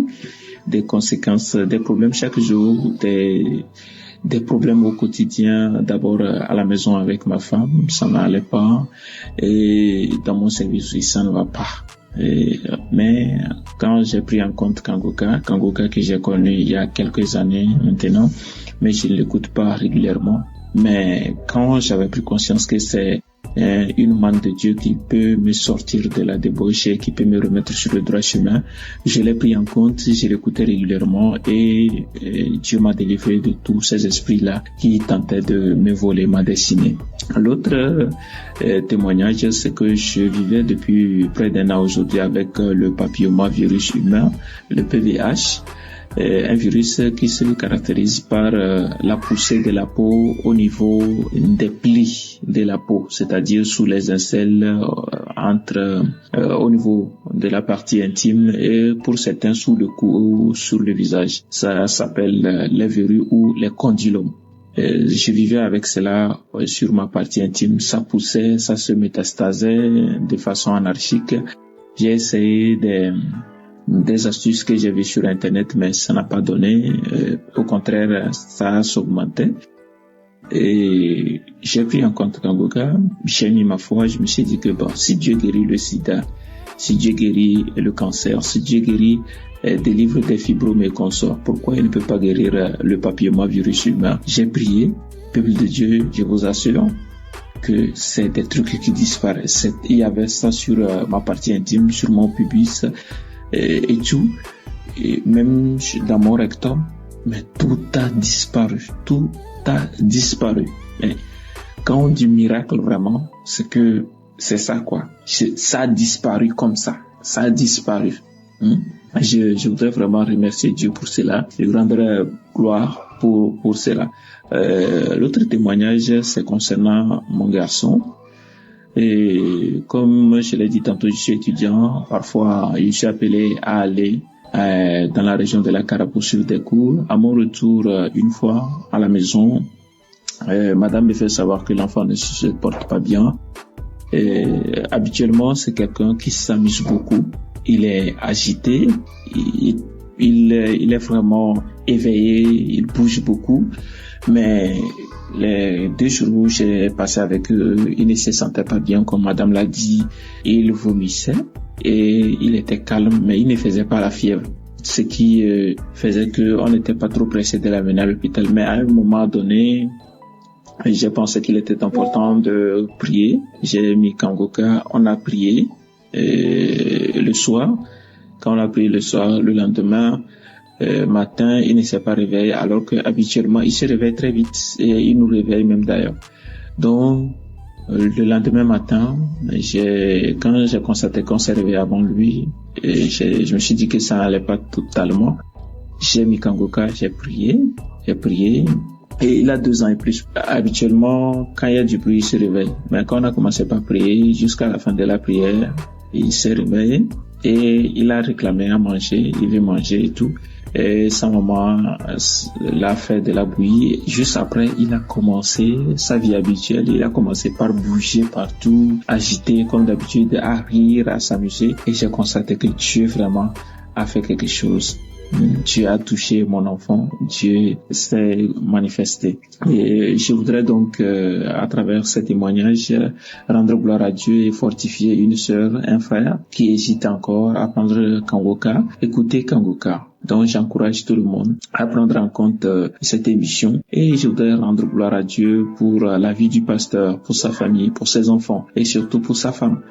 des conséquences, des problèmes chaque jour, des problèmes au quotidien, d'abord à la maison avec ma femme, ça n'allait pas, et dans mon service aussi, ça ne va pas. Mais quand j'ai pris en compte Kangoka que j'ai connu il y a quelques années maintenant, mais je ne l'écoute pas régulièrement, mais quand j'avais pris conscience que c'est une main de Dieu qui peut me sortir de la débauche et qui peut me remettre sur le droit chemin, je l'ai pris en compte, je l'écoutais régulièrement et Dieu m'a délivré de tous ces esprits-là qui tentaient de me voler ma destinée. L'autre témoignage, c'est que je vivais depuis près d'1 an aujourd'hui avec le papillomavirus humain, le PVH. un virus qui se caractérise par la poussée de la peau au niveau des plis de la peau, c'est-à-dire sous les aisselles, au niveau de la partie intime et pour certains sous le cou ou sur le visage. Ça s'appelle les verrues ou les condylomes. Je vivais avec cela sur ma partie intime. Ça poussait, ça se métastasait de façon anarchique. J'ai essayé des astuces que j'ai vues sur Internet, mais ça n'a pas donné. Au contraire, ça s'augmentait. Et j'ai pris en compte Kangoka, j'ai mis ma foi, je me suis dit que bon, si Dieu guérit le sida, si Dieu guérit le cancer, si Dieu guérit délivre des fibromes et consorts, pourquoi il ne peut pas guérir le papillomavirus humain? J'ai prié, peuple de Dieu, je vous assure que c'est des trucs qui disparaissent. Il y avait ça sur ma partie intime, sur mon pubis et tout, et même dans mon rectum, mais tout a disparu, tout a disparu. Mais quand on dit miracle vraiment, c'est que c'est ça quoi. Ça a disparu comme ça. Ça a disparu. Je voudrais vraiment remercier Dieu pour cela. Je lui rendrai gloire pour cela. L'autre témoignage, c'est concernant mon garçon. Et comme je l'ai dit tantôt, je suis étudiant. Parfois, je suis appelé à aller dans la région de la Carapo sur des cours. À mon retour, une fois à la maison, madame me fait savoir que l'enfant ne se porte pas bien. Et habituellement, c'est quelqu'un qui s'amuse beaucoup. Il est agité, il est vraiment éveillé, il bouge beaucoup. Mais les 2 jours où j'ai passé avec eux, il ne se sentait pas bien, comme madame l'a dit. Il vomissait et il était calme, mais il ne faisait pas la fièvre. Ce qui faisait qu'on n'était pas trop pressé de l'amener à l'hôpital. Mais à un moment donné, j'ai pensé qu'il était important de prier. J'ai mis Kangoka, on a prié le soir. Quand on a prié le soir, le lendemain matin, il ne s'est pas réveillé, alors que habituellement il se réveille très vite et il nous réveille même d'ailleurs. Donc le lendemain matin, quand j'ai constaté qu'on s'est réveillé avant lui, je me suis dit que ça n'allait pas totalement. J'ai mis Kangoka, j'ai prié. Et il a 2 ans et plus. Habituellement, quand il y a du bruit, il se réveille. Mais quand on a commencé par prier, jusqu'à la fin de la prière, il s'est réveillé et il a réclamé à manger. Il veut manger et tout. Et sa maman l'a fait de la bouillie. Juste après, il a commencé sa vie habituelle. Il a commencé par bouger partout, agiter comme d'habitude, à rire, à s'amuser. Et j'ai constaté que Dieu vraiment a fait quelque chose. Dieu a touché mon enfant, Dieu s'est manifesté. Et je voudrais donc, à travers ce témoignage, rendre gloire à Dieu et fortifier une sœur, un frère qui hésite encore à prendre Kangoka. Écoutez Kangoka. Donc j'encourage tout le monde à prendre en compte cette émission et je voudrais rendre gloire à Dieu pour la vie du pasteur, pour sa famille, pour ses enfants et surtout pour sa femme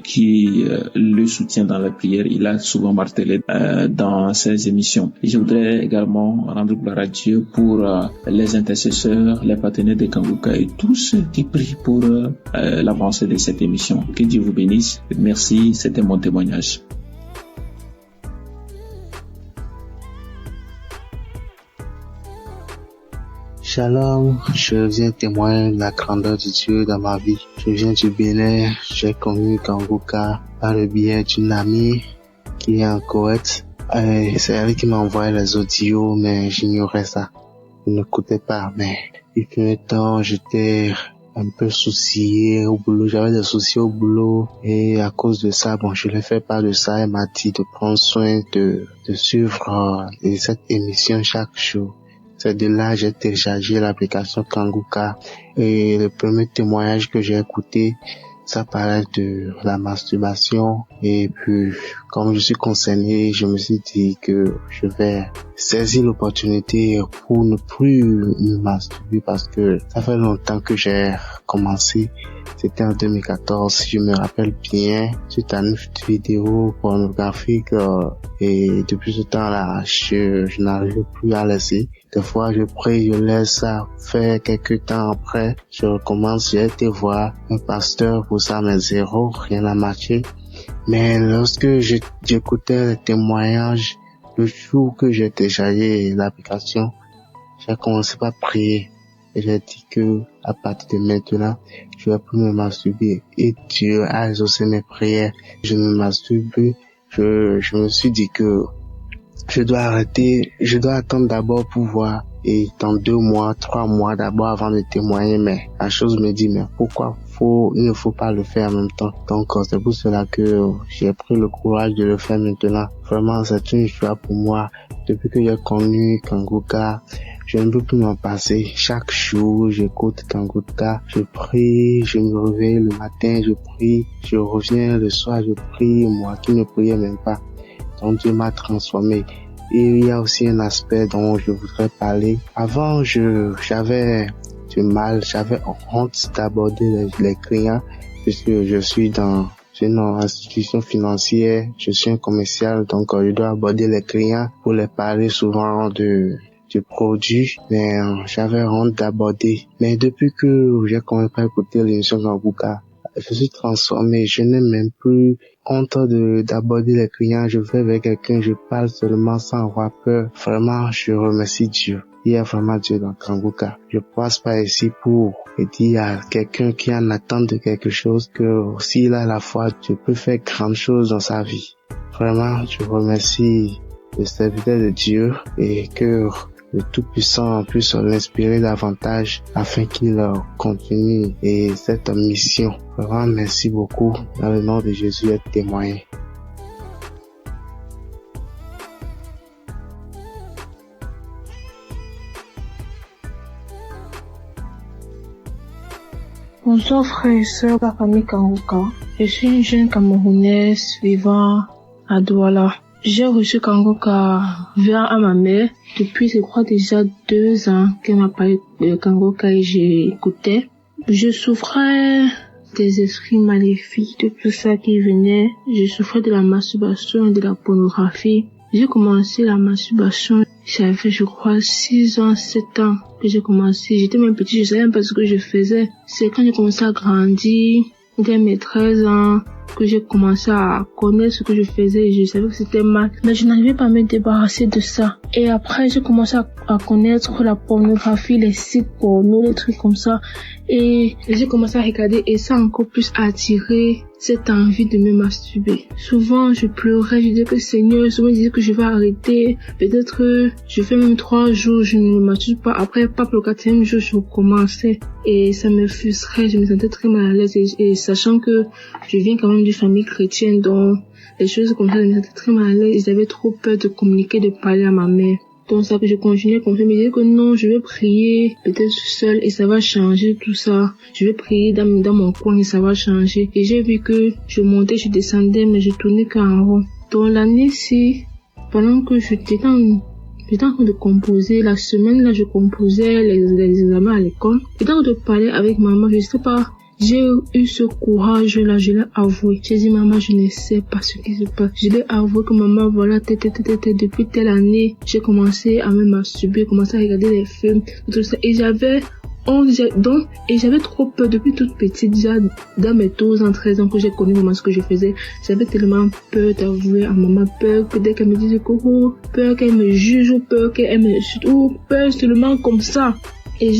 qui le soutient dans la prière. Il a souvent martelé dans ses émissions. Et je voudrais également rendre gloire à Dieu pour les intercesseurs, les partenaires de Kangoka et tous ceux qui prient pour l'avancée de cette émission. Que Dieu vous bénisse. Merci, c'était mon témoignage. Shalom, je viens témoigner de la grandeur de Dieu dans ma vie. Je viens du Bénin, j'ai connu Kangoka par le biais d'une amie qui est en Koweït. C'est elle qui m'a envoyé les audios, mais j'ignorais ça. Je n'écoutais pas, mais il fut un temps, j'étais un peu soucié au boulot, j'avais des soucis au boulot et à cause de ça, je l'ai fait part de ça. Elle m'a dit de prendre soin de suivre cette émission chaque jour. C'est de là j'ai téléchargé l'application Kangoka et le premier témoignage que j'ai écouté, ça parlait de la masturbation et puis comme je suis concerné, je me suis dit que je vais saisir l'opportunité pour ne plus me masturber parce que ça fait longtemps que j'ai commencé. C'était en 2014, si je me rappelle bien, suite à une vidéo pornographique et depuis ce temps-là, je n'arrive plus à laisser. Des fois, je prie, je laisse ça faire quelques temps après, je recommence, j'ai été voir un pasteur pour ça, mais zéro, rien n'a marché. Mais lorsque j'écoutais les témoignages Le jour que j'ai téléchargé l'application, j'ai commencé par prier. Et j'ai dit que, à partir de maintenant, je vais plus me masturber. Et Dieu a exaucé mes prières. Je ne me masturbe plus. Je me suis dit que je dois arrêter. Je dois attendre d'abord pour voir. Et dans 2 mois, 3 mois d'abord avant de témoigner. Mais la chose me dit, mais pourquoi il ne faut pas le faire en même temps. Donc, c'est pour cela que j'ai pris le courage de le faire maintenant. Vraiment, c'est une joie pour moi. Depuis que j'ai connu Kanguka, je ne peux plus m'en passer. Chaque jour, j'écoute Kanguka, je prie, je me réveille le matin, je prie, je reviens le soir, je prie, moi qui ne priais même pas. Donc Dieu m'a transformé. Et il y a aussi un aspect dont je voudrais parler. Avant, j'avais du mal, j'avais honte d'aborder les clients, puisque je suis dans une institution financière, je suis un commercial, donc je dois aborder les clients pour les parler souvent du produit, mais j'avais honte d'aborder. Mais depuis que j'ai commencé à écouter l'émission Kanguka, je suis transformé, je n'ai même plus honte d'aborder les clients, je vais avec quelqu'un, je parle seulement sans avoir peur. Vraiment, je remercie Dieu. Il y a vraiment Dieu dans Kanguka. Je passe par ici pour dire à quelqu'un qui en attend de quelque chose que s'il a la foi, Dieu peut faire grande chose dans sa vie. Vraiment, je remercie le serviteur de Dieu et que le Tout-Puissant puisse l'inspirer davantage afin qu'il continue et cette mission. Vraiment, merci beaucoup. Dans le nom de Jésus, être témoigné. Bonsoir frères et sœurs de la famille Kanguka. Je suis une jeune Camerounaise vivant à Douala. J'ai reçu Kanguka via ma mère. Depuis, je crois déjà 2 ans qu'elle m'a parlé de Kanguka et j'ai écouté. Je souffrais des esprits maléfiques, de tout ça qui venait. Je souffrais de la masturbation et de la pornographie. J'ai commencé la masturbation, j'avais je crois 6 ans, 7 ans que j'ai commencé. J'étais même petit, je savais même pas ce que je faisais. C'est quand j'ai commencé à grandir, dès mes 13 ans, que j'ai commencé à connaître ce que je faisais et je savais que c'était mal. Mais je n'arrivais pas à me débarrasser de ça. Et après, j'ai commencé à connaître la pornographie, les sites porno, les trucs comme ça. Et j'ai commencé à regarder et ça a encore plus attiré cette envie de me masturber. Souvent, je pleurais, je disais que Seigneur, souvent je disais que je vais arrêter. Peut-être, je fais même 3 jours, je ne me masturbe pas. Après, pas pour le 4e jour, je recommençais. Et ça me frustrait, je me sentais très mal à l'aise. Et sachant que je viens quand même d'une famille chrétienne, donc les choses comme ça, je me sentais très mal à l'aise. J'avais trop peur de communiquer, de parler à ma mère. Donc ça que je continuais comme ça, je me disais que non, je vais prier peut-être seule et ça va changer tout ça. Je vais prier dans mon coin et ça va changer. Et j'ai vu que je montais, je descendais, mais je tournais qu'en rond. Donc l'année-ci, pendant que j'étais en train de composer, la semaine là, je composais les examens à l'école. Et dans de parler avec maman, je sais pas, j'ai eu ce courage-là, je l'ai avoué. J'ai dit, maman, je ne sais pas ce qui se passe. Je l'ai avoué que maman, voilà, depuis telle année, j'ai commencé à me masturber, commencé à regarder les films, tout ça. Et j'avais trop peur depuis toute petite, déjà, dans mes 12 ans, 13 ans que j'ai connu vraiment ce que je faisais. J'avais tellement peur d'avouer à maman, peur que dès qu'elle me disait que, peur qu'elle me juge, ou peur qu'elle me, ou peur seulement comme ça. Et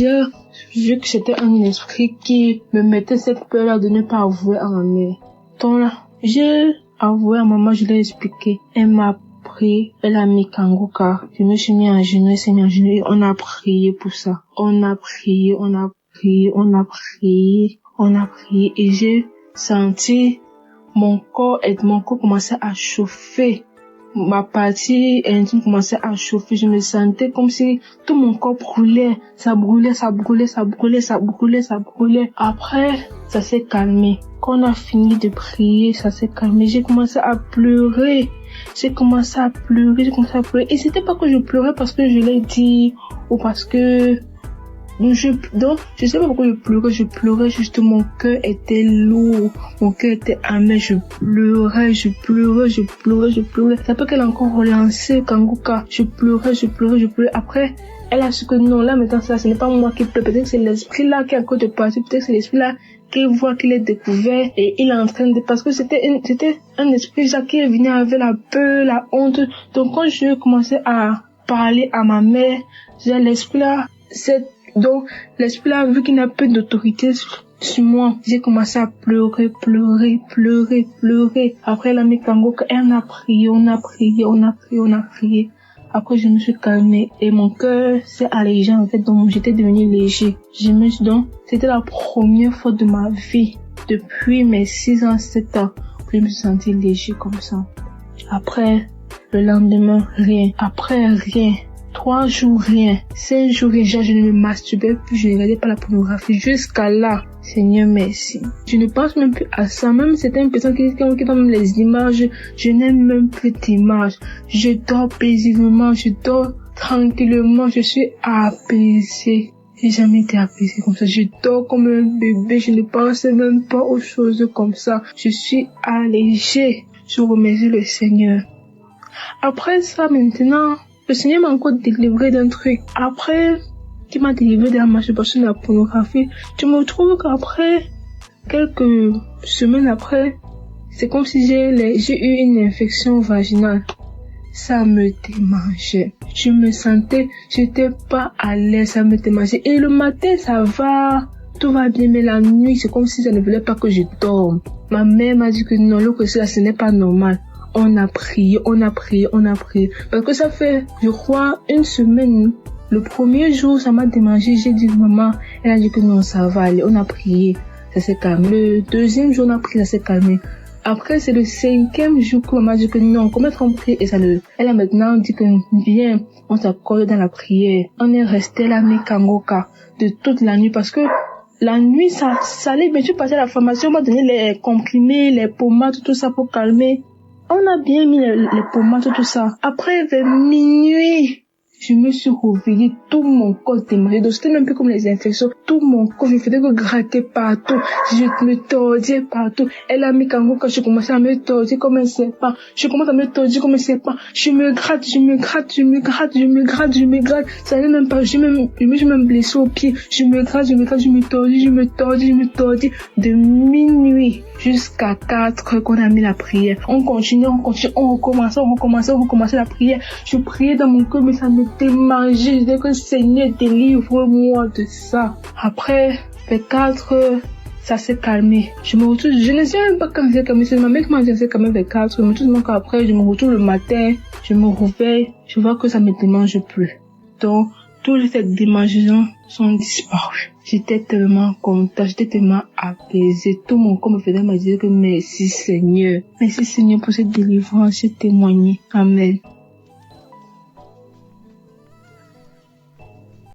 vu que c'était un esprit qui me mettait cette peur-là de ne pas avouer à ma mère. Donc là, j'ai avoué à maman, je l'ai expliqué. Elle m'a pris, elle a mis Kanguka. Je me suis mis en genoux, elle s'est mis en genoux et on a prié pour ça. On a prié et j'ai senti mon corps commençait à chauffer. Ma partie intime commençait à chauffer. Je me sentais comme si tout mon corps brûlait. Ça brûlait. Après, ça s'est calmé. Quand on a fini de prier, ça s'est calmé. J'ai commencé à pleurer. Et c'était pas que je pleurais parce que je l'ai dit ou parce que donc, je sais pas pourquoi je pleurais juste, mon cœur était lourd, mon cœur était amer, je pleurais. C'est pas qu'elle a encore relancé Kanguka, je pleurais. Après, elle a su que non, là, maintenant, ça, ce n'est pas moi qui pleure, peut-être que c'est l'esprit là qui est encore de partir, peut-être que c'est l'esprit là qu'il voit qu'il est découvert et il est en train de, parce que c'était un esprit qui venait avec la peur, la honte. Donc quand je commençais à parler à ma mère, l'esprit là, l'esprit là, vu qu'il n'a plus d'autorité sur moi, j'ai commencé à pleurer. Après la Kangoka, on a prié. Après, je me suis calmée et mon cœur s'est allégé, en fait, donc j'étais devenue léger. C'était la première fois de ma vie, depuis mes 6 ans, 7 ans, que je me suis sentie léger comme ça. Après, le lendemain, rien. Après, rien. 3 jours, rien. 5 jours, déjà, je ne me masturbais plus, je ne regardais pas la pornographie. Jusqu'à là, Seigneur, merci. Je ne pense même plus à ça. Même certaines personnes qui donnent les images, je n'aime même plus d'images. Je dors paisiblement, je dors tranquillement, je suis apaisée. J'ai jamais été apaisée comme ça. Je dors comme un bébé, je ne pense même pas aux choses comme ça. Je suis allégée. Je remercie le Seigneur. Après ça, maintenant, le Seigneur m'a encore délivré d'un truc. Après qu'il m'a délivré de la masturbation de la pornographie, je me retrouve qu'après, quelques semaines après, c'est comme si j'ai eu une infection vaginale. Ça me démangeait. Je me sentais, j'étais pas à l'aise, ça me démangeait. Et le matin, ça va, tout va bien, mais la nuit, c'est comme si ça ne voulait pas que je dorme. Ma mère m'a dit que non, ce n'est pas normal. On a prié. Parce que ça fait, je crois, 1 semaine. Le premier jour, ça m'a démangé. J'ai dit, maman, elle a dit que non, ça va aller. On a prié. Ça s'est calmé. Le deuxième jour, on a prié, ça s'est calmé. Après, c'est le 5e jour que maman a dit que non, comment on prie et elle a maintenant dit que viens, on s'accorde dans la prière. On est resté là, Kangoka, de toute la nuit parce que la nuit, ça allait bien. Je suis passée à la formation, on m'a donné les comprimés, les pommades, tout ça pour calmer. On a bien mis les pommades, tout ça. Après, vers minuit, je me suis réveillée, tout mon corps démarré. Donc, c'était même plus comme les infections. Tout mon corps, je faisais que gratter partout. Je me tordais partout. Elle a mis quand je commençais à me tordre comme un serpent. Je commence à me tordre comme un serpent. Je me gratte. Ça n'allait même pas. Je me suis même blessée au pied. Je me gratte, je me tordis. De minuit jusqu'à 4 qu'on a mis la prière. On continue, on recommençait la prière. Je priais dans mon cœur, mais ça me démangeait. Je disais que Seigneur, délivre-moi de ça. Après, vers 4, ça s'est calmé. Je me retrouve, je ne sais même pas quand c'est calmé. C'est ma mère qui m'a dit que c'est quand même vers 4. Mais tout le monde qu'après, je me retrouve le matin, je me réveille, je vois que ça me démange plus. Donc, toutes ces démangeaisons sont disparues. J'étais tellement contente, j'étais tellement apaisée. Tout mon corps me faisait me dire que merci Seigneur. Merci Seigneur pour cette délivrance, j'ai témoigné. Amen.